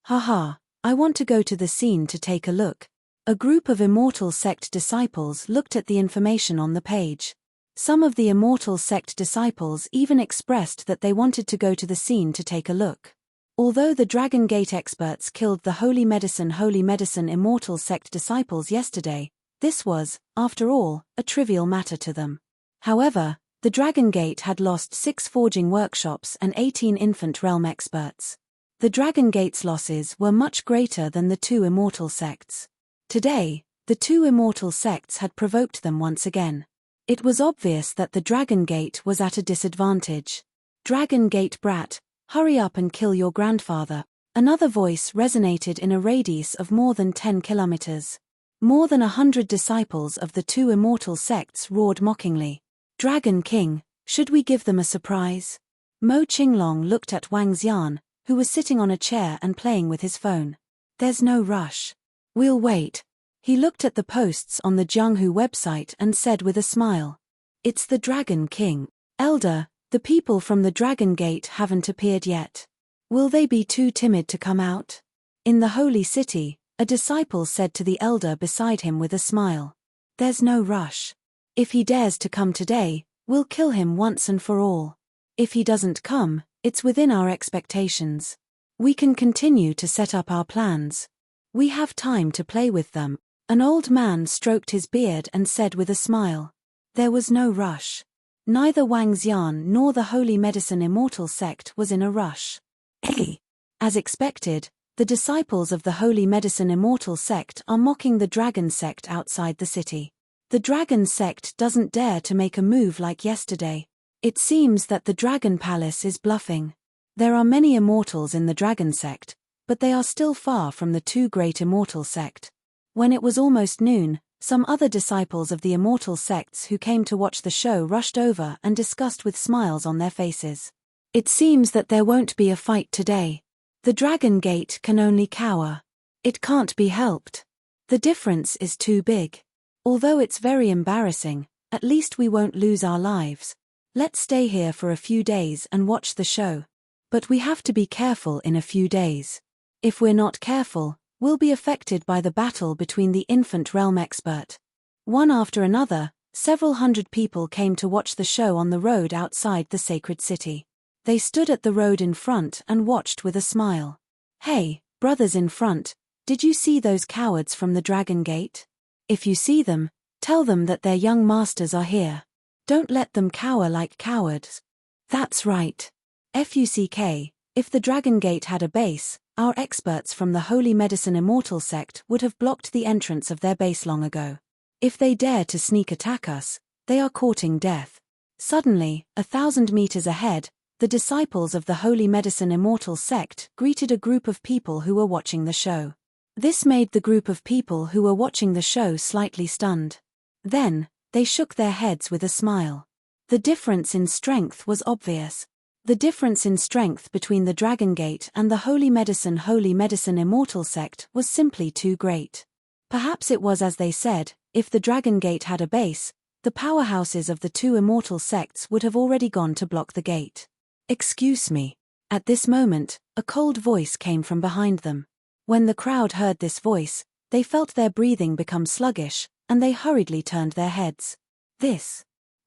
Haha, I want to go to the scene to take a look. A group of Immortal Sect disciples looked at the information on the page. Some of the Immortal Sect disciples even expressed that they wanted to go to the scene to take a look. Although the Dragon Gate experts killed the Holy Medicine Immortal Sect disciples yesterday, this was, after all, a trivial matter to them. However, the Dragon Gate had lost 6 forging workshops and 18 infant realm experts. The Dragon Gate's losses were much greater than the 2 Immortal Sects. Today, the 2 Immortal Sects had provoked them once again. It was obvious that the Dragon Gate was at a disadvantage. Dragon Gate brat, hurry up and kill your grandfather. Another voice resonated in a radius of more than 10 kilometers. More than 100 disciples of the 2 Immortal Sects roared mockingly. Dragon King, should we give them a surprise? Mo Qinglong looked at Wang Xian, who was sitting on a chair and playing with his phone. There's no rush. We'll wait. He looked at the posts on the Jianghu website and said with a smile. It's the Dragon King. Elder, the people from the Dragon Gate haven't appeared yet. Will they be too timid to come out? In the Holy City, a disciple said to the elder beside him with a smile. There's no rush. If he dares to come today, we'll kill him once and for all. If he doesn't come, it's within our expectations. We can continue to set up our plans. We have time to play with them. An old man stroked his beard and said with a smile. There was no rush. Neither Wang Xian nor the Holy Medicine Immortal Sect was in a rush. As expected, the disciples of the Holy Medicine Immortal Sect are mocking the Dragon Sect outside the city. The Dragon Sect doesn't dare to make a move like yesterday. It seems that the Dragon Palace is bluffing. There are many immortals in the Dragon Sect, but they are still far from the 2 great Immortal Sect. When it was almost noon, some other disciples of the Immortal Sects who came to watch the show rushed over and discussed with smiles on their faces. It seems that there won't be a fight today. The Dragon Gate can only cower. It can't be helped. The difference is too big. Although it's very embarrassing, at least we won't lose our lives. Let's stay here for a few days and watch the show. But we have to be careful in a few days. If we're not careful, we'll be affected by the battle between the infant realm expert. One after another, several hundred people came to watch the show on the road outside the sacred city. They stood at the road in front and watched with a smile. Hey, brothers in front, did you see those cowards from the Dragon Gate? If you see them, tell them that their young masters are here. Don't let them cower like cowards. That's right. FUCK, if the Dragon Gate had a base, our experts from the Holy Medicine Immortal Sect would have blocked the entrance of their base long ago. If they dare to sneak attack us, they are courting death. Suddenly, 1,000 meters ahead, the disciples of the Holy Medicine Immortal Sect greeted a group of people who were watching the show. This made the group of people who were watching the show slightly stunned. Then, they shook their heads with a smile. The difference in strength was obvious. The difference in strength between the Dragon Gate and the Holy Medicine Immortal Sect was simply too great. Perhaps it was as they said, if the Dragon Gate had a base, the powerhouses of the 2 Immortal Sects would have already gone to block the gate. Excuse me. At this moment, a cold voice came from behind them. When the crowd heard this voice, they felt their breathing become sluggish, and they hurriedly turned their heads.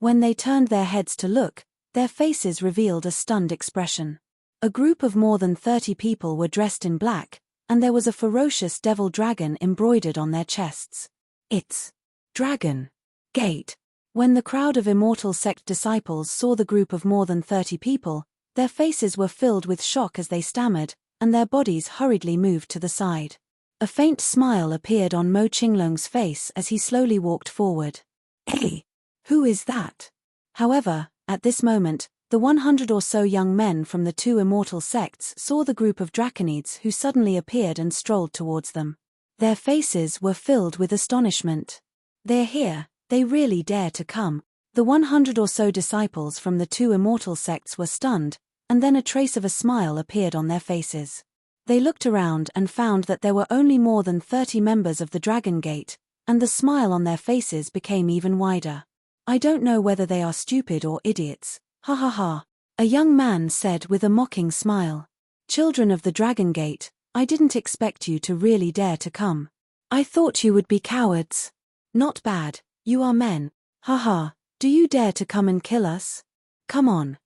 When they turned their heads to look, their faces revealed a stunned expression. A group of more than 30 people were dressed in black, and there was a ferocious devil dragon embroidered on their chests. It's Dragon Gate. When the crowd of Immortal Sect disciples saw the group of more than 30 people, their faces were filled with shock as they stammered, and their bodies hurriedly moved to the side. A faint smile appeared on Mo Qinglong's face as he slowly walked forward. Hey, who is that? However, at this moment, the 100 or so young men from the 2 Immortal Sects saw the group of Draconids who suddenly appeared and strolled towards them. Their faces were filled with astonishment. They're here, they really dare to come. The 100 or so disciples from the 2 Immortal Sects were stunned, and then a trace of a smile appeared on their faces. They looked around and found that there were only more than 30 members of the Dragon Gate, and the smile on their faces became even wider. I don't know whether they are stupid or idiots, ha ha ha. A young man said with a mocking smile. Children of the Dragon Gate, I didn't expect you to really dare to come. I thought you would be cowards. Not bad, you are men, ha ha. Do you dare to come and kill us? Come on,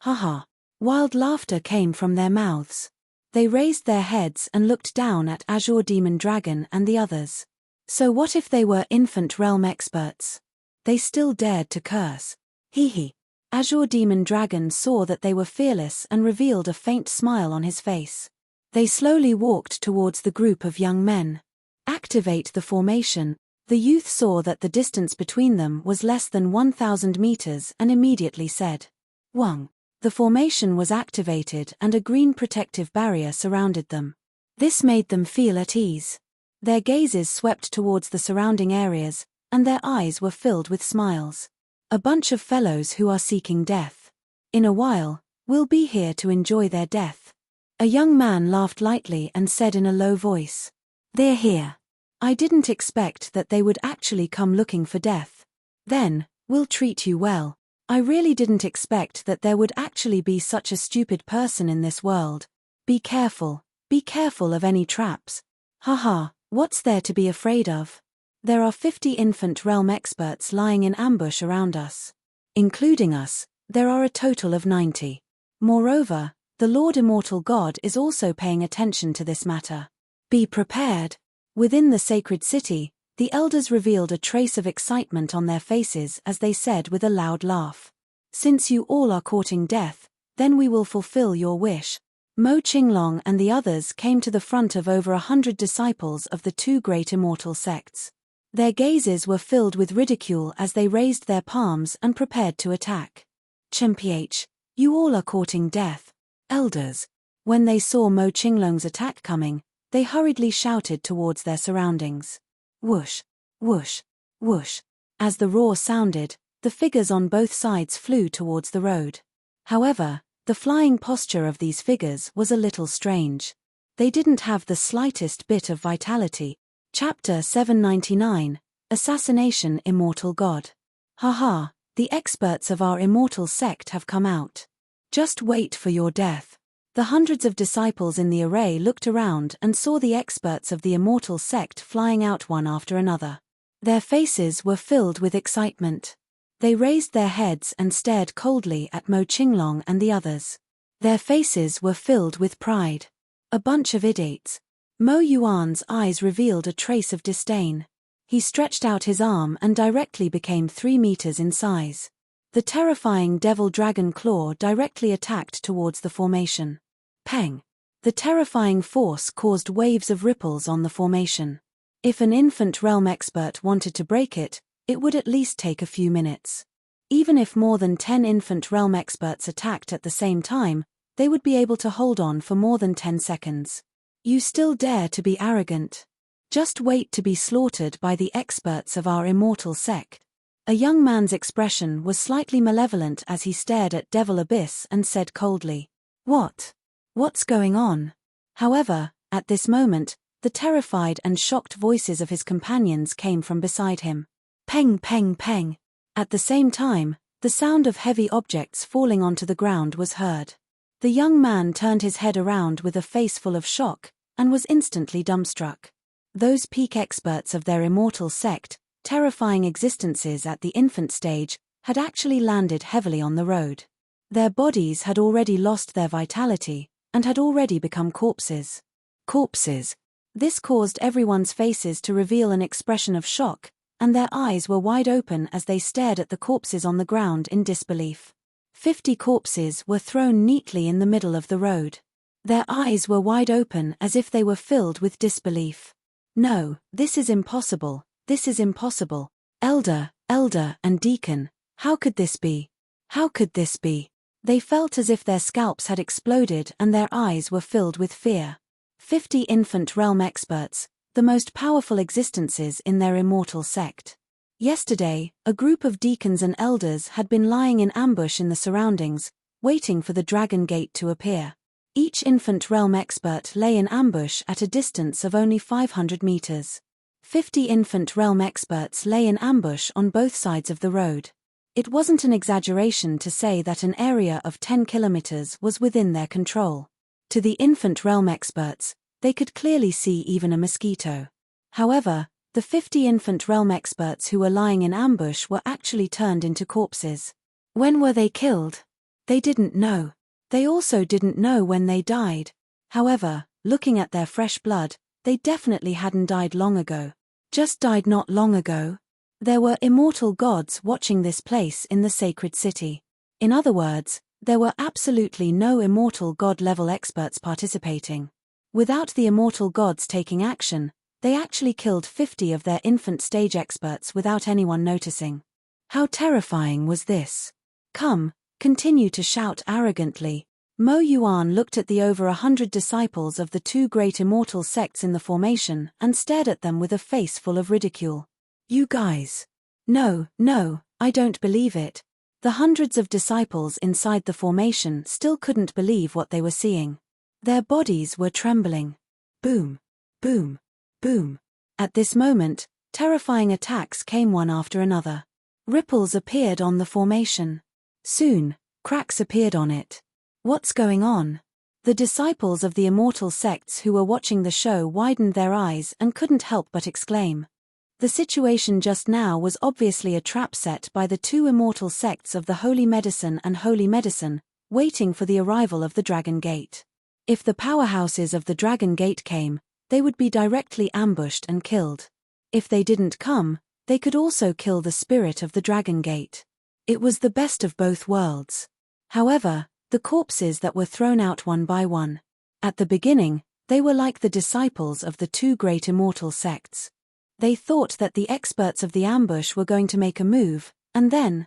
ha ha. Wild laughter came from their mouths. They raised their heads and looked down at Azure Demon Dragon and the others. So what if they were infant realm experts? They still dared to curse. Hee hee. Azure Demon Dragon saw that they were fearless and revealed a faint smile on his face. They slowly walked towards the group of young men. Activate the formation. The youth saw that the distance between them was less than 1,000 meters and immediately said, Wang. The formation was activated and a green protective barrier surrounded them. This made them feel at ease. Their gazes swept towards the surrounding areas, and their eyes were filled with smiles. A bunch of fellows who are seeking death. In a while, we'll be here to enjoy their death. A young man laughed lightly and said in a low voice, They're here. I didn't expect that they would actually come looking for death. Then, we'll treat you well. I really didn't expect that there would actually be such a stupid person in this world. Be careful of any traps. Haha, what's there to be afraid of? There are 50 infant realm experts lying in ambush around us. Including us, there are a total of 90. Moreover, the Lord Immortal God is also paying attention to this matter. Be prepared. Within the sacred city, the elders revealed a trace of excitement on their faces as they said with a loud laugh. Since you all are courting death, then we will fulfill your wish. Mo Qinglong and the others came to the front of over 100 disciples of the two great immortal sects. Their gazes were filled with ridicule as they raised their palms and prepared to attack. Chimph, you all are courting death. Elders. When they saw Mo Qinglong's attack coming, they hurriedly shouted towards their surroundings. Whoosh, whoosh, whoosh. As the roar sounded, the figures on both sides flew towards the road. However, the flying posture of these figures was a little strange. They didn't have the slightest bit of vitality. Chapter 799, Assassination Immortal God. Haha, the experts of our immortal sect have come out. Just wait for your death. The hundreds of disciples in the array looked around and saw the experts of the immortal sect flying out one after another. Their faces were filled with excitement. They raised their heads and stared coldly at Mo Qinglong and the others. Their faces were filled with pride. A bunch of idiots. Mo Yuan's eyes revealed a trace of disdain. He stretched out his arm and directly became 3 meters in size. The terrifying devil dragon claw directly attacked towards the formation. Peng. The terrifying force caused waves of ripples on the formation. If an infant realm expert wanted to break it, it would at least take a few minutes. Even if more than 10 infant realm experts attacked at the same time, they would be able to hold on for more than 10 seconds. You still dare to be arrogant? Just wait to be slaughtered by the experts of our immortal sect. A young man's expression was slightly malevolent as he stared at Devil Abyss and said coldly, What's going on? However, at this moment, the terrified and shocked voices of his companions came from beside him. Peng peng peng. At the same time, the sound of heavy objects falling onto the ground was heard. The young man turned his head around with a face full of shock, and was instantly dumbstruck. Those peak experts of their immortal sect, terrifying existences at the infant stage, had actually landed heavily on the road. Their bodies had already lost their vitality, and had already become corpses. Corpses. This caused everyone's faces to reveal an expression of shock, and their eyes were wide open as they stared at the corpses on the ground in disbelief. 50 corpses were thrown neatly in the middle of the road. Their eyes were wide open as if they were filled with disbelief. No, this is impossible, this is impossible. Elder, and Deacon, how could this be? How could this be? They felt as if their scalps had exploded and their eyes were filled with fear. 50 infant realm experts, the most powerful existences in their immortal sect. Yesterday, a group of deacons and elders had been lying in ambush in the surroundings, waiting for the Dragon Gate to appear. Each infant realm expert lay in ambush at a distance of only 500 meters. 50 infant realm experts lay in ambush on both sides of the road. It wasn't an exaggeration to say that an area of 10 kilometers was within their control. To the infant realm experts, they could clearly see even a mosquito. However, the 50 infant realm experts who were lying in ambush were actually turned into corpses. When were they killed? They didn't know. They also didn't know when they died. However, looking at their fresh blood, they definitely hadn't died long ago. Just died not long ago. There were immortal gods watching this place in the sacred city. In other words, there were absolutely no immortal god-level experts participating. Without the immortal gods taking action, they actually killed 50 of their infant stage experts without anyone noticing. How terrifying was this? Come, continue to shout arrogantly. Mo Yuan looked at the over 100 disciples of the two great immortal sects in the formation and stared at them with a face full of ridicule. You guys. No, I don't believe it. The hundreds of disciples inside the formation still couldn't believe what they were seeing. Their bodies were trembling. Boom, boom, boom. At this moment, terrifying attacks came one after another. Ripples appeared on the formation. Soon, cracks appeared on it. What's going on? The disciples of the immortal sects who were watching the show widened their eyes and couldn't help but exclaim. The situation just now was obviously a trap set by the two immortal sects of the Holy Medicine and Holy Medicine, waiting for the arrival of the Dragon Gate. If the powerhouses of the Dragon Gate came, they would be directly ambushed and killed. If they didn't come, they could also kill the spirit of the Dragon Gate. It was the best of both worlds. However, the corpses that were thrown out one by one. At the beginning, they were like the disciples of the two great immortal sects. They thought that the experts of the ambush were going to make a move, and then,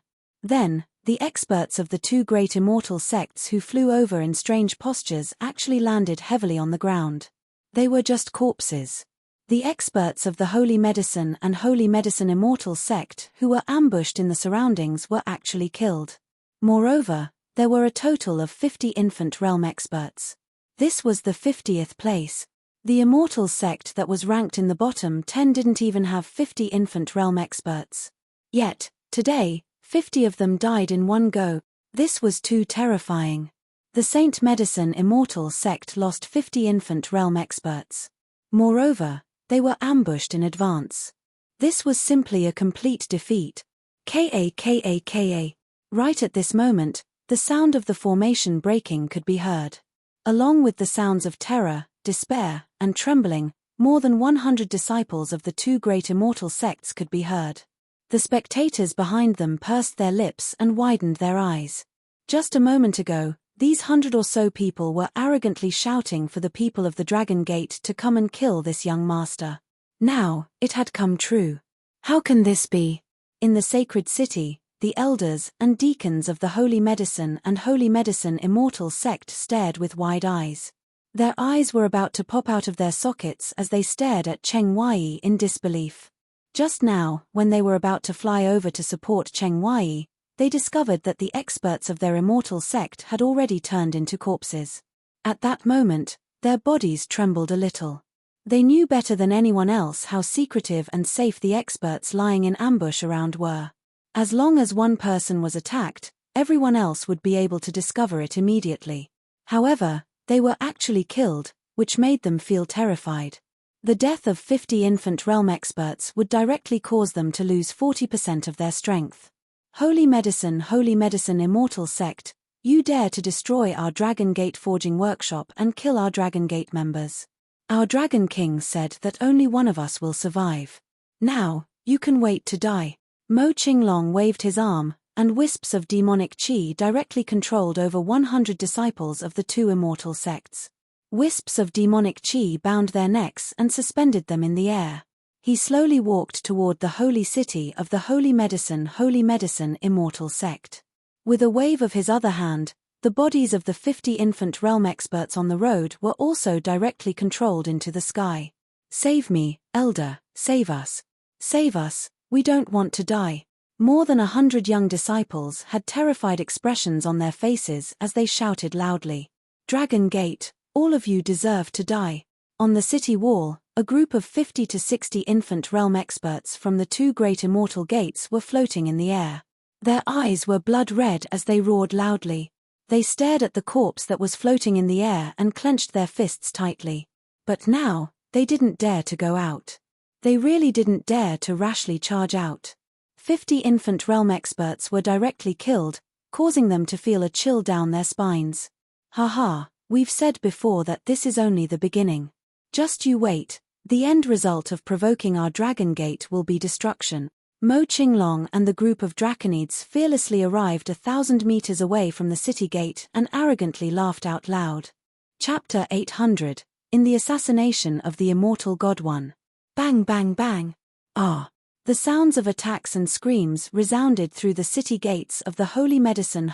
the experts of the two great immortal sects who flew over in strange postures actually landed heavily on the ground. They were just corpses. The experts of the Holy Medicine and Holy Medicine immortal sect who were ambushed in the surroundings were actually killed. Moreover, there were a total of 50 infant realm experts. This was the 50th place. The immortal sect that was ranked in the bottom 10 didn't even have 50 infant realm experts. Yet, today, 50 of them died in one go. This was too terrifying. The Saint Medicine immortal sect lost 50 infant realm experts. Moreover, they were ambushed in advance. This was simply a complete defeat. Ka. Right at this moment, the sound of the formation breaking could be heard. Along with the sounds of terror, despair, and trembling, more than 100 disciples of the two great immortal sects could be heard. The spectators behind them pursed their lips and widened their eyes. Just a moment ago, these 100 or so people were arrogantly shouting for the people of the Dragon Gate to come and kill this young master. Now, it had come true. How can this be? In the sacred city, the elders and deacons of the Holy Medicine and Holy Medicine immortal sect stared with wide eyes. Their eyes were about to pop out of their sockets as they stared at Cheng Wai in disbelief. Just now, when they were about to fly over to support Cheng Wai, they discovered that the experts of their immortal sect had already turned into corpses. At that moment, their bodies trembled a little. They knew better than anyone else how secretive and safe the experts lying in ambush around were. As long as one person was attacked, everyone else would be able to discover it immediately. However, they were actually killed, which made them feel terrified. The death of 50 infant realm experts would directly cause them to lose 40% of their strength. Holy Medicine Immortal Sect, you dare to destroy our Dragon Gate forging workshop and kill our Dragon Gate members. Our Dragon King said that only one of us will survive. Now, you can wait to die. Mo Qinglong waved his arm, and wisps of demonic qi directly controlled over 100 disciples of the two immortal sects. Wisps of demonic qi bound their necks and suspended them in the air. He slowly walked toward the holy city of the Holy Medicine Immortal Sect. With a wave of his other hand, the bodies of the 50 infant realm experts on the road were also directly controlled into the sky. Save me, Elder, save us. Save us, we don't want to die. More than 100 young disciples had terrified expressions on their faces as they shouted loudly. Dragon Gate, all of you deserve to die. On the city wall, A group of 50 to 60 infant realm experts from the two great immortal gates were floating in the air. Their eyes were blood red as they roared loudly. They stared at the corpse that was floating in the air and clenched their fists tightly. But now, they didn't dare to go out. They really didn't dare to rashly charge out. 50 infant realm experts were directly killed, causing them to feel a chill down their spines. Haha, we've said before that this is only the beginning. Just you wait, the end result of provoking our Dragon Gate will be destruction. Mo Qinglong and the group of Draconids fearlessly arrived 1,000 meters away from the city gate and arrogantly laughed out loud. Chapter 800, In the Assassination of the Immortal God One. Bang bang bang. Ah! The sounds of attacks and screams resounded through the city gates of the Holy Medicine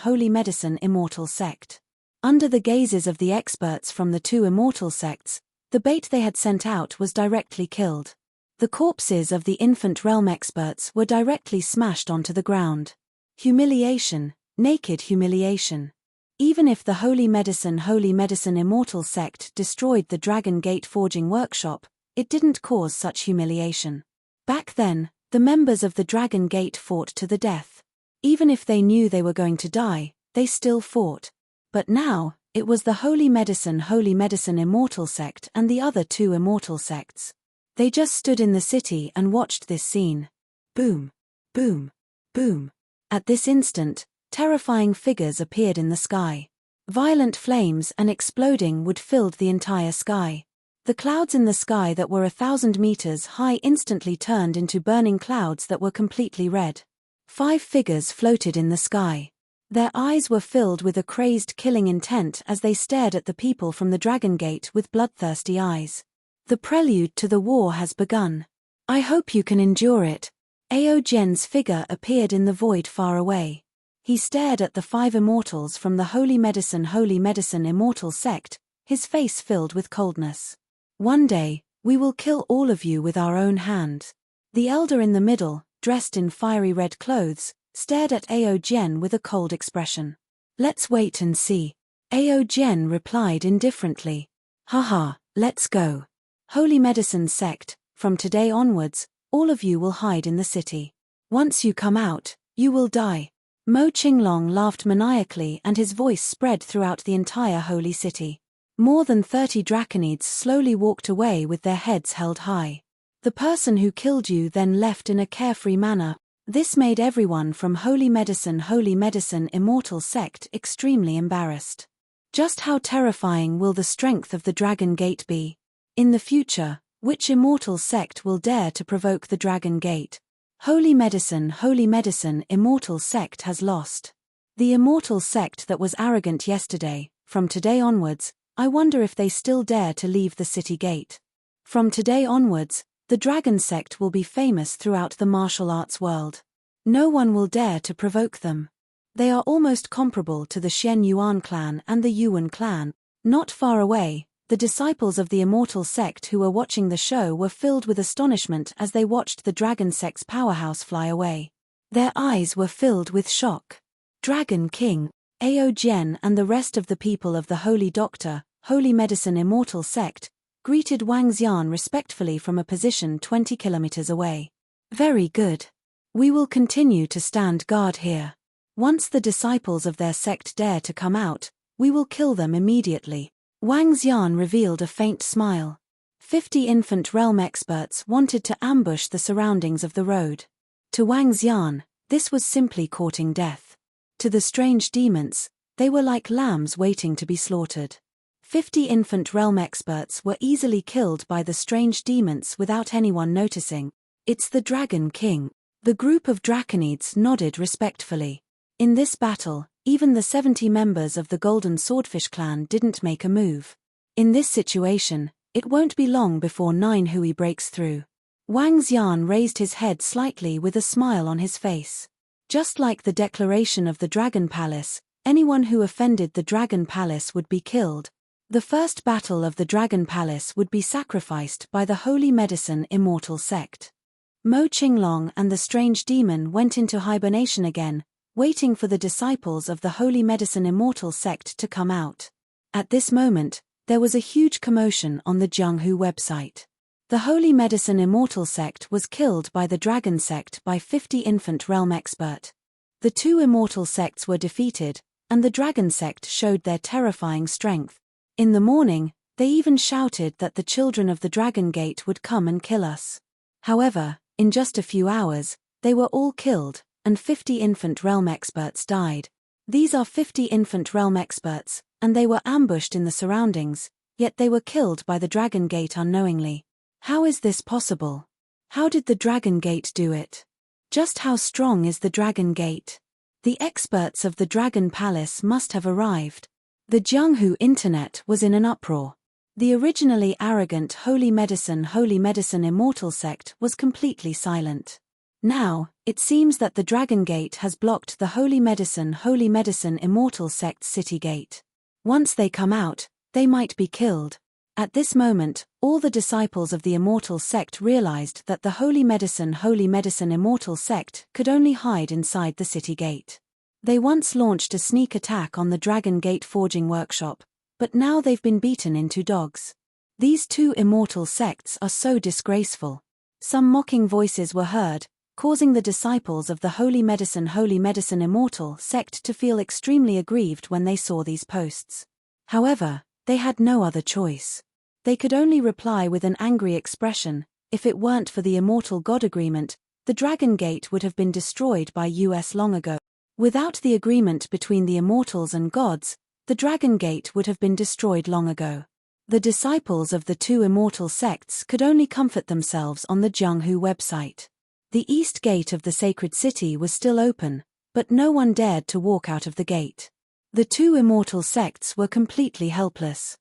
Immortal Sect. Under the gazes of the experts from the two immortal sects, the bait they had sent out was directly killed. The corpses of the infant realm experts were directly smashed onto the ground. Humiliation, naked humiliation. Even if the Holy Medicine Immortal Sect destroyed the Dragon Gate forging workshop, it didn't cause such humiliation. Back then, the members of the Dragon Gate fought to the death. Even if they knew they were going to die, they still fought. But now, it was the Holy Medicine Immortal Sect and the other two immortal sects. They just stood in the city and watched this scene. Boom, boom, boom. At this instant, terrifying figures appeared in the sky. Violent flames and exploding wood filled the entire sky. The clouds in the sky that were 1,000 meters high instantly turned into burning clouds that were completely red. 5 figures floated in the sky. Their eyes were filled with a crazed killing intent as they stared at the people from the Dragon Gate with bloodthirsty eyes. The prelude to the war has begun. I hope you can endure it. Ao Gen's figure appeared in the void far away. He stared at the 5 immortals from the Holy Medicine Immortal Sect, his face filled with coldness. One day, we will kill all of you with our own hands. The elder in the middle, dressed in fiery red clothes, stared at Ao Gen with a cold expression. Let's wait and see. Ao Gen replied indifferently. Haha, let's go. Holy Medicine Sect, from today onwards, all of you will hide in the city. Once you come out, you will die. Mo Qinglong laughed maniacally and his voice spread throughout the entire holy city. More than 30 Draconids slowly walked away with their heads held high. The person who killed you then left in a carefree manner. This made everyone from Holy Medicine Immortal Sect extremely embarrassed. Just how terrifying will the strength of the Dragon Gate be? In the future, which immortal sect will dare to provoke the Dragon Gate? Holy Medicine Immortal Sect has lost. The immortal sect that was arrogant yesterday, from today onwards, I wonder if they still dare to leave the city gate. From today onwards, the Dragon Sect will be famous throughout the martial arts world. No one will dare to provoke them. They are almost comparable to the Shen Yuan clan and the Yuan clan. Not far away, the disciples of the immortal sect who were watching the show were filled with astonishment as they watched the Dragon Sect's powerhouse fly away. Their eyes were filled with shock. Dragon King, Ao Gen and the rest of the people of the Holy Doctor, Holy Medicine Immortal Sect, greeted Wang Xian respectfully from a position 20 kilometers away. Very good. We will continue to stand guard here. Once the disciples of their sect dare to come out, we will kill them immediately. Wang Xian revealed a faint smile. 50 infant realm experts wanted to ambush the surroundings of the road. To Wang Xian, this was simply courting death. To the strange demons, they were like lambs waiting to be slaughtered. 50 infant realm experts were easily killed by the strange demons without anyone noticing. It's the Dragon King. The group of Draconids nodded respectfully. In this battle, even the 70 members of the Golden Swordfish clan didn't make a move. In this situation, it won't be long before 9 Hui breaks through. Wang Xian raised his head slightly with a smile on his face. Just like the declaration of the Dragon Palace, anyone who offended the Dragon Palace would be killed. The first battle of the Dragon Palace would be sacrificed by the Holy Medicine Immortal Sect. Mo Qinglong and the strange demon went into hibernation again, waiting for the disciples of the Holy Medicine Immortal Sect to come out. At this moment, there was a huge commotion on the Jianghu website. The Holy Medicine Immortal sect was killed by the Dragon sect by 50 infant realm expert. The two immortal sects were defeated, and the Dragon sect showed their terrifying strength. In the morning, they even shouted that the children of the Dragon Gate would come and kill us. However, in just a few hours, they were all killed, and 50 infant realm experts died. These are 50 infant realm experts, and they were ambushed in the surroundings, yet they were killed by the Dragon Gate unknowingly. How is this possible? How did the Dragon Gate do it? Just how strong is the Dragon Gate? The experts of the Dragon Palace must have arrived. The Jianghu internet was in an uproar. The originally arrogant Holy Medicine Immortal sect was completely silent. Now, it seems that the Dragon Gate has blocked the Holy Medicine Immortal sect's city gate. Once they come out, they might be killed. At this moment, all the disciples of the Immortal sect realized that the Holy Medicine Immortal sect could only hide inside the city gate. They once launched a sneak attack on the Dragon Gate forging workshop, but now they've been beaten into dogs. These two immortal sects are so disgraceful. Some mocking voices were heard, causing the disciples of the Holy Medicine Immortal sect to feel extremely aggrieved when they saw these posts. However, they had no other choice. They could only reply with an angry expression. If it weren't for the Immortal God Agreement, the Dragon Gate would have been destroyed by us long ago. Without the agreement between the Immortals and gods, the Dragon Gate would have been destroyed long ago. The disciples of the two immortal sects could only comfort themselves on the Jianghu website. The east gate of the sacred city was still open, but no one dared to walk out of the gate. The two immortal sects were completely helpless.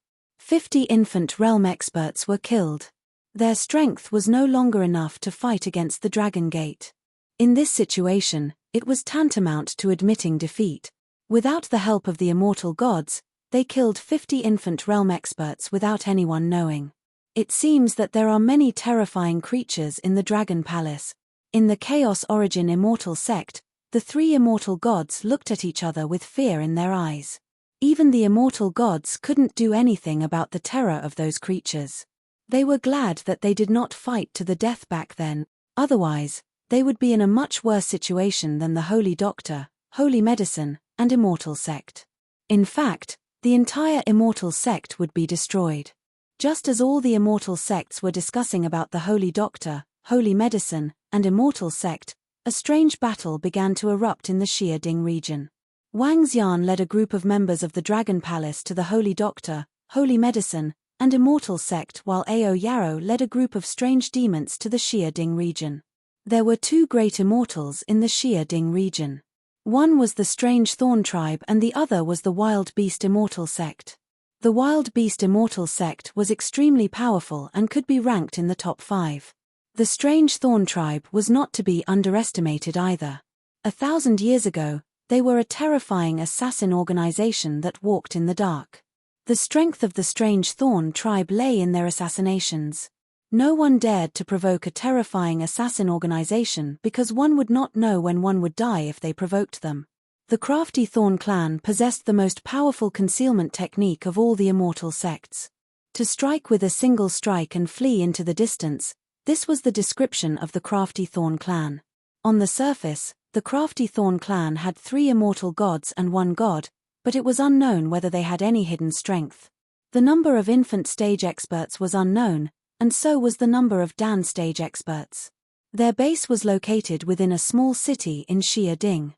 50 infant realm experts were killed. Their strength was no longer enough to fight against the Dragon Gate. In this situation, it was tantamount to admitting defeat. Without the help of the immortal gods, they killed 50 infant realm experts without anyone knowing. It seems that there are many terrifying creatures in the Dragon Palace. In the Chaos Origin Immortal sect, the three immortal gods looked at each other with fear in their eyes. Even the immortal gods couldn't do anything about the terror of those creatures. They were glad that they did not fight to the death back then, otherwise, they would be in a much worse situation than the Holy Doctor, Holy Medicine, and Immortal sect. In fact, the entire Immortal sect would be destroyed. Just as all the immortal sects were discussing about the Holy Doctor, Holy Medicine, and Immortal sect, a strange battle began to erupt in the Xiading region. Wang Xian led a group of members of the Dragon Palace to the Holy Doctor, Holy Medicine, and Immortal sect, while Ao Yarrow led a group of strange demons to the Xiading region. There were two great immortals in the Xiading region. One was the Strange Thorn tribe and the other was the Wild Beast Immortal sect. The Wild Beast Immortal sect was extremely powerful and could be ranked in the top 5. The Strange Thorn tribe was not to be underestimated either. 1,000 years ago, they were a terrifying assassin organization that walked in the dark. The strength of the Strange Thorn tribe lay in their assassinations. No one dared to provoke a terrifying assassin organization because one would not know when one would die if they provoked them. The Crafty Thorn clan possessed the most powerful concealment technique of all the immortal sects. To strike with a single strike and flee into the distance, this was the description of the Crafty Thorn clan. On the surface, the Crafty Thorn clan had 3 immortal gods and 1 god, but it was unknown whether they had any hidden strength. The number of infant stage experts was unknown, and so was the number of Dan stage experts. Their base was located within a small city in Xiading.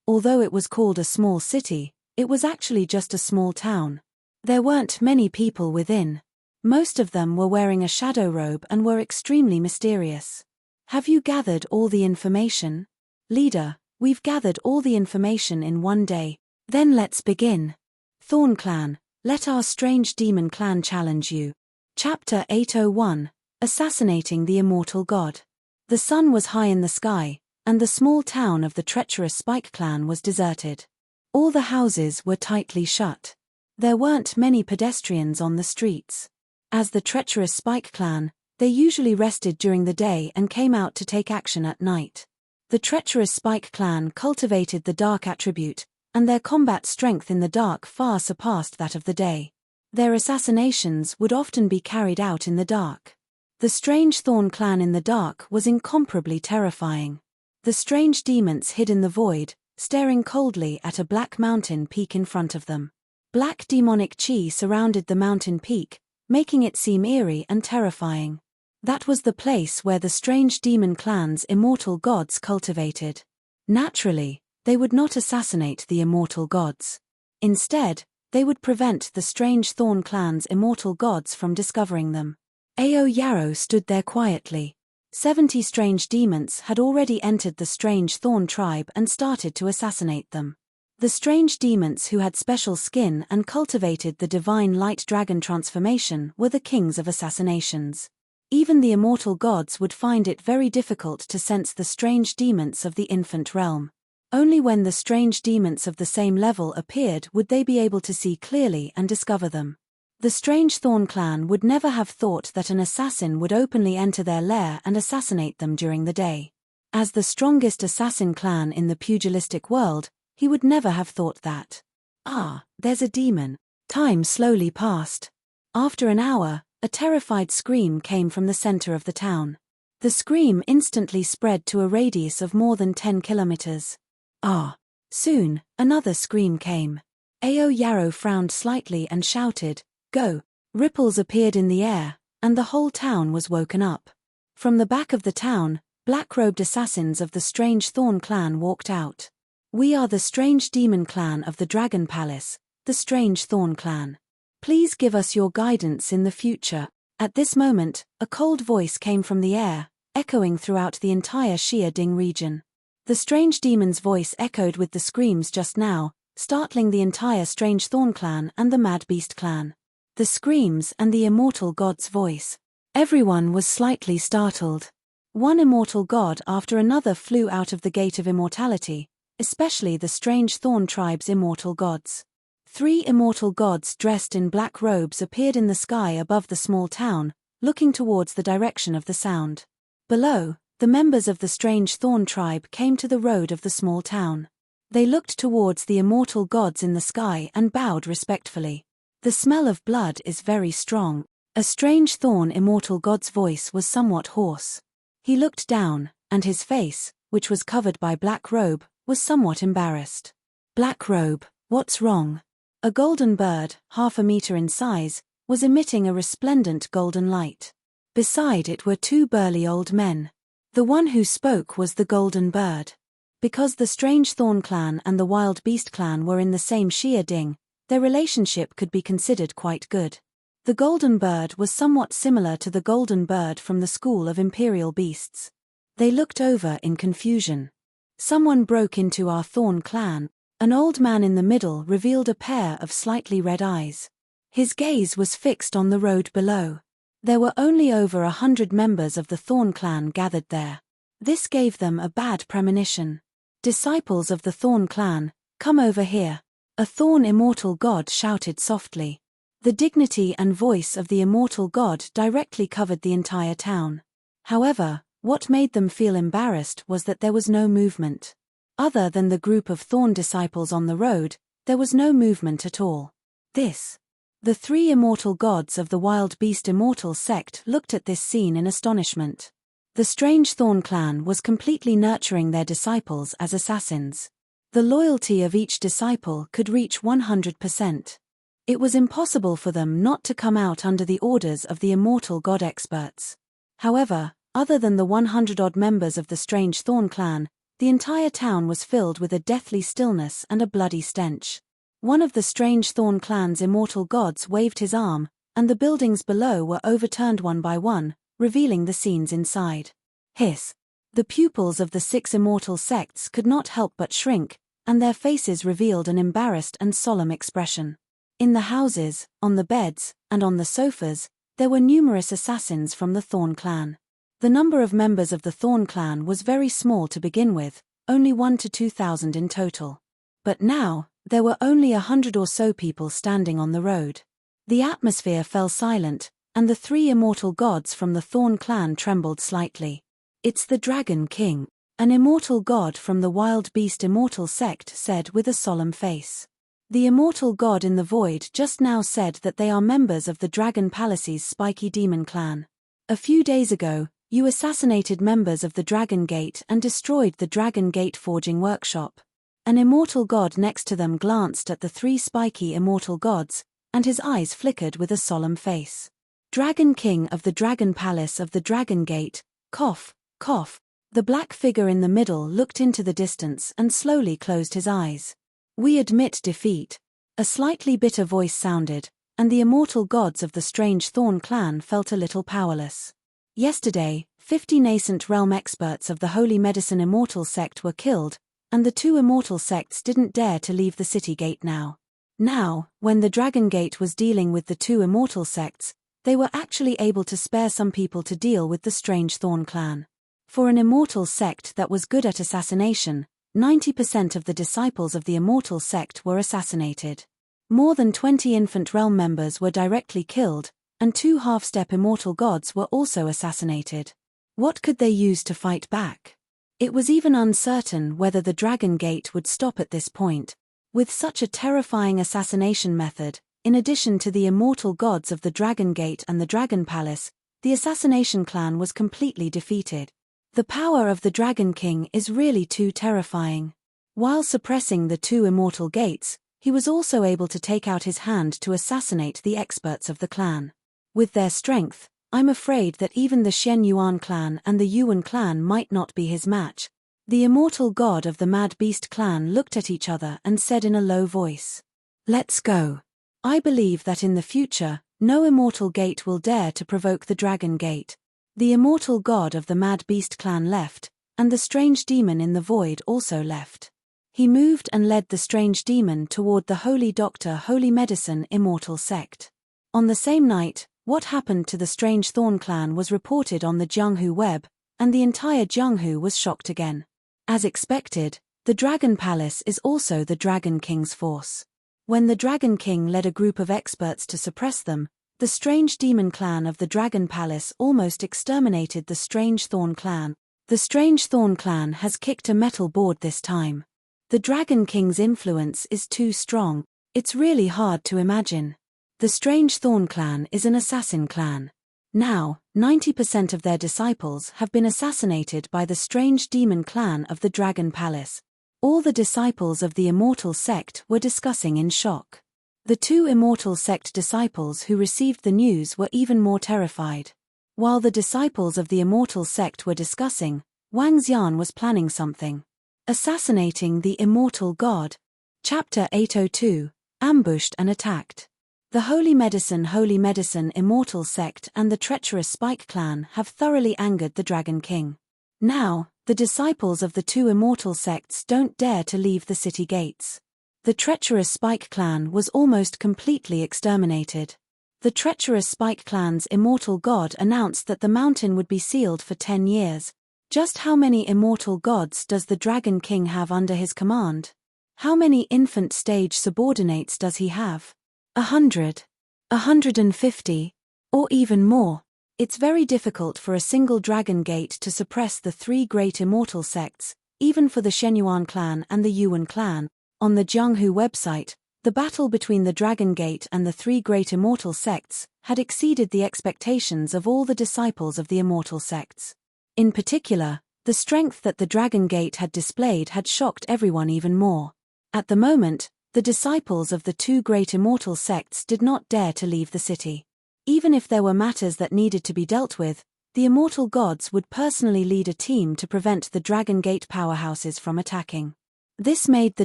Although it was called a small city, it was actually just a small town. There weren't many people within. Most of them were wearing a shadow robe and were extremely mysterious. Have you gathered all the information? Leader, we've gathered all the information in one day. Then let's begin. Thorn Clan, let our strange demon clan challenge you. Chapter 801, Assassinating the Immortal God. The sun was high in the sky, and the small town of the treacherous Spike clan was deserted. All the houses were tightly shut. There weren't many pedestrians on the streets. As the treacherous Spike clan, they usually rested during the day and came out to take action at night. The treacherous Spike clan cultivated the dark attribute, and their combat strength in the dark far surpassed that of the day. Their assassinations would often be carried out in the dark. The strange thorn clan in the dark was incomparably terrifying. The strange demons hid in the void, staring coldly at a black mountain peak in front of them. Black demonic chi surrounded the mountain peak, making it seem eerie and terrifying. That was the place where the strange demon clan's immortal gods cultivated. Naturally, they would not assassinate the immortal gods. Instead, they would prevent the strange thorn clan's immortal gods from discovering them. Ao Yarrow stood there quietly. 70 strange demons had already entered the strange thorn tribe and started to assassinate them. The strange demons who had special skin and cultivated the divine light dragon transformation were the kings of assassinations. Even the immortal gods would find it very difficult to sense the strange demons of the infant realm. Only when the strange demons of the same level appeared would they be able to see clearly and discover them. The strange thorn clan would never have thought that an assassin would openly enter their lair and assassinate them during the day. As the strongest assassin clan in the pugilistic world, he would never have thought that. Ah, there's a demon. Time slowly passed. After an hour, a terrified scream came from the center of the town. The scream instantly spread to a radius of more than 10 kilometers. Ah! Soon, another scream came. Ao Yarrow frowned slightly and shouted, "Go!" Ripples appeared in the air, and the whole town was woken up. From the back of the town, black-robed assassins of the strange thorn clan walked out. "We are the strange demon clan of the Dragon Palace, the strange thorn clan. Please give us your guidance in the future." At this moment, a cold voice came from the air, echoing throughout the entire Shia Ding region. The strange demon's voice echoed with the screams just now, startling the entire strange thorn clan and the mad beast clan. The screams and the immortal god's voice. Everyone was slightly startled. One immortal god after another flew out of the gate of immortality, especially the strange thorn tribe's immortal gods. 3 immortal gods dressed in black robes appeared in the sky above the small town, looking towards the direction of the sound. Below, the members of the strange thorn tribe came to the road of the small town. They looked towards the immortal gods in the sky and bowed respectfully. "The smell of blood is very strong." A strange thorn immortal god's voice was somewhat hoarse. He looked down, and his face, which was covered by black robe, was somewhat embarrassed. "Black robe, what's wrong?" A golden bird, half a meter in size, was emitting a resplendent golden light. Beside it were 2 burly old men. The one who spoke was the golden bird. Because the strange thorn clan and the wild beast clan were in the same Shia Ding, their relationship could be considered quite good. The golden bird was somewhat similar to the golden bird from the school of imperial beasts. They looked over in confusion. "Someone broke into our thorn clan." An old man in the middle revealed a pair of slightly red eyes. His gaze was fixed on the road below. There were only over 100 members of the thorn clan gathered there. This gave them a bad premonition. "Disciples of the thorn clan, come over here." A thorn immortal god shouted softly. The dignity and voice of the immortal god directly covered the entire town. However, what made them feel embarrassed was that there was no movement. Other than the group of thorn disciples on the road, there was no movement at all. The 3 immortal gods of the wild beast immortal sect looked at this scene in astonishment. The strange thorn clan was completely nurturing their disciples as assassins. The loyalty of each disciple could reach 100%. It was impossible for them not to come out under the orders of the immortal god experts. However, other than the 100-odd members of the strange thorn clan, the entire town was filled with a deathly stillness and a bloody stench. One of the strange thorn clan's immortal gods waved his arm, and the buildings below were overturned one by one, revealing the scenes inside. Hiss! The pupils of the 6 immortal sects could not help but shrink, and their faces revealed an embarrassed and solemn expression. In the houses, on the beds, and on the sofas, there were numerous assassins from the Thorn clan. The number of members of the Thorn clan was very small to begin with, only 1 to 2,000 in total. But now, there were only 100 or so people standing on the road. The atmosphere fell silent, and the 3 immortal gods from the Thorn clan trembled slightly. "It's the Dragon King," an immortal god from the wild beast immortal sect said with a solemn face. The immortal god in the void just now said that they are members of the Dragon Palace's spiky demon clan. A few days ago, you assassinated members of the Dragon Gate and destroyed the Dragon Gate forging workshop. An immortal god next to them glanced at the three spiky immortal gods, and his eyes flickered with a solemn face. Dragon King of the Dragon Palace of the Dragon Gate, cough, cough. The black figure in the middle looked into the distance and slowly closed his eyes. We admit defeat. A slightly bitter voice sounded, and the immortal gods of the Strange Thorn clan felt a little powerless. Yesterday, 50 nascent realm experts of the Holy Medicine Immortal Sect were killed, and the two immortal sects didn't dare to leave the city gate now. Now, when the Dragon Gate was dealing with the two immortal sects, they were actually able to spare some people to deal with the Strange Thorn clan. For an immortal sect that was good at assassination, 90% of the disciples of the immortal sect were assassinated. More than 20 infant realm members were directly killed, and 2 half-step immortal gods were also assassinated. What could they use to fight back? It was even uncertain whether the Dragon Gate would stop at this point. With such a terrifying assassination method, in addition to the immortal gods of the Dragon Gate and the Dragon Palace, the assassination clan was completely defeated. The power of the Dragon King is really too terrifying. While suppressing the two immortal gates, he was also able to take out his hand to assassinate the experts of the clan. With their strength, I'm afraid that even the Shen Yuan clan and the Yuan clan might not be his match. The immortal god of the Mad Beast clan looked at each other and said in a low voice, "Let's go. I believe that in the future, no immortal gate will dare to provoke the Dragon Gate." The immortal god of the Mad Beast clan left, and the strange demon in the void also left. He moved and led the strange demon toward the Holy Doctor Holy Medicine Immortal Sect. On the same night, what happened to the Strange Thorn clan was reported on the Jianghu web, and the entire Jianghu was shocked again. As expected, the Dragon Palace is also the Dragon King's force. When the Dragon King led a group of experts to suppress them, the Strange Demon clan of the Dragon Palace almost exterminated the Strange Thorn clan. The Strange Thorn clan has kicked a metal board this time. The Dragon King's influence is too strong. It's really hard to imagine. The Strange Thorn clan is an assassin clan. Now, 90% of their disciples have been assassinated by the Strange Demon clan of the Dragon Palace. All the disciples of the Immortal Sect were discussing in shock. The two Immortal Sect disciples who received the news were even more terrified. While the disciples of the Immortal Sect were discussing, Wang Xian was planning something. Assassinating the Immortal God. Chapter 802, Ambushed and Attacked. The Holy Medicine Immortal Sect and the treacherous Spike clan have thoroughly angered the Dragon King. Now, the disciples of the two immortal sects don't dare to leave the city gates. The treacherous Spike clan was almost completely exterminated. The treacherous Spike clan's immortal god announced that the mountain would be sealed for 10 years. Just how many immortal gods does the Dragon King have under his command? How many infant stage subordinates does he have? 100, 150, or even more. It's very difficult for a single Dragon Gate to suppress the 3 great immortal sects, even for the Shenyuan clan and the Yuan clan. On the Jianghu website, the battle between the Dragon Gate and the 3 great immortal sects had exceeded the expectations of all the disciples of the immortal sects. In particular, the strength that the Dragon Gate had displayed had shocked everyone even more. At the moment, the disciples of the 2 great immortal sects did not dare to leave the city. Even if there were matters that needed to be dealt with, the immortal gods would personally lead a team to prevent the Dragon Gate powerhouses from attacking. This made the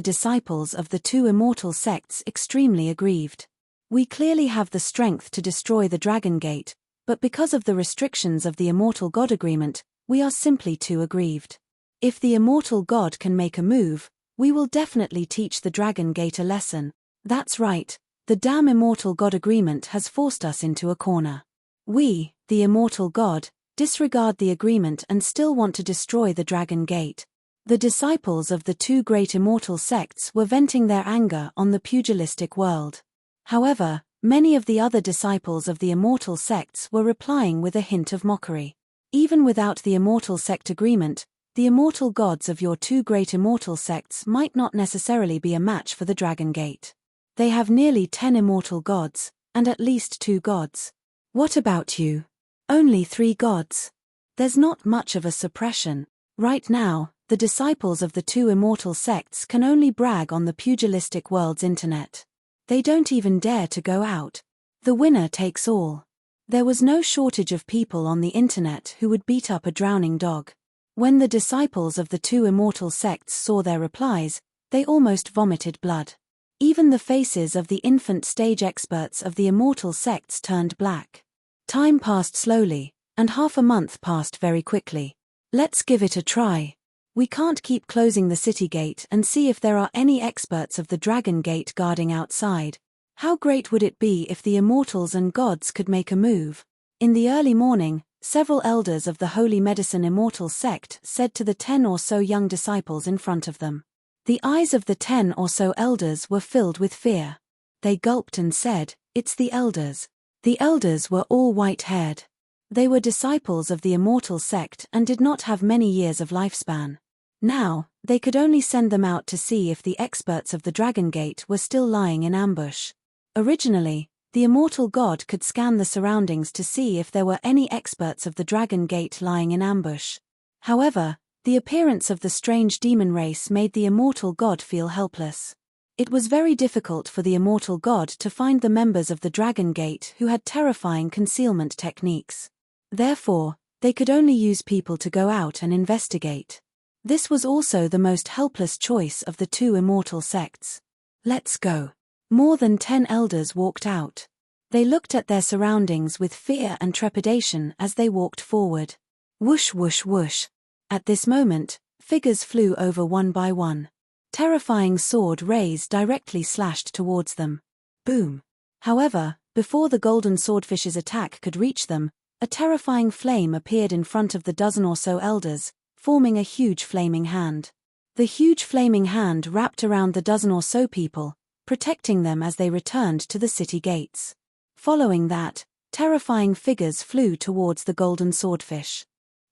disciples of the 2 immortal sects extremely aggrieved. We clearly have the strength to destroy the Dragon Gate, but because of the restrictions of the Immortal God Agreement, we are simply too aggrieved. If the Immortal God can make a move, we will definitely teach the Dragon Gate a lesson. That's right, the damn Immortal God Agreement has forced us into a corner. We, the Immortal God, disregard the agreement and still want to destroy the Dragon Gate. The disciples of the 2 great immortal sects were venting their anger on the pugilistic world. However, many of the other disciples of the immortal sects were replying with a hint of mockery. Even without the immortal sect agreement, the immortal gods of your 2 great immortal sects might not necessarily be a match for the Dragon Gate. They have nearly 10 immortal gods, and at least 2 gods. What about you? Only 3 gods. There's not much of a suppression. Right now, the disciples of the 2 immortal sects can only brag on the pugilistic world's internet. They don't even dare to go out. The winner takes all. There was no shortage of people on the internet who would beat up a drowning dog. When the disciples of the 2 immortal sects saw their replies, they almost vomited blood. Even the faces of the infant stage experts of the immortal sects turned black. Time passed slowly, and half a month passed very quickly. Let's give it a try. We can't keep closing the city gate and see if there are any experts of the Dragon Gate guarding outside. How great would it be if the immortals and gods could make a move? In the early morning, several elders of the Holy Medicine Immortal sect said to the 10 or so young disciples in front of them. The eyes of the 10 or so elders were filled with fear. They gulped and said, "It's the elders." The elders were all white-haired. They were disciples of the Immortal sect and did not have many years of lifespan. Now, they could only send them out to see if the experts of the Dragon Gate were still lying in ambush. Originally, the Immortal God could scan the surroundings to see if there were any experts of the Dragon Gate lying in ambush. However, the appearance of the strange demon race made the Immortal God feel helpless. It was very difficult for the Immortal God to find the members of the Dragon Gate who had terrifying concealment techniques. Therefore, they could only use people to go out and investigate. This was also the most helpless choice of the 2 immortal sects. Let's go. More than 10 elders walked out. They looked at their surroundings with fear and trepidation as they walked forward. Whoosh whoosh whoosh. At this moment, figures flew over one by one. Terrifying sword rays directly slashed towards them. Boom. However, before the golden swordfish's attack could reach them, a terrifying flame appeared in front of the dozen or so elders, forming a huge flaming hand. The huge flaming hand wrapped around the dozen or so people, protecting them as they returned to the city gates. Following that, terrifying figures flew towards the golden swordfish.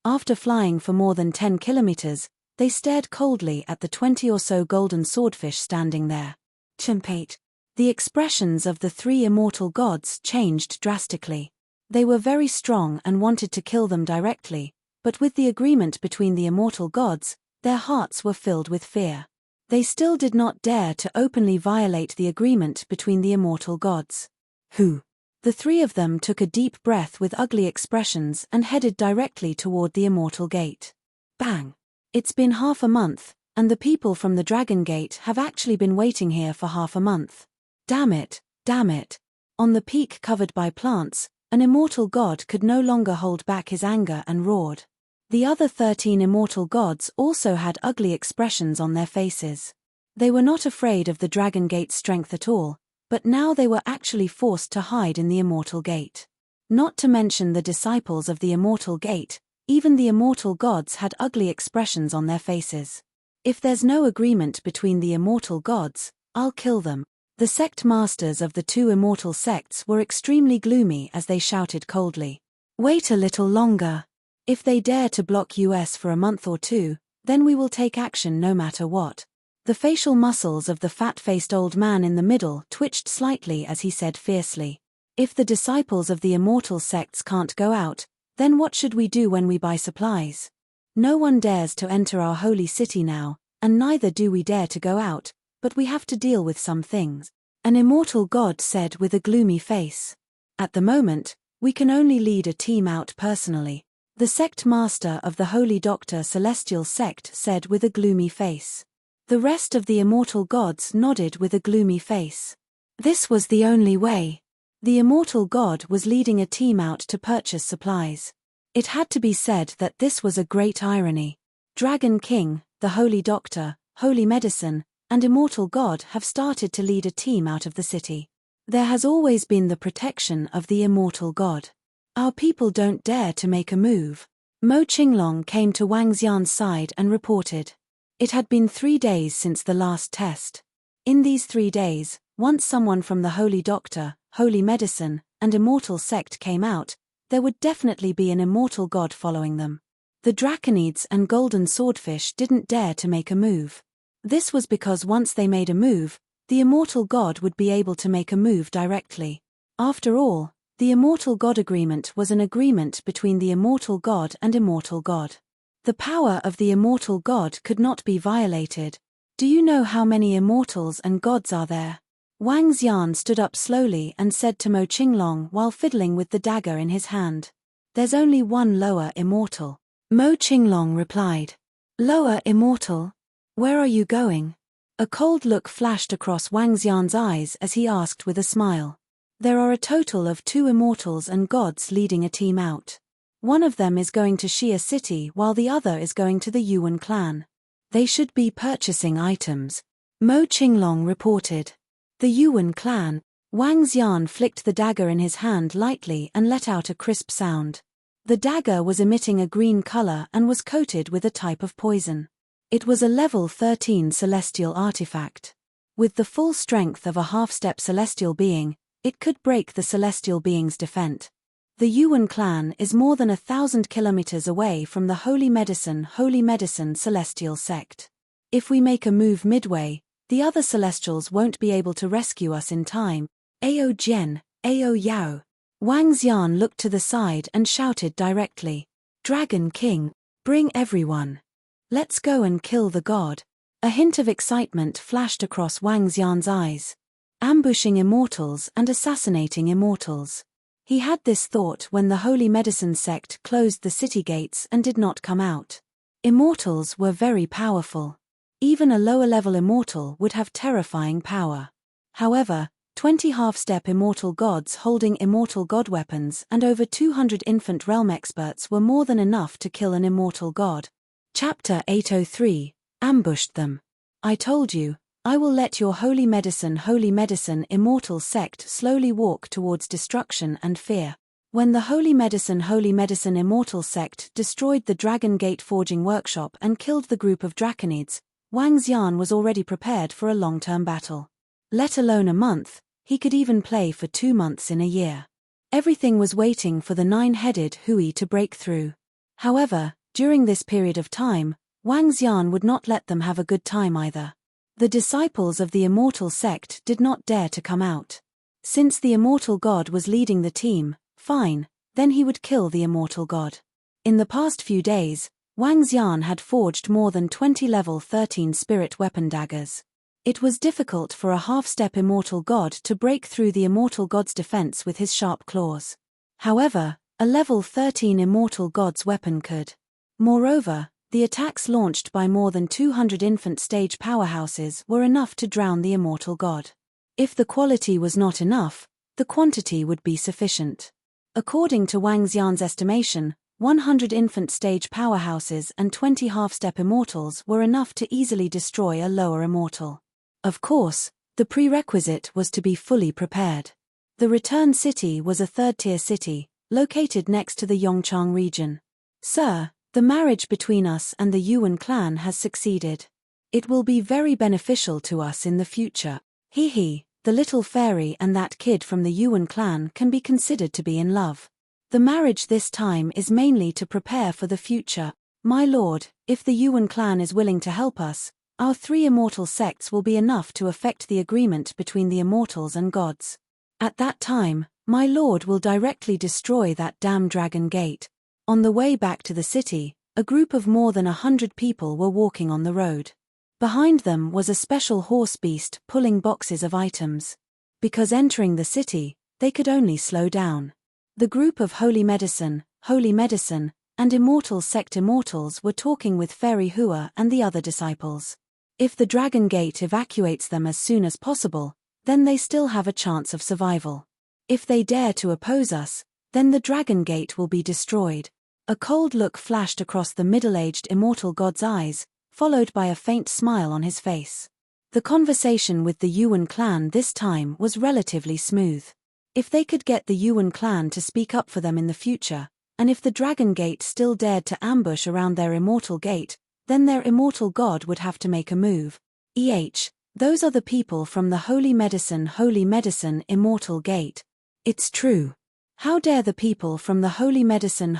After flying for more than 10 kilometers, they stared coldly at the 20 or so golden swordfish standing there. Chimpate. The expressions of the 3 immortal gods changed drastically. They were very strong and wanted to kill them directly, but with the agreement between the immortal gods, their hearts were filled with fear. They still did not dare to openly violate the agreement between the immortal gods. Who? The 3 of them took a deep breath with ugly expressions and headed directly toward the immortal gate. Bang! It's been half a month, and the people from the Dragon Gate have actually been waiting here for half a month. Damn it, damn it. On the peak covered by plants, an immortal god could no longer hold back his anger and roared. The other 13 immortal gods also had ugly expressions on their faces. They were not afraid of the Dragon Gate's strength at all, but now they were actually forced to hide in the Immortal Gate. Not to mention the disciples of the Immortal Gate, even the immortal gods had ugly expressions on their faces. If there's no agreement between the immortal gods, I'll kill them. The sect masters of the 2 immortal sects were extremely gloomy as they shouted coldly. Wait a little longer. If they dare to block us for a month or 2, then we will take action no matter what. The facial muscles of the fat-faced old man in the middle twitched slightly as he said fiercely. If the disciples of the immortal sects can't go out, then what should we do when we buy supplies? No one dares to enter our holy city now, and neither do we dare to go out, but we have to deal with some things. An immortal god said with a gloomy face. At the moment, we can only lead a team out personally. The sect master of the Holy Doctor Celestial sect said with a gloomy face. The rest of the immortal gods nodded with a gloomy face. This was the only way. The immortal god was leading a team out to purchase supplies. It had to be said that this was a great irony. Dragon King, the Holy Doctor, Holy Medicine, and Immortal God have started to lead a team out of the city. There has always been the protection of the Immortal God. Our people don't dare to make a move. Mo Qinglong came to Wang Xian's side and reported. It had been 3 days since the last test. In these 3 days, once someone from the Holy Doctor, Holy Medicine, and Immortal sect came out, there would definitely be an immortal god following them. The Draconids and Golden Swordfish didn't dare to make a move. This was because once they made a move, the immortal god would be able to make a move directly. After all, The Immortal God Agreement was an agreement between the Immortal God and Immortal God. The power of the Immortal God could not be violated. Do you know how many immortals and gods are there? Wang Xian stood up slowly and said to Mo Qinglong while fiddling with the dagger in his hand. There's only one lower immortal. Mo Qinglong replied. Lower immortal? Where are you going? A cold look flashed across Wang Xian's eyes as he asked with a smile. There are a total of 2 immortals and gods leading a team out. One of them is going to Xia City while the other is going to the Yuan clan. They should be purchasing items. Mo Qinglong reported. The Yuan clan. Wang Xian flicked the dagger in his hand lightly and let out a crisp sound. The dagger was emitting a green color and was coated with a type of poison. It was a level 13 celestial artifact. With the full strength of a half-step celestial being, it could break the celestial being's defense. The Yuan clan is more than 1,000 kilometers away from the Holy Medicine celestial sect. If we make a move midway, the other celestials won't be able to rescue us in time. Ao Jian, Ao Yao. Wang Xian looked to the side and shouted directly. Dragon King, bring everyone. Let's go and kill the god. A hint of excitement flashed across Wang Xian's eyes. Ambushing immortals and assassinating immortals. He had this thought when the Holy Medicine sect closed the city gates and did not come out. Immortals were very powerful. Even a lower-level immortal would have terrifying power. However, 20 half-step immortal gods holding immortal god weapons and over 200 infant realm experts were more than enough to kill an immortal god. Chapter 803, Ambushed them. I told you, I will let your Holy Medicine immortal sect slowly walk towards destruction and fear. When the Holy Medicine immortal sect destroyed the Dragon Gate forging workshop and killed the group of Draconids, Wang Xian was already prepared for a long-term battle. Let alone a month, he could even play for 2 months in a year. Everything was waiting for the 9-headed Hui to break through. However, during this period of time, Wang Xian would not let them have a good time either. The disciples of the Immortal sect did not dare to come out. Since the Immortal God was leading the team, fine, then he would kill the Immortal God. In the past few days, Wang Xian had forged more than 20 level 13 spirit weapon daggers. It was difficult for a half-step Immortal God to break through the Immortal God's defense with his sharp claws. However, a level 13 Immortal God's weapon could. Moreover, the attacks launched by more than 200 infant stage powerhouses were enough to drown the Immortal God. If the quality was not enough, the quantity would be sufficient. According to Wang Xian's estimation, 100 infant stage powerhouses and 20 half-step immortals were enough to easily destroy a lower immortal. Of course, the prerequisite was to be fully prepared. The return city was a third-tier city, located next to the Yongchang region. Sir, the marriage between us and the Yuan clan has succeeded. It will be very beneficial to us in the future. He, the little fairy and that kid from the Yuan clan can be considered to be in love. The marriage this time is mainly to prepare for the future. My lord, if the Yuan clan is willing to help us, our 3 immortal sects will be enough to affect the agreement between the immortals and gods. At that time, my lord will directly destroy that damn Dragon Gate. On the way back to the city, a group of more than 100 people were walking on the road. Behind them was a special horse beast pulling boxes of items. Because entering the city, they could only slow down. The group of Holy Medicine, and Immortal Sect Immortals were talking with Fairy Hua and the other disciples. If the Dragon Gate evacuates them as soon as possible, then they still have a chance of survival. If they dare to oppose us, then the Dragon Gate will be destroyed. A cold look flashed across the middle-aged Immortal God's eyes, followed by a faint smile on his face. The conversation with the Yuan clan this time was relatively smooth. If they could get the Yuan clan to speak up for them in the future, and if the Dragon Gate still dared to ambush around their Immortal Gate, then their Immortal God would have to make a move. Those are the people from the Holy Medicine Immortal Gate. It's true. How dare the people from the Holy Medicine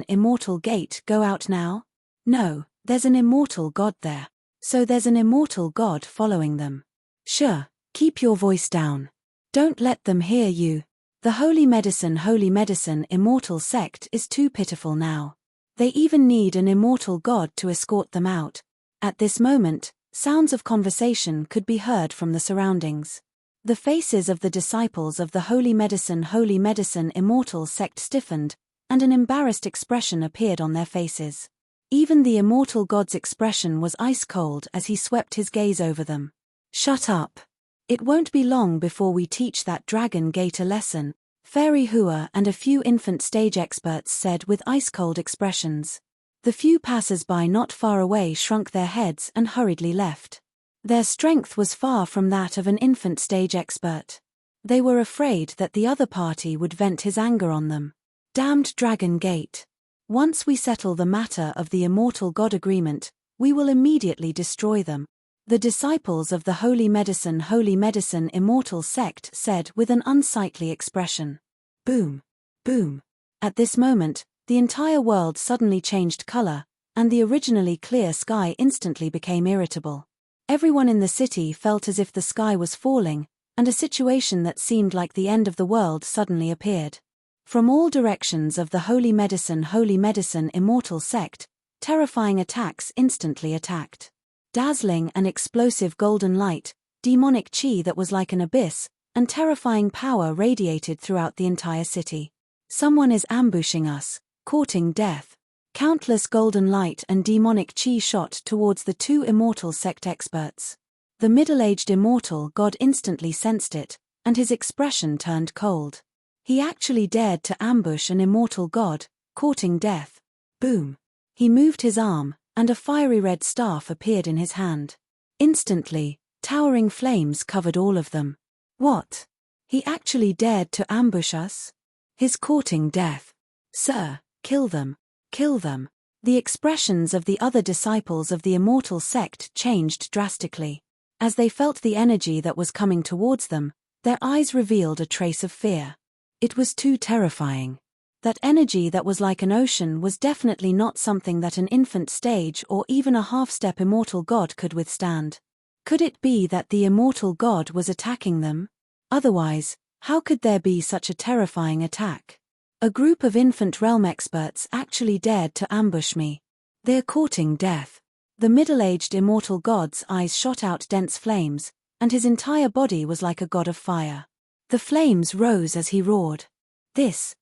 Immortal Gate go out now? No, there's an Immortal God there. So there's an Immortal God following them. Sure, keep your voice down. Don't let them hear you. The holy medicine immortal sect is too pitiful now. They even need an immortal god to escort them out. At this moment, sounds of conversation could be heard from the surroundings. The faces of the disciples of the holy medicine immortal sect stiffened, and an embarrassed expression appeared on their faces. Even the immortal god's expression was ice-cold as he swept his gaze over them. "Shut up. It won't be long before we teach that dragon gate a lesson," Fairy Hua and a few infant stage experts said with ice-cold expressions. The few passers-by not far away shrunk their heads and hurriedly left. Their strength was far from that of an infant stage expert. They were afraid that the other party would vent his anger on them. Damned Dragon Gate. Once we settle the matter of the immortal god agreement, we will immediately destroy them, the disciples of the holy medicine immortal sect said with an unsightly expression. Boom. Boom. At this moment, the entire world suddenly changed color, and the originally clear sky instantly became irritable. Everyone in the city felt as if the sky was falling, and a situation that seemed like the end of the world suddenly appeared. From all directions of the holy medicine immortal sect, terrifying attacks instantly attacked. Dazzling and explosive golden light, demonic chi that was like an abyss, and terrifying power radiated throughout the entire city. Someone is ambushing us, courting death. Countless golden light and demonic chi shot towards the two immortal sect experts. The middle-aged immortal god instantly sensed it, and his expression turned cold. He actually dared to ambush an immortal god, courting death. Boom. He moved his arm, and a fiery red staff appeared in his hand. Instantly, towering flames covered all of them. What? He actually dared to ambush us? His courting death. Sir, kill them. Kill them. The expressions of the other disciples of the immortal sect changed drastically. As they felt the energy that was coming towards them, their eyes revealed a trace of fear. It was too terrifying. That energy that was like an ocean was definitely not something that an infant stage or even a half-step immortal god could withstand. Could it be that the immortal god was attacking them? Otherwise, how could there be such a terrifying attack? A group of infant realm experts actually dared to ambush me. They're courting death. The middle-aged immortal god's eyes shot out dense flames, and his entire body was like a god of fire. The flames rose as he roared. This.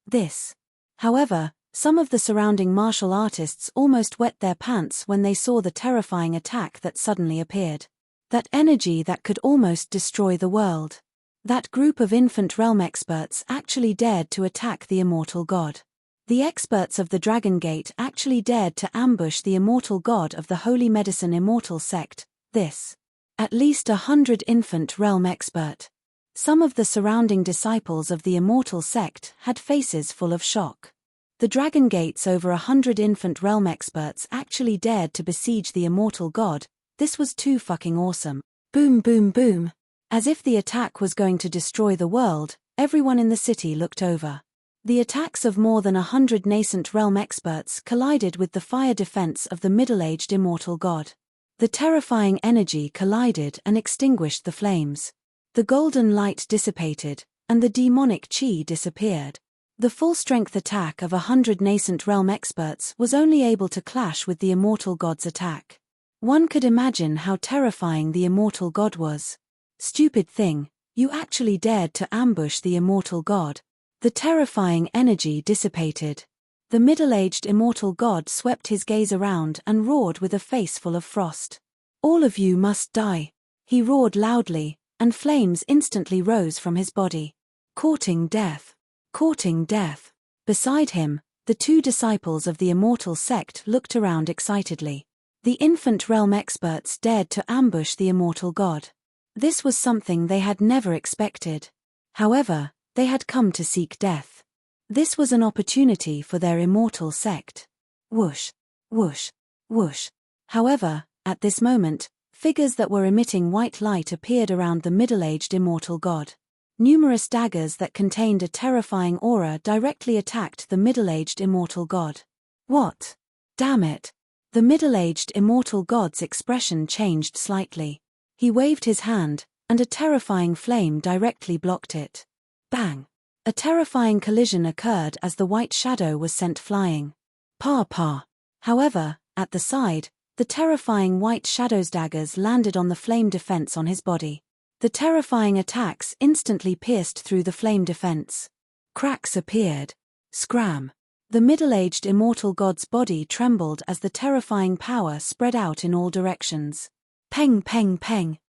However, some of the surrounding martial artists almost wet their pants when they saw the terrifying attack that suddenly appeared. That energy that could almost destroy the world. That group of infant realm experts actually dared to attack the immortal god. The experts of the Dragon Gate actually dared to ambush the immortal god of the holy medicine immortal sect. This. At least 100 infant realm expert. Some of the surrounding disciples of the immortal sect had faces full of shock. The Dragon Gate's over 100 infant realm experts actually dared to besiege the immortal god. This was too fucking awesome. Boom boom boom. As if the attack was going to destroy the world, everyone in the city looked over. The attacks of more than 100 nascent realm experts collided with the fire defense of the middle-aged immortal god. The terrifying energy collided and extinguished the flames. The golden light dissipated, and the demonic chi disappeared. The full-strength attack of 100 nascent realm experts was only able to clash with the immortal god's attack. One could imagine how terrifying the immortal god was. Stupid thing, you actually dared to ambush the immortal god. The terrifying energy dissipated. The middle-aged immortal god swept his gaze around and roared with a face full of frost. All of you must die. He roared loudly, and flames instantly rose from his body. Courting death. Courting death. Beside him, the two disciples of the immortal sect looked around excitedly. The infant realm experts dared to ambush the immortal god. This was something they had never expected. However, they had come to seek death. This was an opportunity for their immortal sect. Whoosh, whoosh, whoosh. However, at this moment, figures that were emitting white light appeared around the middle-aged immortal god. Numerous daggers that contained a terrifying aura directly attacked the middle-aged immortal god. What? Damn it! The middle-aged immortal god's expression changed slightly. He waved his hand, and a terrifying flame directly blocked it. Bang! A terrifying collision occurred as the white shadow was sent flying. Pa pa. However, at the side, the terrifying white shadow's daggers landed on the flame defense on his body. The terrifying attacks instantly pierced through the flame defense. Cracks appeared. Scram. The middle-aged immortal god's body trembled as the terrifying power spread out in all directions. Peng peng peng.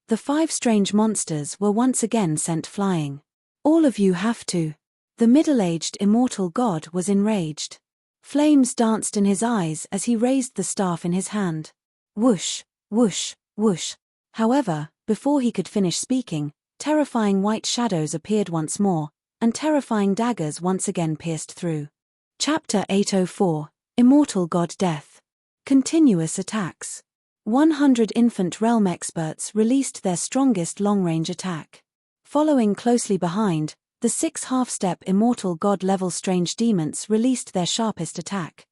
The 5 strange monsters were once again sent flying. All of you have to. The middle-aged immortal god was enraged. Flames danced in his eyes as he raised the staff in his hand. Whoosh, whoosh, whoosh. However, before he could finish speaking, terrifying white shadows appeared once more, and terrifying daggers once again pierced through. Chapter 804, Immortal God Death. Continuous attacks. 100 infant realm experts released their strongest long-range attack. Following closely behind, the 6 half-step immortal god-level strange demons released their sharpest attack.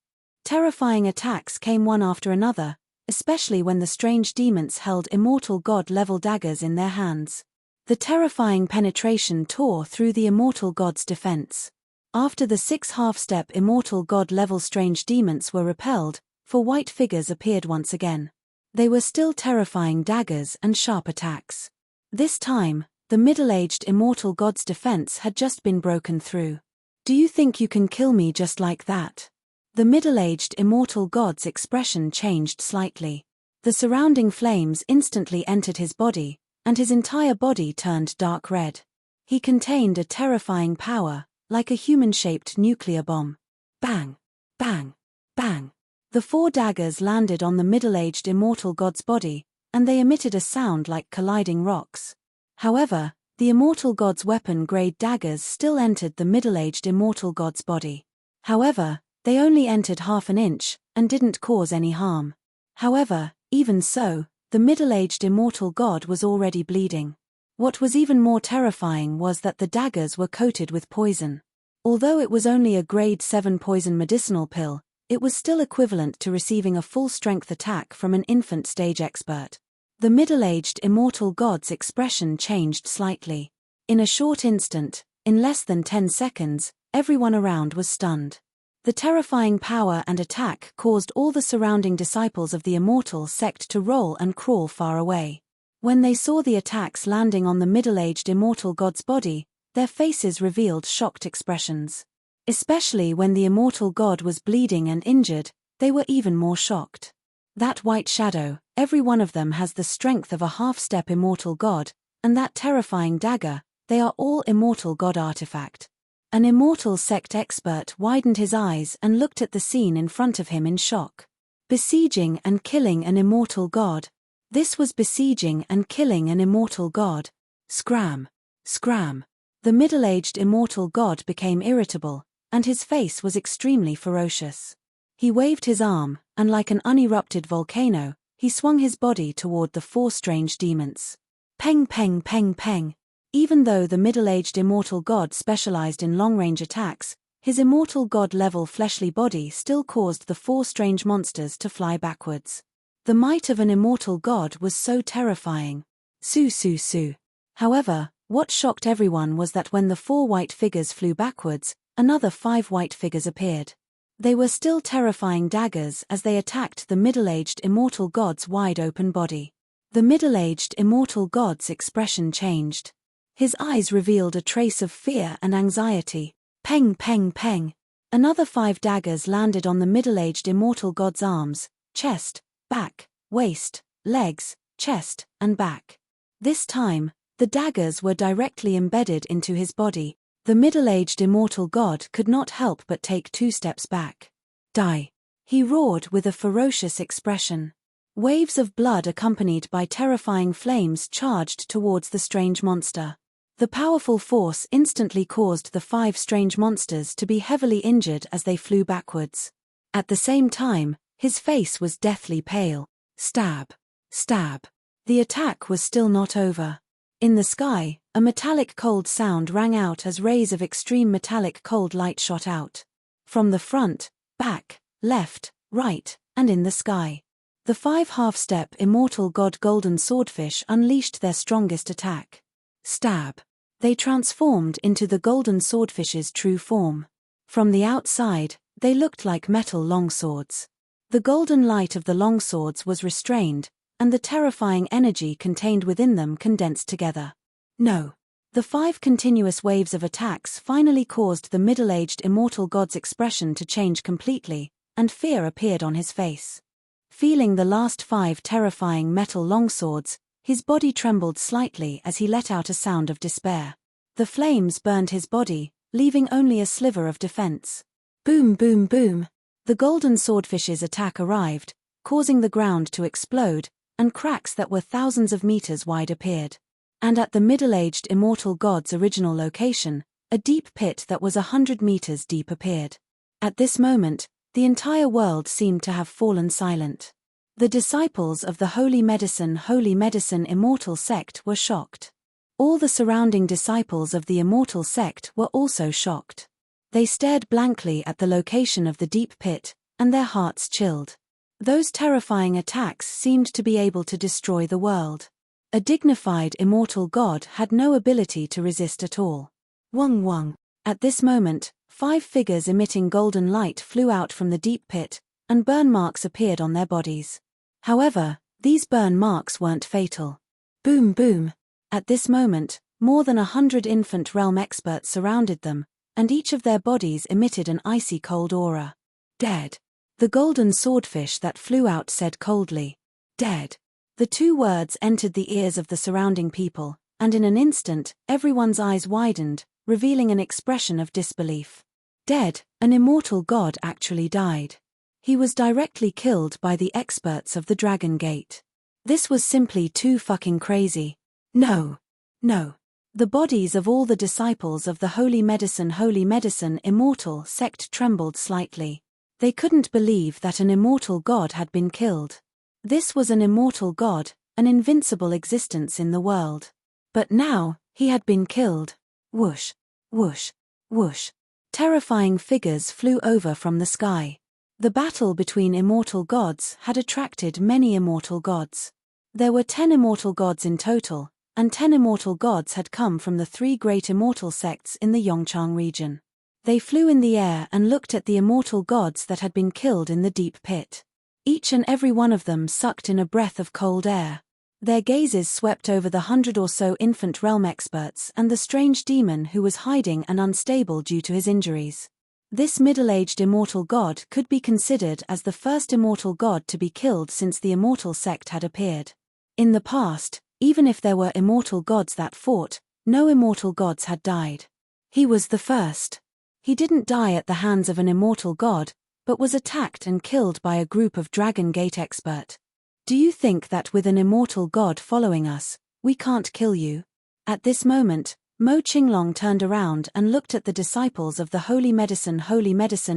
Terrifying attacks came one after another, especially when the strange demons held immortal god-level daggers in their hands. The terrifying penetration tore through the immortal god's defense. After the 6 half-step immortal god-level strange demons were repelled, 4 white figures appeared once again. They were still terrifying daggers and sharp attacks. This time, the middle-aged immortal god's defense had just been broken through. Do you think you can kill me just like that? The middle-aged immortal god's expression changed slightly. The surrounding flames instantly entered his body, and his entire body turned dark red. He contained a terrifying power, like a human-shaped nuclear bomb. Bang! Bang! Bang! The 4 daggers landed on the middle-aged immortal god's body, and they emitted a sound like colliding rocks. However, the immortal god's weapon-grade daggers still entered the middle-aged immortal god's body. However, they only entered half an inch, and didn't cause any harm. However, even so, the middle-aged immortal god was already bleeding. What was even more terrifying was that the daggers were coated with poison. Although it was only a grade 7 poison medicinal pill, it was still equivalent to receiving a full-strength attack from an infant stage expert. The middle-aged immortal god's expression changed slightly. In a short instant, in less than 10 seconds, everyone around was stunned. The terrifying power and attack caused all the surrounding disciples of the immortal sect to roll and crawl far away. When they saw the attacks landing on the middle-aged immortal god's body, their faces revealed shocked expressions. Especially when the immortal god was bleeding and injured, they were even more shocked. That white shadow, every one of them has the strength of a half-step immortal god, and that terrifying dagger, they are all immortal god artifact. An immortal sect expert widened his eyes and looked at the scene in front of him in shock. Besieging and killing an immortal god. This was besieging and killing an immortal god. Scram! Scram! The middle-aged immortal god became irritable, and his face was extremely ferocious. He waved his arm, and like an unerupted volcano, he swung his body toward the 4 strange demons. Peng peng peng peng. Even though the middle-aged immortal god specialized in long-range attacks, his immortal god-level fleshly body still caused the 4 strange monsters to fly backwards. The might of an immortal god was so terrifying. Su su su. However, what shocked everyone was that when the 4 white figures flew backwards, another 5 white figures appeared. They were still terrifying daggers as they attacked the middle-aged immortal god's wide-open body. The middle-aged immortal god's expression changed. His eyes revealed a trace of fear and anxiety. Peng peng peng. Another 5 daggers landed on the middle-aged immortal god's arms, chest, back, waist, legs, chest, and back. This time, the daggers were directly embedded into his body. The middle-aged immortal god could not help but take 2 steps back. Die! He roared with a ferocious expression. Waves of blood accompanied by terrifying flames charged towards the strange monster. The powerful force instantly caused the 5 strange monsters to be heavily injured as they flew backwards. At the same time, his face was deathly pale. Stab! Stab! The attack was still not over. In the sky, a metallic cold sound rang out as rays of extreme metallic cold light shot out. From the front, back, left, right, and in the sky. The 5 half-step immortal god golden swordfish unleashed their strongest attack. Stab! They transformed into the golden swordfish's true form. From the outside, they looked like metal longswords. The golden light of the longswords was restrained, and the terrifying energy contained within them condensed together. No. The 5 continuous waves of attacks finally caused the middle-aged immortal god's expression to change completely, and fear appeared on his face. Feeling the last 5 terrifying metal longswords, his body trembled slightly as he let out a sound of despair. The flames burned his body, leaving only a sliver of defense. Boom, boom, boom. The golden swordfish's attack arrived, causing the ground to explode, and cracks that were thousands of meters wide appeared. And at the middle-aged immortal god's original location, a deep pit that was 100 meters deep appeared. At this moment, the entire world seemed to have fallen silent. The disciples of the Holy Medicine Immortal Sect were shocked. All the surrounding disciples of the Immortal Sect were also shocked. They stared blankly at the location of the deep pit, and their hearts chilled. Those terrifying attacks seemed to be able to destroy the world. A dignified immortal god had no ability to resist at all. Wong wong. At this moment, 5 figures emitting golden light flew out from the deep pit, and burn marks appeared on their bodies. However, these burn marks weren't fatal. Boom boom. At this moment, more than 100 infant realm experts surrounded them, and each of their bodies emitted an icy cold aura. Dead. The golden swordfish that flew out said coldly. Dead. The 2 words entered the ears of the surrounding people, and in an instant, everyone's eyes widened, revealing an expression of disbelief. Dead, an immortal god actually died. He was directly killed by the experts of the Dragon Gate. This was simply too fucking crazy. No. No. The bodies of all the disciples of the Holy Medicine Immortal Sect trembled slightly. They couldn't believe that an immortal god had been killed. This was an immortal god, an invincible existence in the world. But now, he had been killed. Whoosh, whoosh, whoosh. Terrifying figures flew over from the sky. The battle between immortal gods had attracted many immortal gods. There were 10 immortal gods in total, and 10 immortal gods had come from the 3 great immortal sects in the Yongchang region. They flew in the air and looked at the immortal gods that had been killed in the deep pit. Each and every one of them sucked in a breath of cold air. Their gazes swept over the 100 or so infant realm experts and the strange demon who was hiding and unstable due to his injuries. This middle-aged immortal god could be considered as the first immortal god to be killed since the immortal sect had appeared. In the past, even if there were immortal gods that fought, no immortal gods had died. He was the first. He didn't die at the hands of an immortal god, but was attacked and killed by a group of Dragon Gate expert. Do you think that with an immortal god following us, we can't kill you? At this moment, Mo Qinglong turned around and looked at the disciples of the Holy Medicine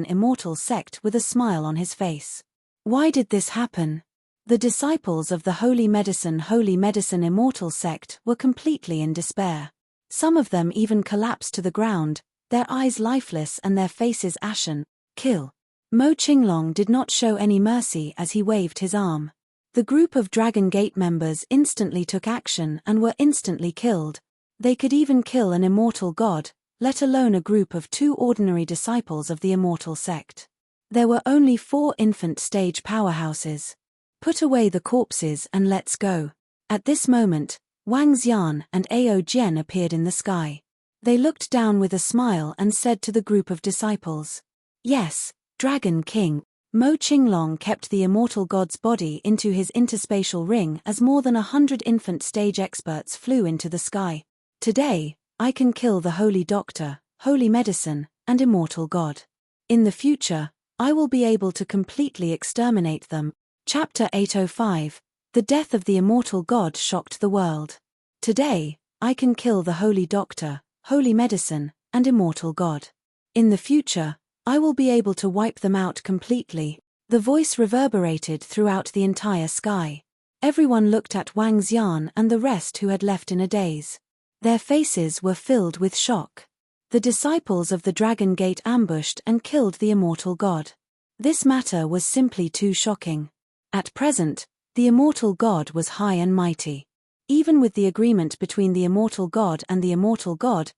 Immortal Sect with a smile on his face. Why did this happen? The disciples of the Holy Medicine Immortal Sect were completely in despair. Some of them even collapsed to the ground, their eyes lifeless and their faces ashen. Kill. Mo Qinglong did not show any mercy as he waved his arm. The group of Dragon Gate members instantly took action and were instantly killed. They could even kill an immortal god, let alone a group of 2 ordinary disciples of the immortal sect. There were only 4 infant stage powerhouses. Put away the corpses and let's go. At this moment, Wang Xian and Ao Jian appeared in the sky. They looked down with a smile and said to the group of disciples, "Yes, Dragon King." Mo Qinglong kept the immortal god's body into his interspatial ring as more than 100 infant stage experts flew into the sky. Today, I can kill the Holy Doctor, Holy Medicine, and Immortal God. In the future, I will be able to completely exterminate them. Chapter 805. The death of the Immortal God shocked the world. Today, I can kill the Holy Doctor, Holy Medicine, and Immortal God. In the future, I will be able to wipe them out completely. The voice reverberated throughout the entire sky. Everyone looked at Wang Xian and the rest who had left in a daze. Their faces were filled with shock. The disciples of the Dragon Gate ambushed and killed the immortal god. This matter was simply too shocking. At present, the immortal god was high and mighty. Even with the agreement between the immortal God and the immortal God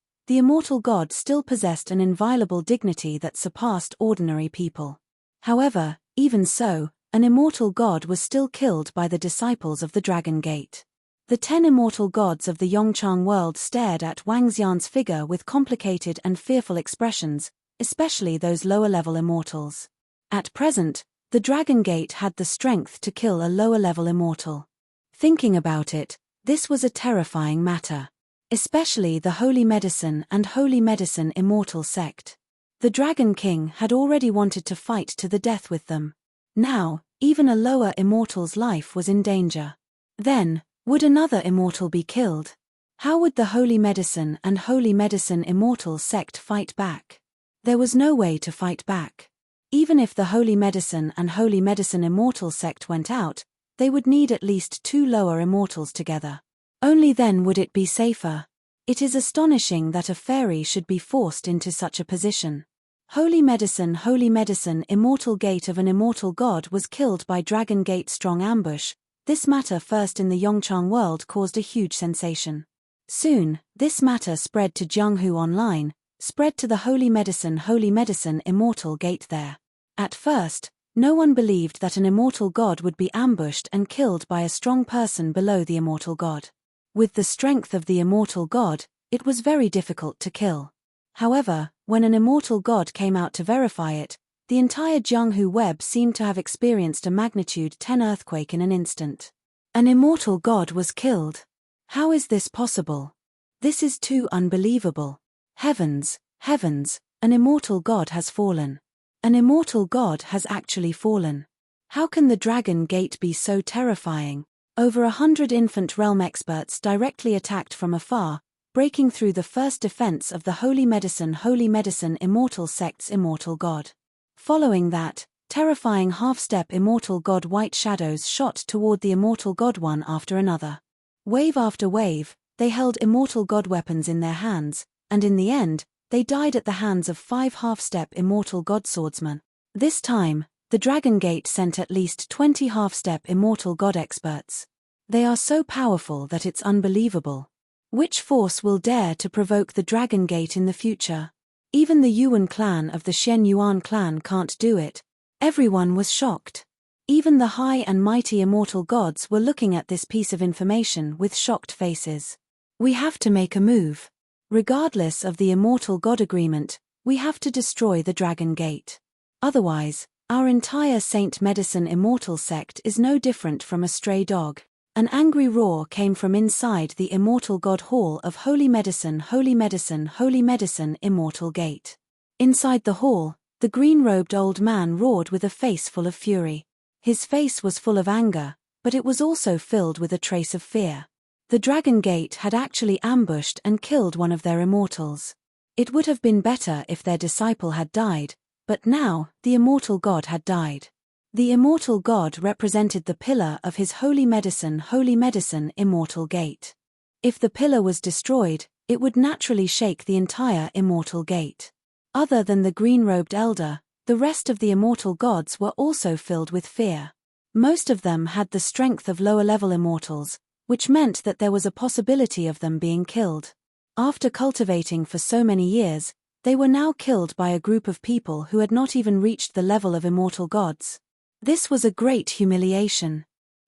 still possessed an inviolable dignity that surpassed ordinary people. However, even so, an immortal God was still killed by the disciples of the Dragon Gate. The 10 immortal gods of the Yongchang world stared at Wang Xian's figure with complicated and fearful expressions, especially those lower-level immortals. At present, the Dragon Gate had the strength to kill a lower-level immortal. Thinking about it, this was a terrifying matter. Especially the Holy Medicine and Holy Medicine Immortal sect. The Dragon King had already wanted to fight to the death with them. Now, even a lower immortal's life was in danger. Then, would another immortal be killed? How would the Holy Medicine and Holy Medicine Immortal sect fight back? There was no way to fight back. Even if the Holy Medicine and Holy Medicine Immortal sect went out, they would need at least 2 lower immortals together. Only then would it be safer. It is astonishing that a fairy should be forced into such a position. Holy Medicine Immortal Gate of an immortal god was killed by Dragon Gate strong ambush. This matter first in the Yongchang world caused a huge sensation. Soon, this matter spread to Jianghu Online, spread to the Holy Medicine Immortal Gate there. At first, no one believed that an immortal god would be ambushed and killed by a strong person below the immortal god. With the strength of the immortal god, it was very difficult to kill. However, when an immortal god came out to verify it, the entire Jianghu web seemed to have experienced a magnitude 10 earthquake in an instant. An immortal god was killed. How is this possible? This is too unbelievable. Heavens, heavens, an immortal god has fallen. An immortal god has actually fallen. How can the Dragon Gate be so terrifying? Over 100 infant realm experts directly attacked from afar, breaking through the first defense of the Holy Medicine Immortal sect's immortal god. Following that, terrifying half-step immortal god white shadows shot toward the immortal god one after another. Wave after wave, they held immortal god weapons in their hands, and in the end, they died at the hands of 5 half-step immortal god swordsmen. This time, the Dragon Gate sent at least 20 half-step immortal god experts. They are so powerful that it's unbelievable. Which force will dare to provoke the Dragon Gate in the future? Even the Yuan clan of the Shen Yuan clan can't do it. Everyone was shocked. Even the high and mighty immortal gods were looking at this piece of information with shocked faces. We have to make a move. Regardless of the immortal god agreement, we have to destroy the Dragon Gate. Otherwise, our entire Saint Medicine Immortal sect is no different from a stray dog. An angry roar came from inside the Immortal God Hall of Holy Medicine Immortal Gate. Inside the hall, the green-robed old man roared with a face full of fury. His face was full of anger, but it was also filled with a trace of fear. The Dragon Gate had actually ambushed and killed one of their immortals. It would have been better if their disciple had died, but now, the immortal god had died. The immortal god represented the pillar of his Holy Medicine Immortal Gate. If the pillar was destroyed, it would naturally shake the entire Immortal Gate. Other than the green-robed elder, the rest of the immortal gods were also filled with fear. Most of them had the strength of lower-level immortals, which meant that there was a possibility of them being killed. After cultivating for so many years, they were now killed by a group of people who had not even reached the level of immortal gods. This was a great humiliation.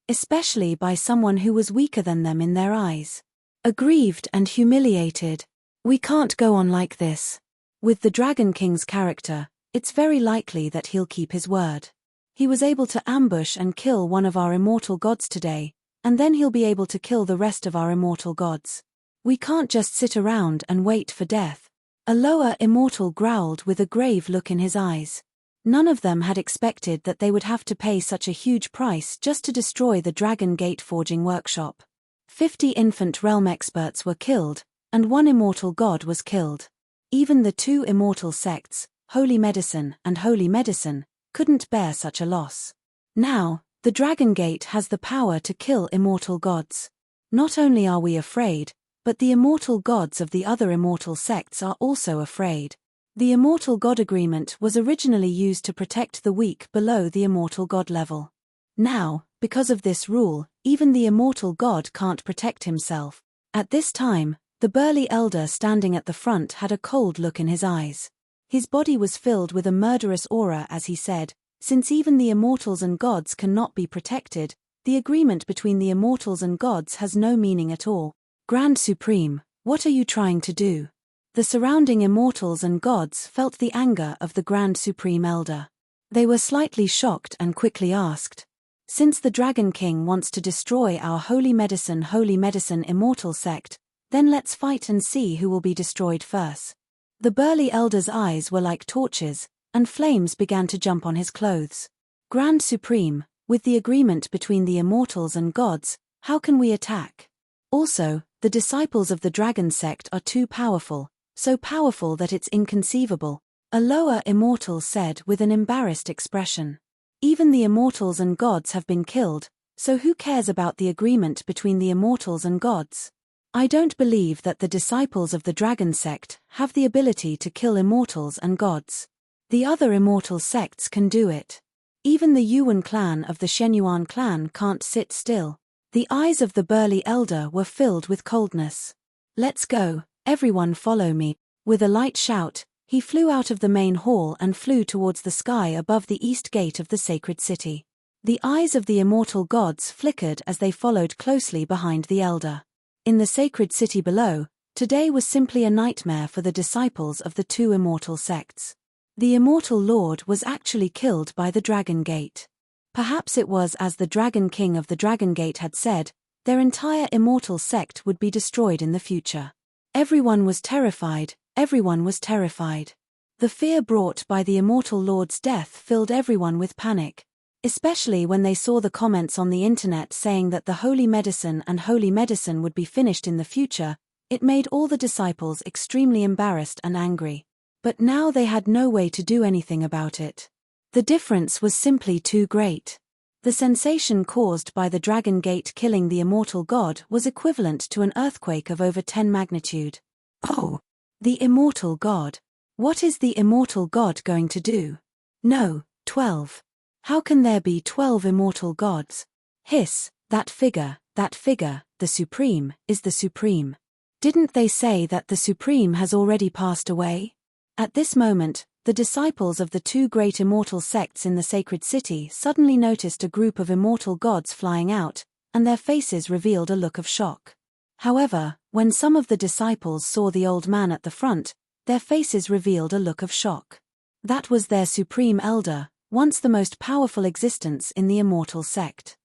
Especially by someone who was weaker than them in their eyes. Aggrieved and humiliated. We can't go on like this. With the Dragon King's character, it's very likely that he'll keep his word. He was able to ambush and kill one of our immortal gods today, and then he'll be able to kill the rest of our immortal gods. We can't just sit around and wait for death. A lower immortal growled with a grave look in his eyes. None of them had expected that they would have to pay such a huge price just to destroy the Dragon Gate forging workshop. 50 infant realm experts were killed, and 1 immortal god was killed. Even the 2 immortal sects, Holy Medicine and Holy Medicine, couldn't bear such a loss. Now, the Dragon Gate has the power to kill immortal gods. Not only are we afraid, but the immortal gods of the other immortal sects are also afraid. The Immortal God Agreement was originally used to protect the weak below the Immortal God level. Now, Because of this rule, even the immortal god can't protect himself. At this time, the burly elder standing at the front had a cold look in his eyes. His body was filled with a murderous aura as he said, "Since even the immortals and gods cannot be protected, the agreement between the immortals and gods has no meaning at all. Grand Supreme, what are you trying to do?" The surrounding immortals and gods felt the anger of the Grand Supreme Elder. They were slightly shocked and quickly asked, "Since the Dragon King wants to destroy our holy medicine immortal sect, then let's fight and see who will be destroyed first." The burly elder's eyes were like torches, and flames began to jump on his clothes. "Grand Supreme, with the agreement between the immortals and gods, how can we attack? Also, the disciples of the Dragon sect are too powerful, so powerful that it's inconceivable," a lower immortal said with an embarrassed expression. "Even the immortals and gods have been killed, so who cares about the agreement between the immortals and gods? I don't believe that the disciples of the Dragon sect have the ability to kill immortals and gods. The other immortal sects can do it. Even the Yuan clan of the Shenyuan clan can't sit still." The eyes of the burly elder were filled with coldness. "Let's go, everyone follow me." With a light shout, he flew out of the main hall and flew towards the sky above the east gate of the sacred city. The eyes of the immortal gods flickered as they followed closely behind the elder. In the sacred city below, today was simply a nightmare for the disciples of the two immortal sects. The immortal lord was actually killed by the Dragon Gate. Perhaps it was as the Dragon King of the Dragon Gate had said, their entire immortal sect would be destroyed in the future. Everyone was terrified, everyone was terrified. The fear brought by the immortal lord's death filled everyone with panic, especially when they saw the comments on the internet saying that the holy medicine would be finished in the future. It made all the disciples extremely embarrassed and angry. But now they had no way to do anything about it. The difference was simply too great. The sensation caused by the Dragon Gate killing the immortal god was equivalent to an earthquake of over 10 magnitude. Oh! The immortal god. What is the immortal god going to do? No, 12. How can there be 12 immortal gods? Hiss, that figure, the Supreme, is the Supreme. Didn't they say that the Supreme has already passed away? At this moment, the disciples of the two great immortal sects in the sacred city suddenly noticed a group of immortal gods flying out, and their faces revealed a look of shock. However, when some of the disciples saw the old man at the front, their faces revealed a look of shock. That was their Supreme Elder, once the most powerful existence in the immortal sect.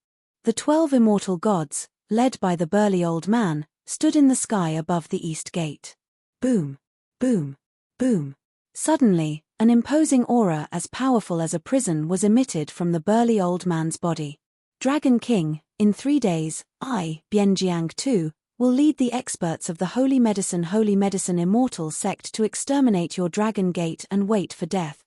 The 12 immortal gods, led by the burly old man, stood in the sky above the east gate. Boom! Boom! Boom! Suddenly, an imposing aura as powerful as a prison was emitted from the burly old man's body. "Dragon King, in 3 days, I, Bianjiang II, will lead the experts of the holy medicine immortal sect to exterminate your Dragon Gate and wait for death.